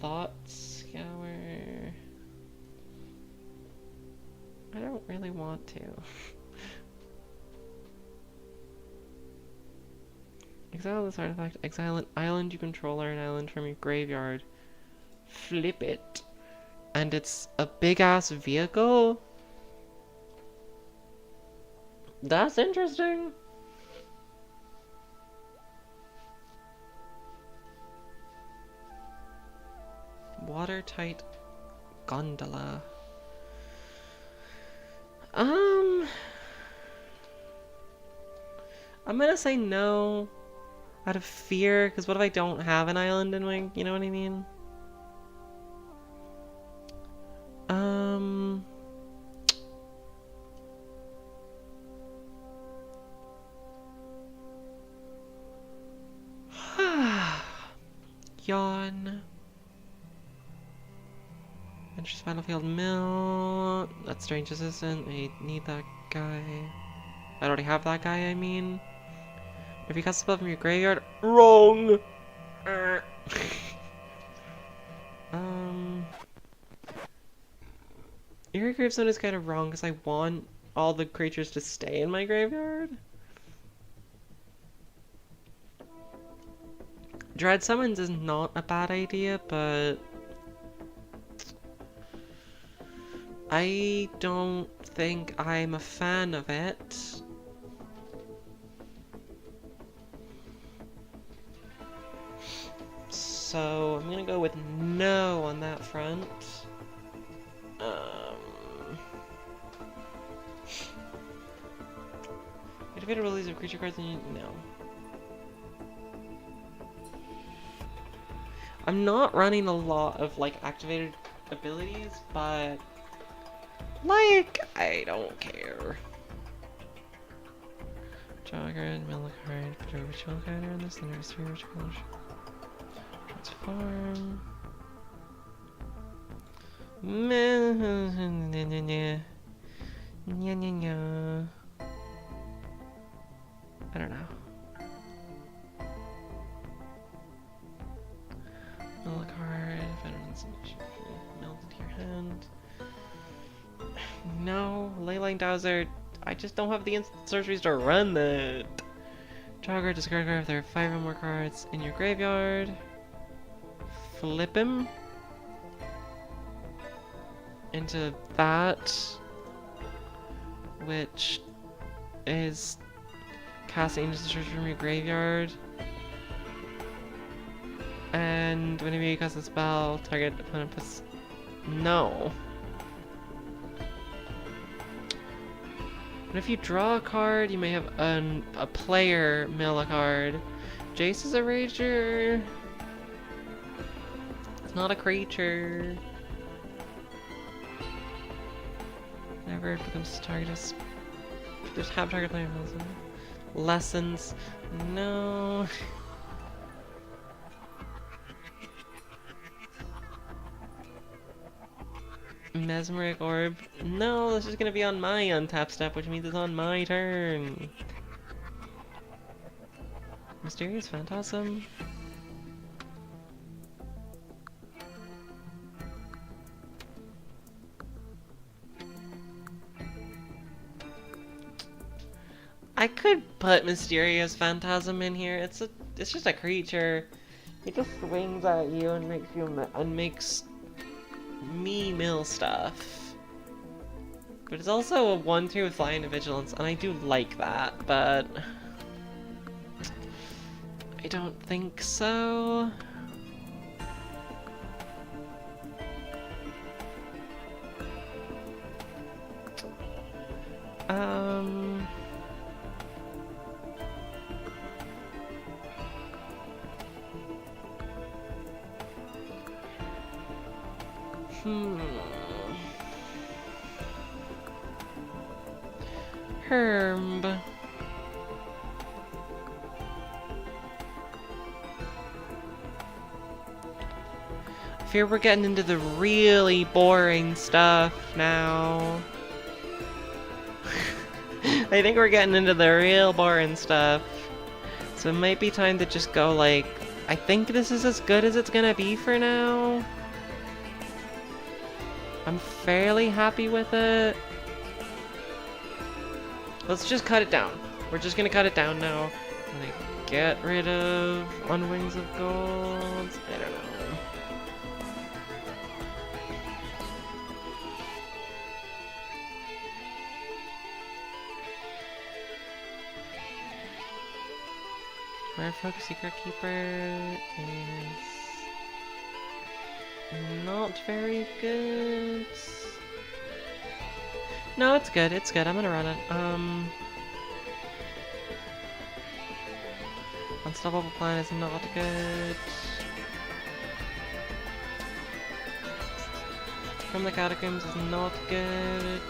Thought scour. I don't really want to. Exile this artifact. Exile an island you control or an island from your graveyard. Flip it. And it's a big ass vehicle? That's interesting. Watertight gondola. I'm gonna say no. Out of fear, because what if I don't have an island in my, you know what I mean? Yawn. Enters battlefield mill. That's strange assistant. I need that guy. I already have that guy, I mean. If you cast a spell from your graveyard, wrong! Your gravestone is kind of wrong because I want all the creatures to stay in my graveyard. Dread Summons is not a bad idea, but I don't think I'm a fan of it. So I'm gonna go with no on that front. Activate a release of creature cards and you... No. I'm not running a lot of, like, activated abilities, but... like, I don't care. Jogger, mill a card, put a ritual card on this, then there's 3 rituals. Transform. I don't know. Mill a card, veterans, meld into your hand. No, Leyline Dowser. I just don't have the instant sorceries to run that. Jogger, discard card if there are 5 or more cards in your graveyard. Flip him into that, which is casting into the search from your graveyard. And whenever you cast a spell, target opponent puts... No. But if you draw a card, you may have a player mill a card. Jace is a rager. It's not a creature. Whenever it becomes target, there's have target player mills. Lessons. No. Mesmeric Orb. No, this is gonna be on my untap step, which means it's on my turn. Mysterious Phantasm. I could put Mysterious Phantasm in here. It's just a creature. It just swings at you and makes me mill stuff. But it's also a 1/2 with Flying and Vigilance, and I do like that, but I don't think so. Hmm. Herb. I fear we're getting into the really boring stuff now. I think we're getting into the real boring stuff. So it might be time to just go like, I think this is as good as it's gonna be for now. I'm fairly happy with it. Let's just cut it down. We're just gonna cut it down now. I'm gonna get rid of On Wings of Gold. I don't know. Merfolk Secret Keeper is not very good. No, it's good. It's good. I'm gonna run it. Unstoppable Plan is not good. From the Catacombs is not good.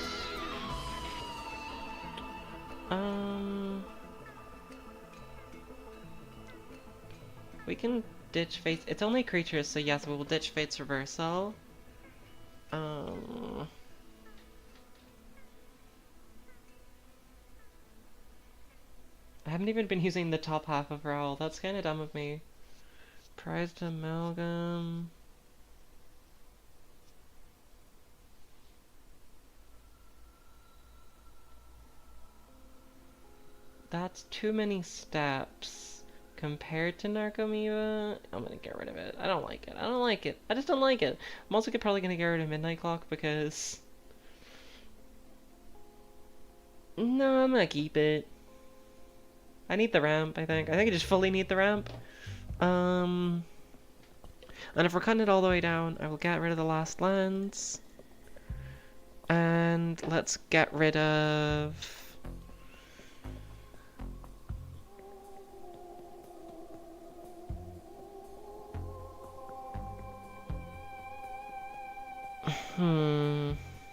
We can ditch Fates. It's only creatures, so yes, we will ditch Fates Reversal. I haven't even been using the top half of Raoul. That's kind of dumb of me. Prized Amalgam. That's too many steps. Compared to Narcomoeba, I'm gonna get rid of it. I don't like it. I don't like it. I just don't like it. I'm also probably gonna get rid of Midnight Clock because... No, I'm gonna keep it. I need the ramp, I think. I think I just fully need the ramp. And if we're cutting it all the way down, I will get rid of the last lands. And let's get rid of...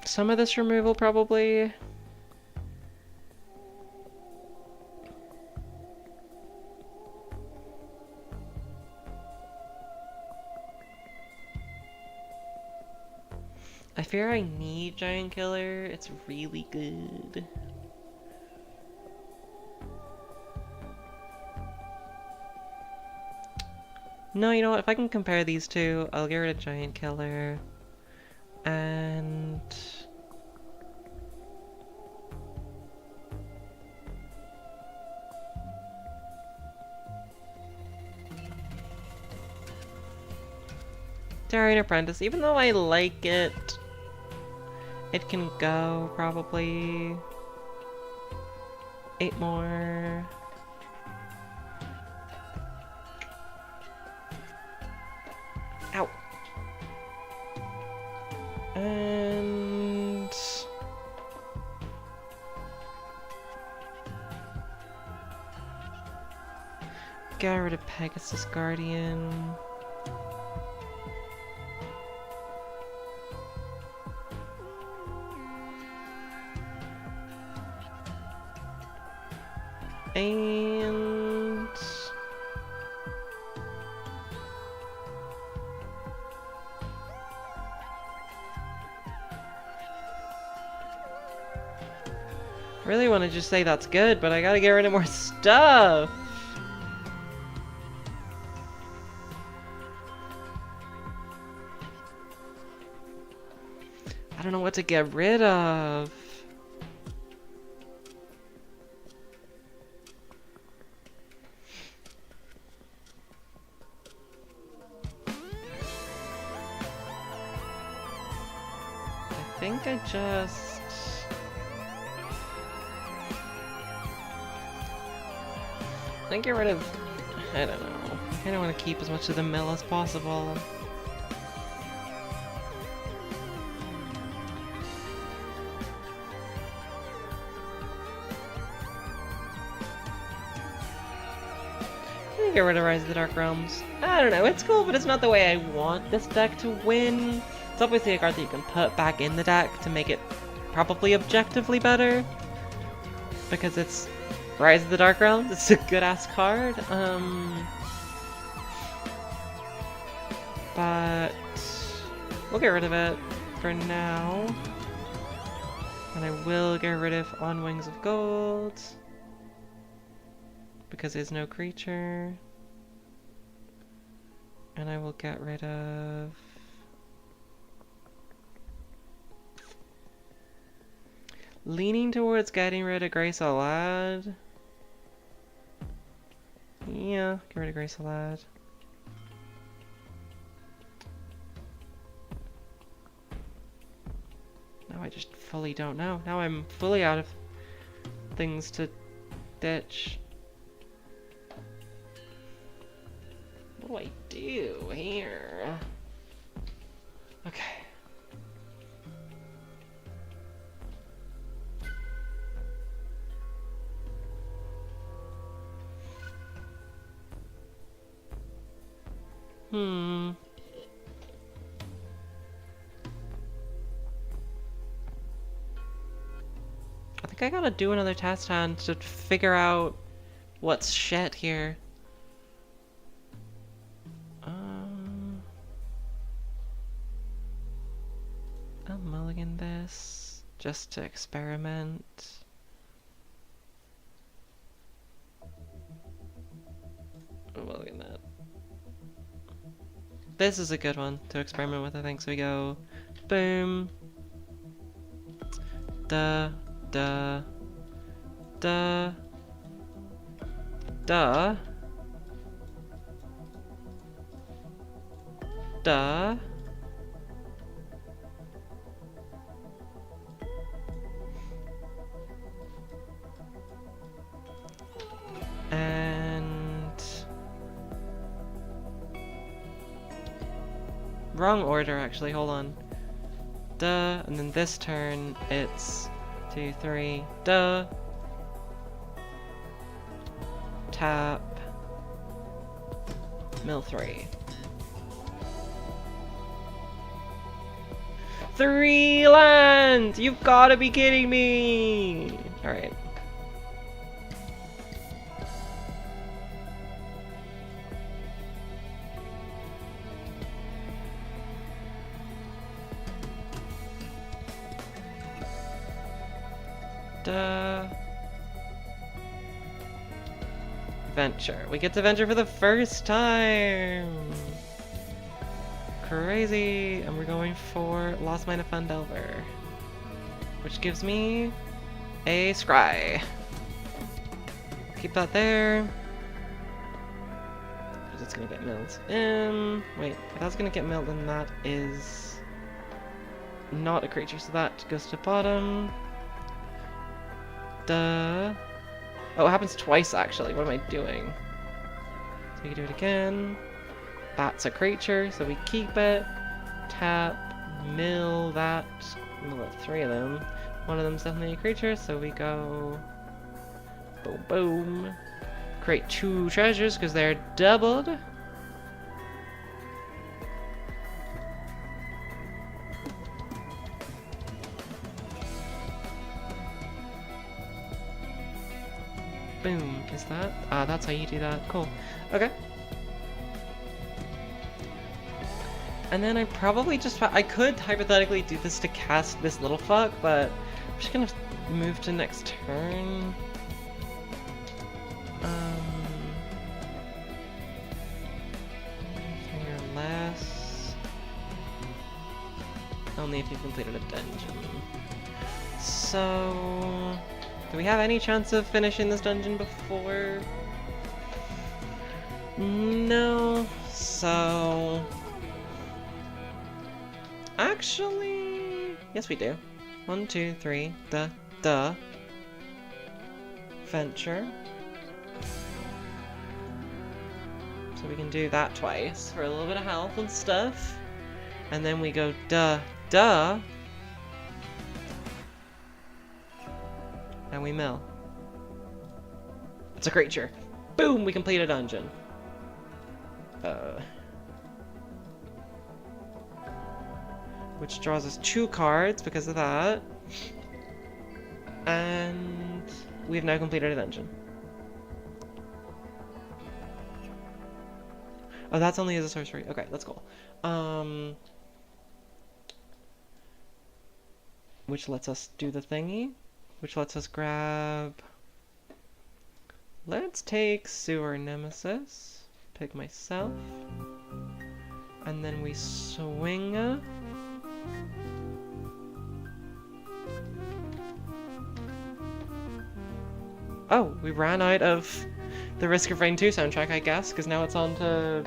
Some of this removal, probably. I fear I need Giant Killer. It's really good. No, you know what? If I can compare these two, I'll get rid of Giant Killer. And... Daring Apprentice, even though I like it, it can go, probably. 8 more. Ow! And... get rid of Pegasus Guardian. And... I really want to just say that's good, but I gotta get rid of more stuff! I don't know what to get rid of. I think I just... I get rid of... I don't know. I kinda want to keep as much of the mill as possible. Get rid of Rise of the Dark Realms. I don't know, it's cool, but it's not the way I want this deck to win. It's obviously a card that you can put back in the deck to make it probably objectively better. Because it's Rise of the Dark Realms, it's a good-ass card. But we'll get rid of it for now. And I will get rid of On Wings of Gold. Because there's no creature. And I will get rid of... leaning towards getting rid of Grace Alad. Yeah, get rid of Grace Alad. Now I just fully don't know. Now I'm fully out of things to ditch. What do I do here? Okay. I think I gotta do another test hand to figure out what's shit here. I'll mulligan this just to experiment. I'll mulligan that. This is a good one to experiment with, I think. So we go boom, duh, duh, duh, duh, duh. And wrong order actually, hold on. Duh, and then this turn it's 2, 3, duh. Tap. Mill 3. 3 land! You've gotta be kidding me! Alright. Venture. We get to venture for the first time! Crazy! And we're going for Lost Mine of Fandelver. Which gives me a Scry. Keep that there. Because it's gonna get milled. Wait, if that's gonna get milled, then that is not a creature, so that goes to bottom. Duh. Oh, it happens twice actually. What am I doing? So we can do it again. That's a creature, so we keep it. Tap, mill that. Mill up 3 of them. One of them's definitely a creature, so we go boom, boom. Create 2 treasures because they're doubled. Boom, is that? Ah, that's how you do that. Cool. Okay. And then I probably just... I could hypothetically do this to cast this little fuck, but I'm just gonna move to next turn. Or less. Only if you've completed a dungeon. So... do we have any chance of finishing this dungeon before? No. So... actually... yes, we do. 1, 2, 3. Duh. Venture. So we can do that twice for a little bit of health and stuff. And then we go duh. And we mill. It's a creature. Boom! We complete a dungeon. which draws us 2 cards because of that. And we've now completed a dungeon. Oh, that's only as a sorcery. Okay, that's cool. Which lets us do the thingy. Which lets us grab... Let's take Sewer Nemesis. Pick myself. And then we swing. Oh, we ran out of the Risk of Rain 2 soundtrack, I guess, because now it's on to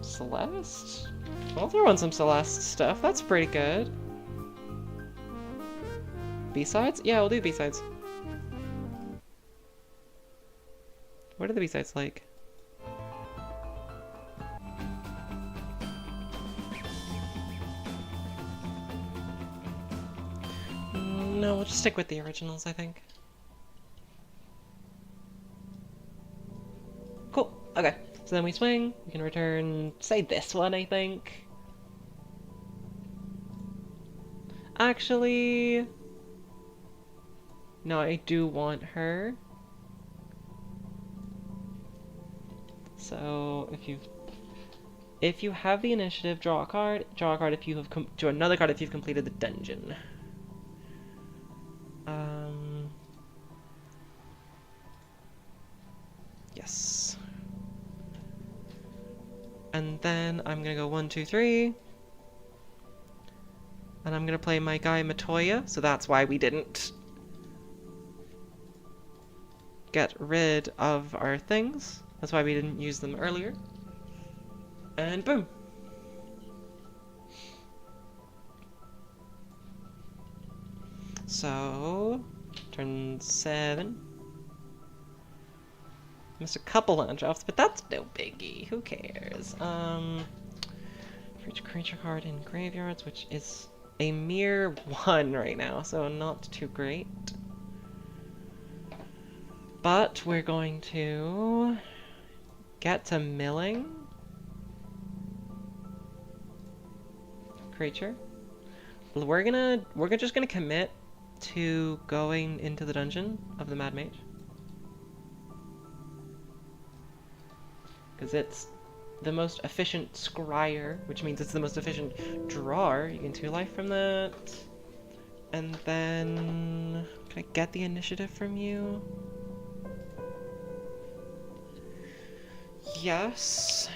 Celeste? I'll throw on some Celeste stuff. That's pretty good. B-sides? Yeah, we'll do B-sides. What are the B-sides like? No, we'll just stick with the originals, I think. Cool. Okay. So then we swing. We can return, say, this one, I think. Actually... No, I do want her. So, if you have the initiative, draw a card. Draw a card if you have draw another card if you've completed the dungeon. Yes. And then I'm gonna go 1, 2, 3. And I'm gonna play my guy Matoya, so that's why we didn't get rid of our things. That's why we didn't use them earlier. And boom. So, turn 7. Missed a couple land drops, but that's no biggie. Who cares? For each creature card in graveyards, which is a mere 1 right now, so not too great. But we're going to get to milling. Creature. We're just gonna commit to going into the dungeon of the Mad Mage. Because it's the most efficient scryer, which means it's the most efficient drawer. You gain 2 life from that. And then... Can I get the initiative from you? Yes.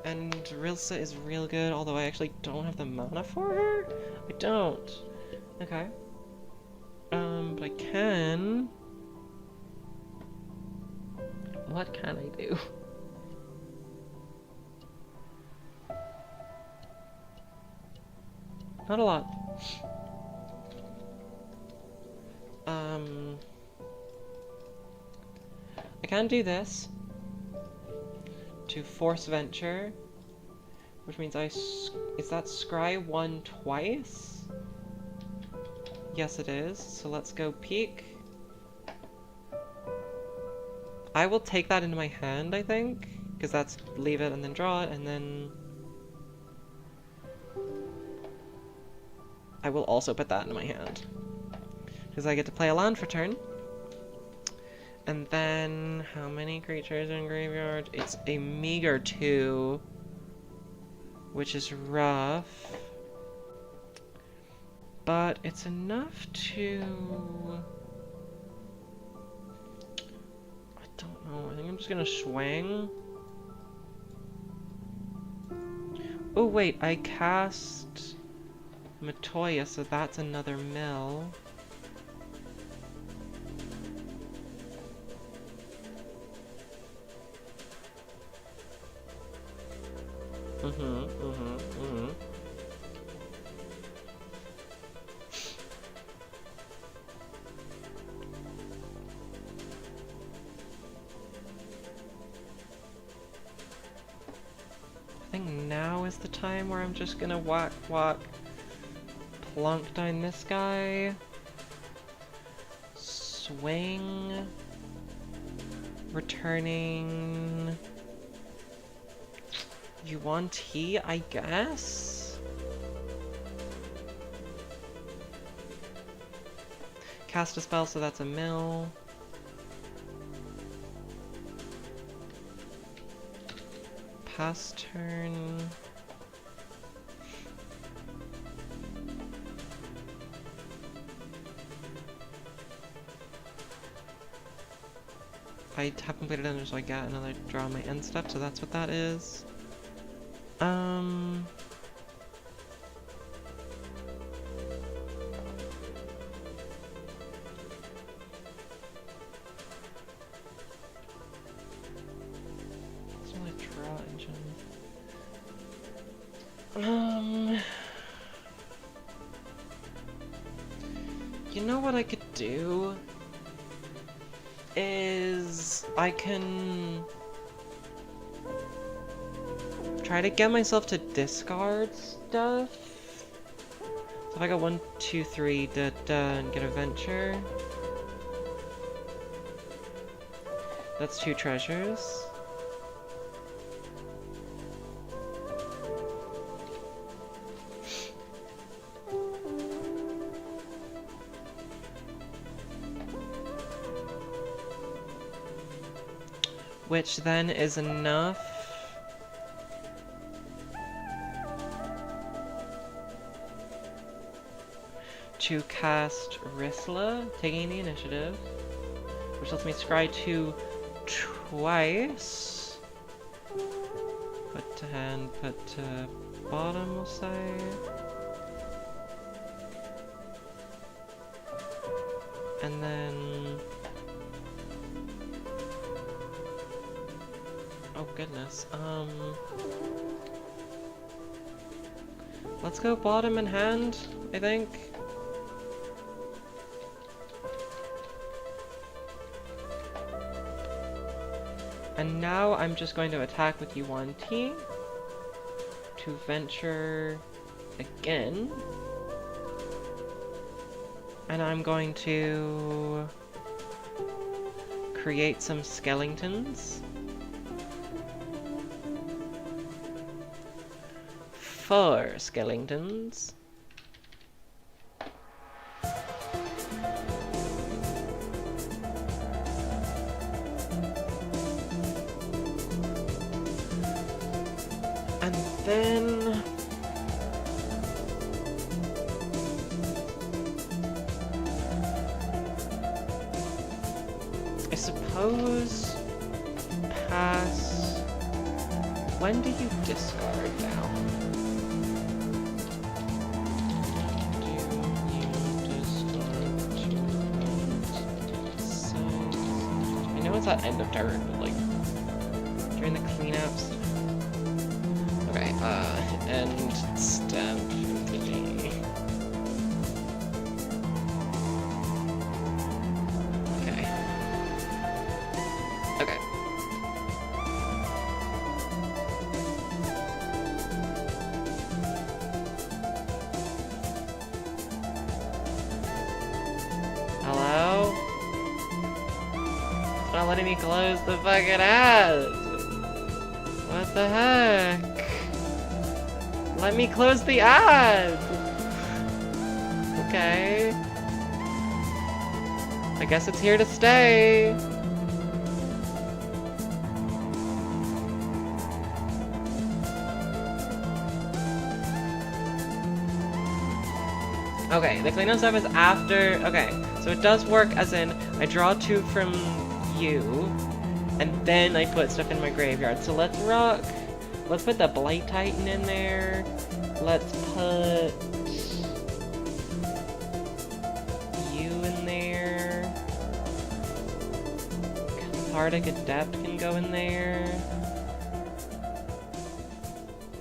And Rilsa is real good, although I actually don't have the mana for her? I don't. Okay. But I can... What can I do? Not a lot. I can do this to force venture, which means is that scry 1 twice? Yes, it is. So let's go peek. I will take that into my hand, I think, because that's leave it and then draw it, and then I will also put that into my hand. Because I get to play a land for turn. And then, how many creatures in graveyard? It's a meager 2, which is rough. But it's enough to... I don't know, I think I'm just gonna swing. Oh wait, I cast Matoya, so that's another mill. I think now is the time where I'm just gonna whack, plunk down this guy, swing, returning Yuan Ti, I guess? cast a spell, so that's a mill. Pass turn. I have completed it, so I got another draw on my end step, so that's what that is. It's only draw engine. You know what I could do? Is I can try to get myself to discard stuff. So if I got 1, 2, 3, and get a venture. That's 2 treasures. Which then is enough to cast Risla, taking the initiative, which lets me scry 2 twice. Put to hand, put to bottom, we'll say. And then... oh goodness, let's go bottom in hand, I think. And now I'm just going to attack with Yuan-Ti to venture again. And I'm going to create some skeletons. 4 skeletons. And then I suppose pass. When do you discard now? It's at end of turn, but like during the cleanups. Okay, end step thingy. Okay. Okay. Hello? Not letting me close the fucking ad. What the heck? Let me close the ad. Okay. I guess it's here to stay. Okay, the cleanup stuff is after. Okay, so it does work as in I draw 2 from you, and then I put stuff in my graveyard. So let's rock. Let's put the Blight Titan in there. Let's put you in there. Cathartic Adept can go in there.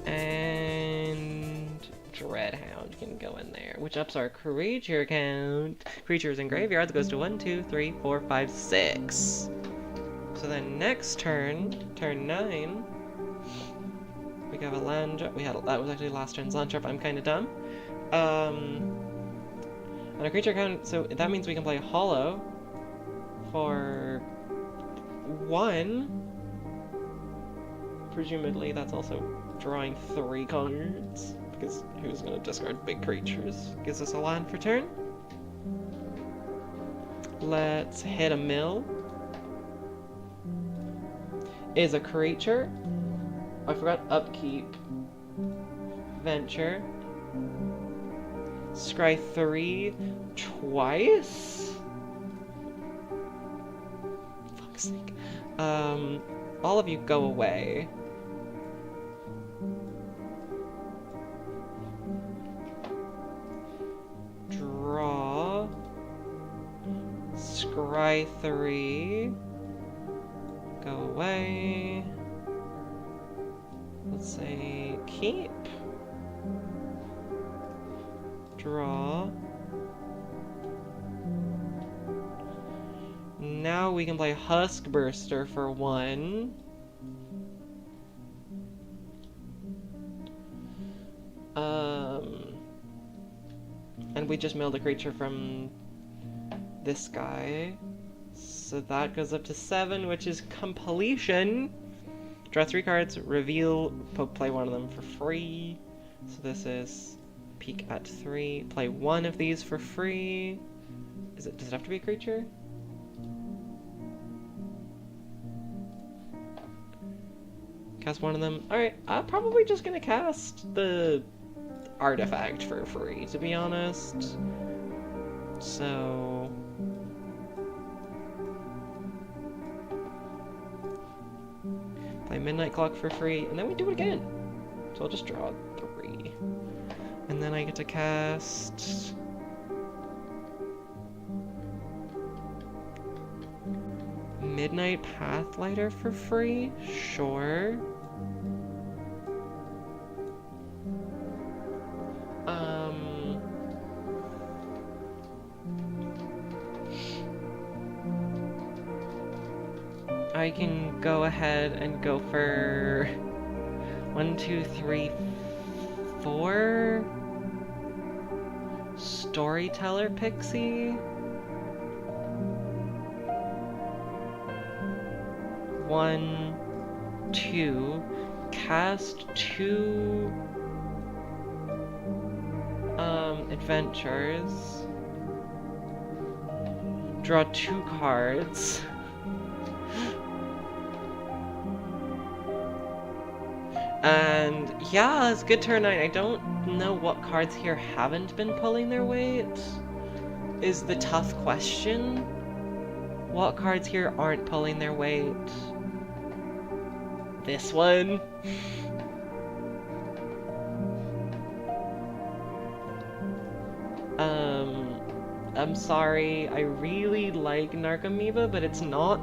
And Dreadhound can go in there, which ups our creature count. Creatures in graveyards goes to 1, 2, 3, 4, 5, 6. So then next turn, turn 9, we have a land drop. That was actually last turn's land drop. I'm kind of dumb. On a creature count, so that means we can play Hollow for 1. Presumably, that's also drawing 3 cards, because who's gonna discard big creatures? Gives us a land for turn. Let's hit a mill. Is a creature. I forgot upkeep. Venture. Scry 3 twice? Fuck's sake. All of you go away. Draw. Scry 3. Go away. Let's say keep. Draw. Now we can play Husk Burster for 1. And we just milled a creature from this guy. So that goes up to 7, which is completion. Draw 3 cards, reveal, play one of them for free. So this is peek at 3. Play 1 of these for free. Does it have to be a creature? Cast one of them. Alright, I'm probably just gonna cast the artifact for free, to be honest. So play Midnight Clock for free, and then we do it again. So I'll just draw 3. And then I get to cast Midnight Pathlighter for free? Sure. I can go ahead and go for 1, 2, 3, 4 Storyteller Pixie. 1, 2, cast 2 adventures, draw 2 cards. And yeah, it's good turn 9. I don't know what cards here haven't been pulling their weight, is the tough question. What cards here aren't pulling their weight? This one. I'm sorry, I really like Narcomoeba, but it's not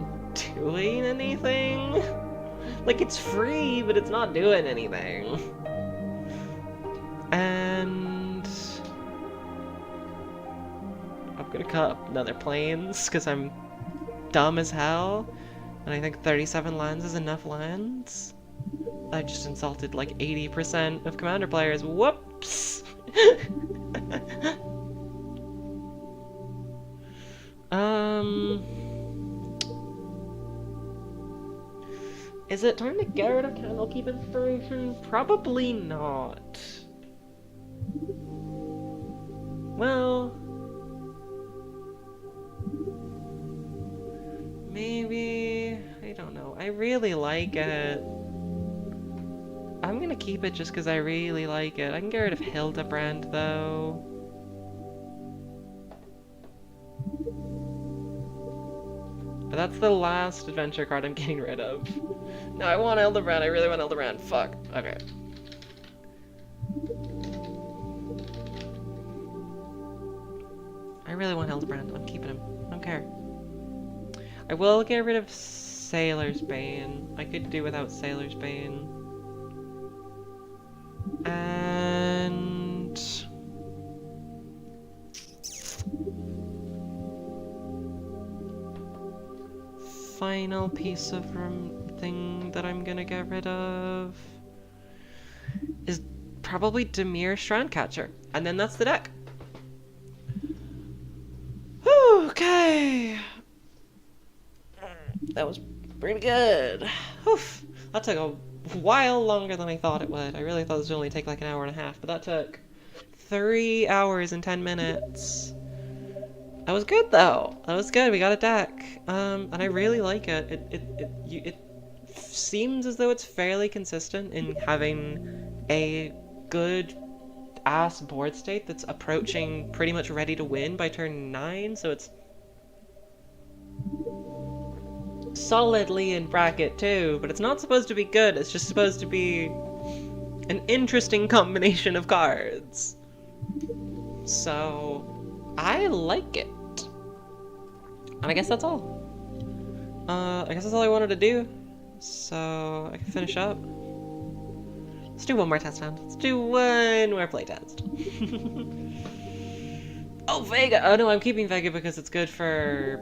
doing anything. Like, it's free, but it's not doing anything. And I'm gonna cut up another planes, because I'm dumb as hell. And I think 37 lands is enough lands. I just insulted like 80% of Commander players. Whoops! Is it time to get rid of Candlekeep Inspiration? Probably not. Well, maybe, I don't know. I really like it. I'm gonna keep it just because I really like it. I can get rid of Hildebrand though. But that's the last adventure card I'm getting rid of. No, I want Hildebrand. I really want Hildebrand. Fuck. Okay. I really want Hildebrand. I'm keeping him. I don't care. I will get rid of Sailor's Bane. I could do without Sailor's Bane. And final piece of thing that I'm gonna get rid of is probably Dimir Strandcatcher, and then that's the deck. Okay, that was pretty good. Oof. That took a while longer than I thought it would. I really thought this would only take like an hour and a half, but that took 3 hours and 10 minutes. That was good though. That was good. We got a deck. And I really like it. It seems as though it's fairly consistent in having a good ass board state that's approaching pretty much ready to win by turn 9, so it's solidly in bracket 2, but it's not supposed to be good, it's just supposed to be an interesting combination of cards. So, I like it. And I guess that's all. I guess that's all I wanted to do. So, I can finish up. Let's do one more test round. Let's do one more playtest. Oh, Vega! Oh no, I'm keeping Vega because it's good for...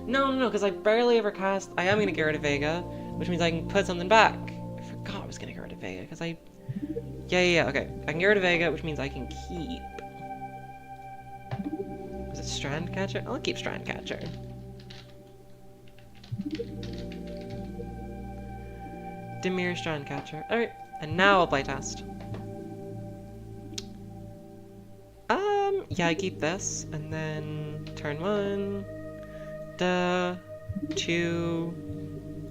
No, because I barely ever cast... I am going to get rid of Vega, which means I can put something back. I forgot I was going to get rid of Vega, because I... Yeah, okay. I can get rid of Vega, which means I can keep... Is it Strand Catcher? I'll keep Strand Catcher. Dimir Strand Catcher. Alright, and now I'll playtest. Yeah, I keep this, and then turn 1, the 2,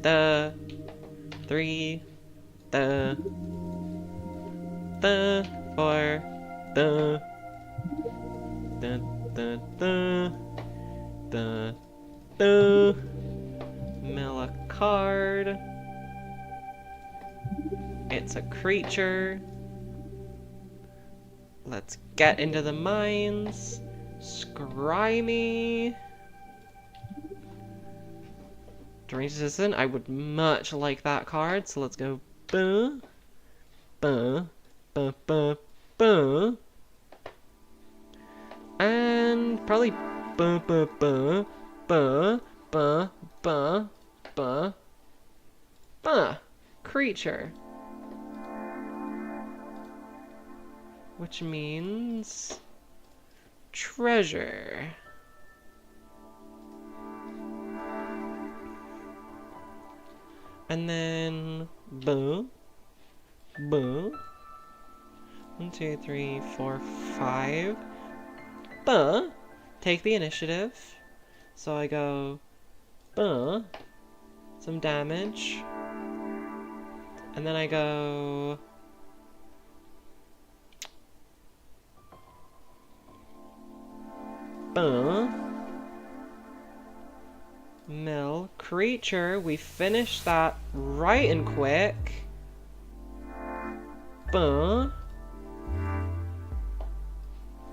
the 3, the 4, the mill a card. It's a creature. Let's get into the mines. Scrymy. Deranged Assistant. I would much like that card, so let's go. Buh. Buh. Buh. Buh. Buh. And probably. Buh. Buh. Buh. Buh. Buh. Buh. Buh. Buh. Creature. Which means treasure. And then boo, boo. 1, 2, 3, 4, 5. Buh. Take the initiative. So I go buh. Some damage. And then I go mill creature. We finished that right and quick.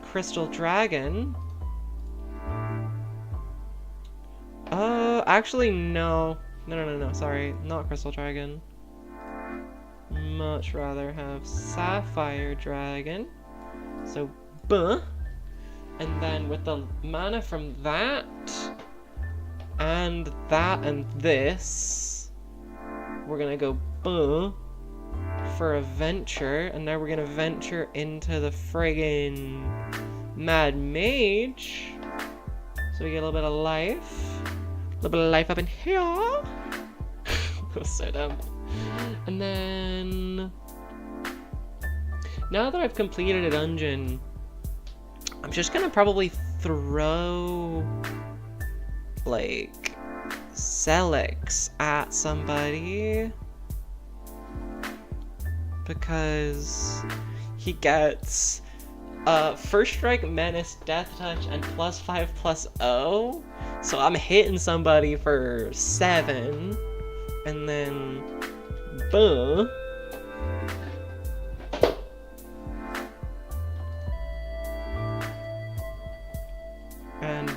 Crystal Dragon. Actually no. No, sorry. Not Crystal Dragon. Much rather have Sapphire Dragon. So, and then with the mana from that, and this, we're gonna go for a venture, and now we're gonna venture into the friggin' Mad Mage. So we get a little bit of life. A little bit of life up in here. That was so dumb. And then, now that I've completed a dungeon, I'm just gonna probably throw, like, Celix at somebody. Because he gets First Strike, Menace, Death Touch, and +5/+0. So I'm hitting somebody for 7. And then and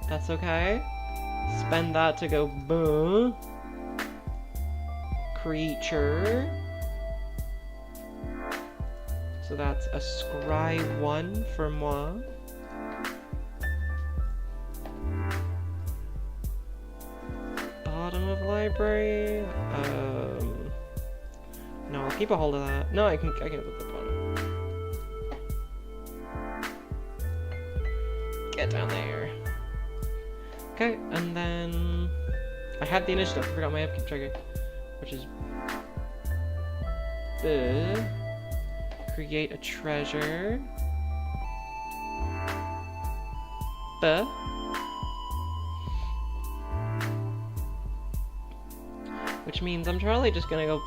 that's okay. Spend that to go creature. So that's a scry 1 for moi. Bottom of library. No, I'll keep a hold of that. No, I can put the bottom. get down there. Okay, and then I had the initiative. I forgot my upkeep trigger, which is create a treasure. Which means I'm probably just gonna go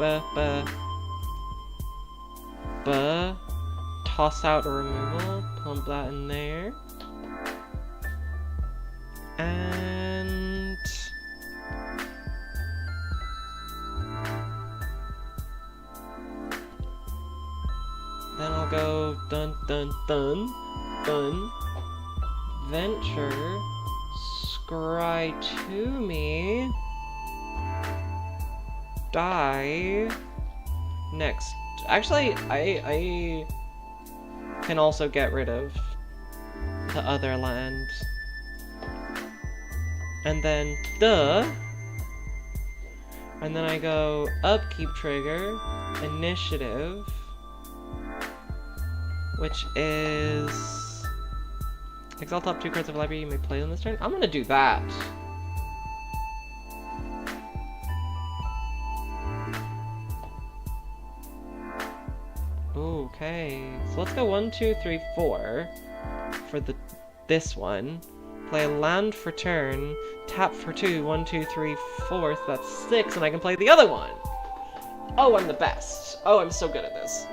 toss out a removal, pump that in there. And then I'll go dun dun dun dun. Venture, scry to me, die. Next. Actually, I can also get rid of the other land. And then and then I go upkeep trigger, initiative, which is exile top 2 cards of library you may play on this turn. I'm gonna do that. Okay, so let's go 1, 2, 3, 4 for this one. Play a land for turn, tap for 2, 1, 2, 3, 4, that's 6, and I can play the other one! Oh, I'm the best! Oh, I'm so good at this.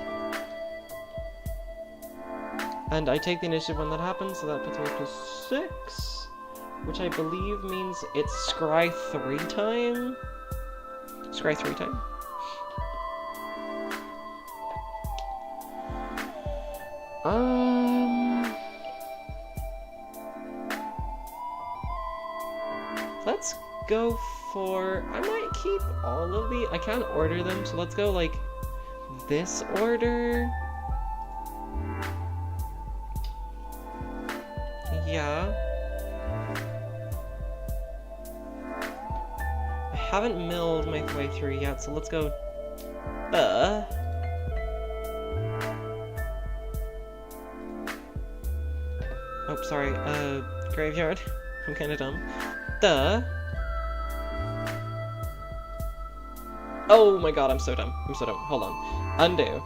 And I take the initiative when that happens, so that puts me up to 6, which I believe means it's scry 3 time? Scry 3 time? Let's go for, I might keep all of the, I can't order them, so let's go like this order. Yeah. I haven't milled my way through yet, so let's go, oh, sorry, graveyard. I'm kinda dumb. Oh my god, I'm so dumb. I'm so dumb. Hold on. Undo.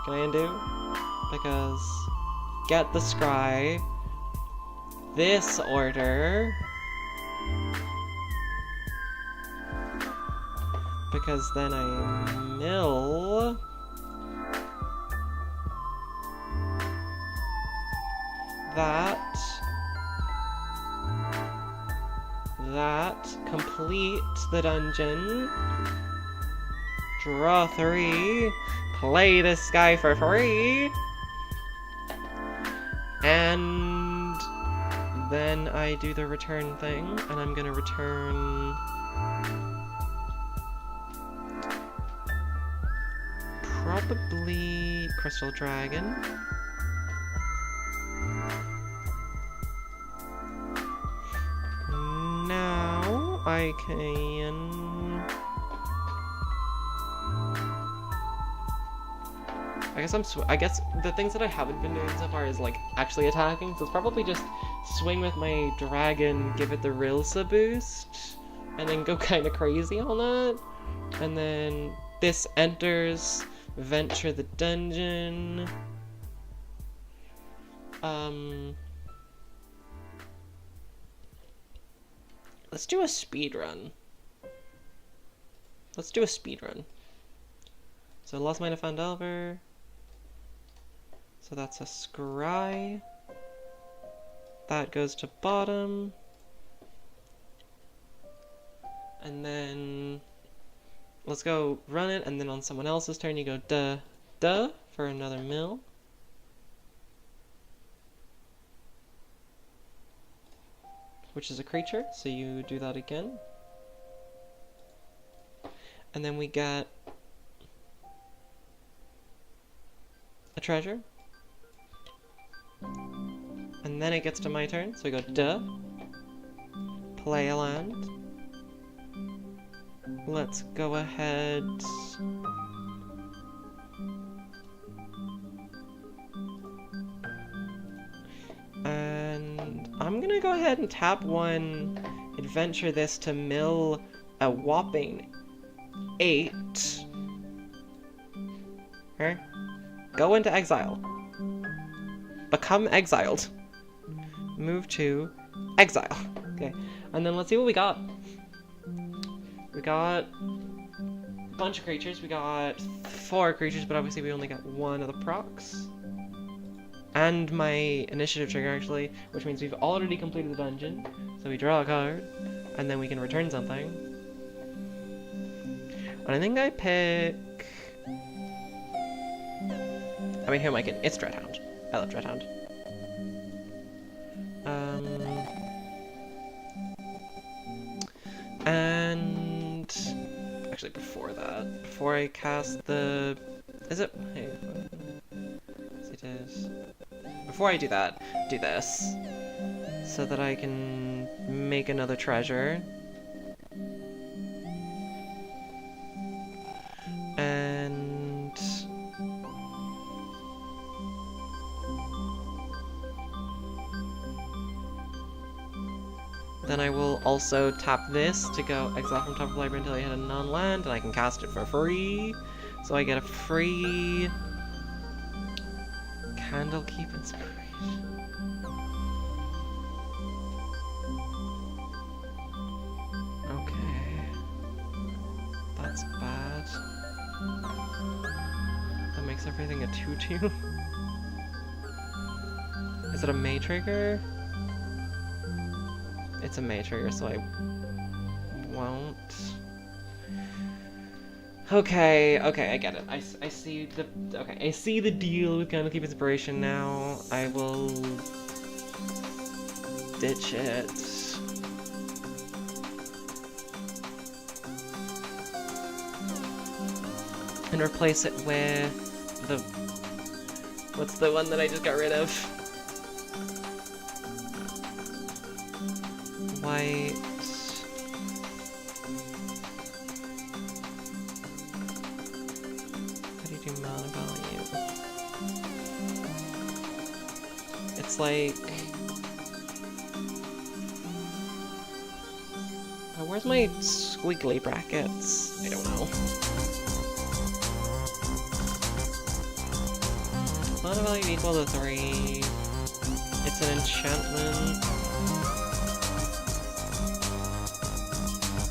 Can I undo? Because get the scry. This order. Because then I mill. That complete the dungeon. Draw 3. Play this guy for free. And then I do the return thing, and I'm gonna return probably Crystal Dragon. Now I can... I guess the things that I haven't been doing so far is like actually attacking, so it's probably just swing with my dragon, give it the Rilsa boost, and then go kind of crazy on that. And then this enters, venture the dungeon. Let's do a speed run. Let's do a speed run. So Lost Mine of Fandelver. So that's a scry. That goes to bottom. And then let's go run it, and then on someone else's turn you go duh for another mill. Which is a creature, so you do that again. And then we get a treasure. And then it gets to my turn, so I go duh. Play a land. Let's go ahead. And I'm gonna go ahead and tap one, adventure this to mill a whopping 8. Okay. Go into exile. Become exiled. Move to exile. Okay, and then let's see what we got. We got a bunch of creatures. We got 4 creatures, but obviously we only got 1 of the procs. And my initiative trigger, actually, which means we've already completed the dungeon. So we draw a card, and then we can return something. And I think I pick... I mean, who am I kidding? It's Dreadhound. I love Dreadhound. And... Actually, before that, before I cast the... Is it... Hey, yes, it is. Before I do that, do this. So that I can make another treasure. And... Then I will also tap this to go exile from top of the library until I hit a non-land, and I can cast it for free. So I get a free... Candlekeep Inspiration. Okay. That's bad. That makes everything a 2/2. Is it a May trigger? It's a May trigger, so I won't. Okay, I get it. I see the... Okay, I see the deal with Candlekeep Inspiration now. I will... ditch it. And replace it with the... What's the one that I just got rid of? White... How do you do mana value? It's like... Oh, where's my squiggly brackets? I don't know. Mana value equal to 3. It's an enchantment.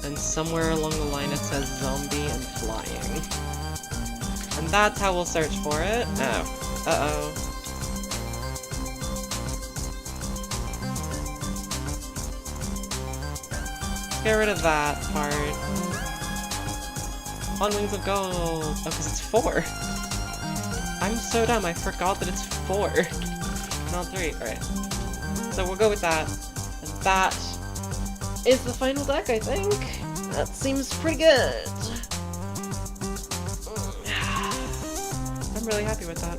And somewhere along the line it says zombie and flying. And that's how we'll search for it. Oh. Uh-oh. Get rid of that part. On Wings of Gold. Oh, because it's 4. I'm so dumb, I forgot that it's 4. Not 3. Alright. So we'll go with that. And that is the final deck, I think. That seems pretty good. I'm really happy with that.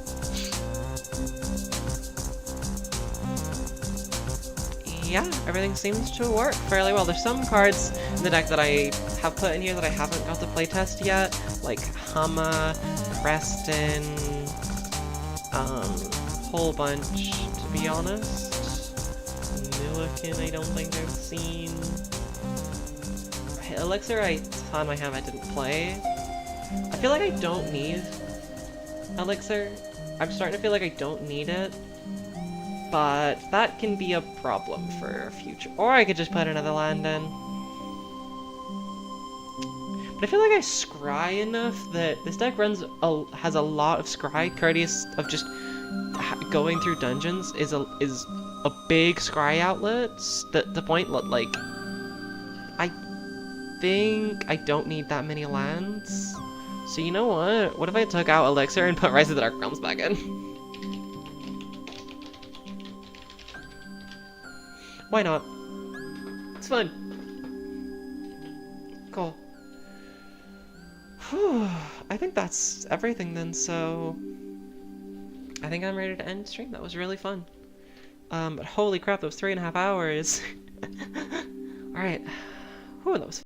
Yeah, everything seems to work fairly well. There's some cards in the deck that I have put in here that I haven't got to playtest yet, like Hama, Preston, whole bunch, to be honest. Milliken, I don't think I've seen. Elixir, it's on my hand, I didn't play. I feel like I don't need Elixir. I'm starting to feel like I don't need it. But that can be a problem for future. Or I could just put another land in. But I feel like I scry enough that this deck has a lot of scry, courteous of just going through dungeons is a big scry outlet. The point, like, I think I don't need that many lands. So you know what? What if I took out Elixir and put Rise of the Dark Realms back in? Why not? It's fun. Cool. Whew. I think that's everything then, so... I think I'm ready to end stream. That was really fun. But holy crap, that was 3.5 hours. Alright. Whew, that was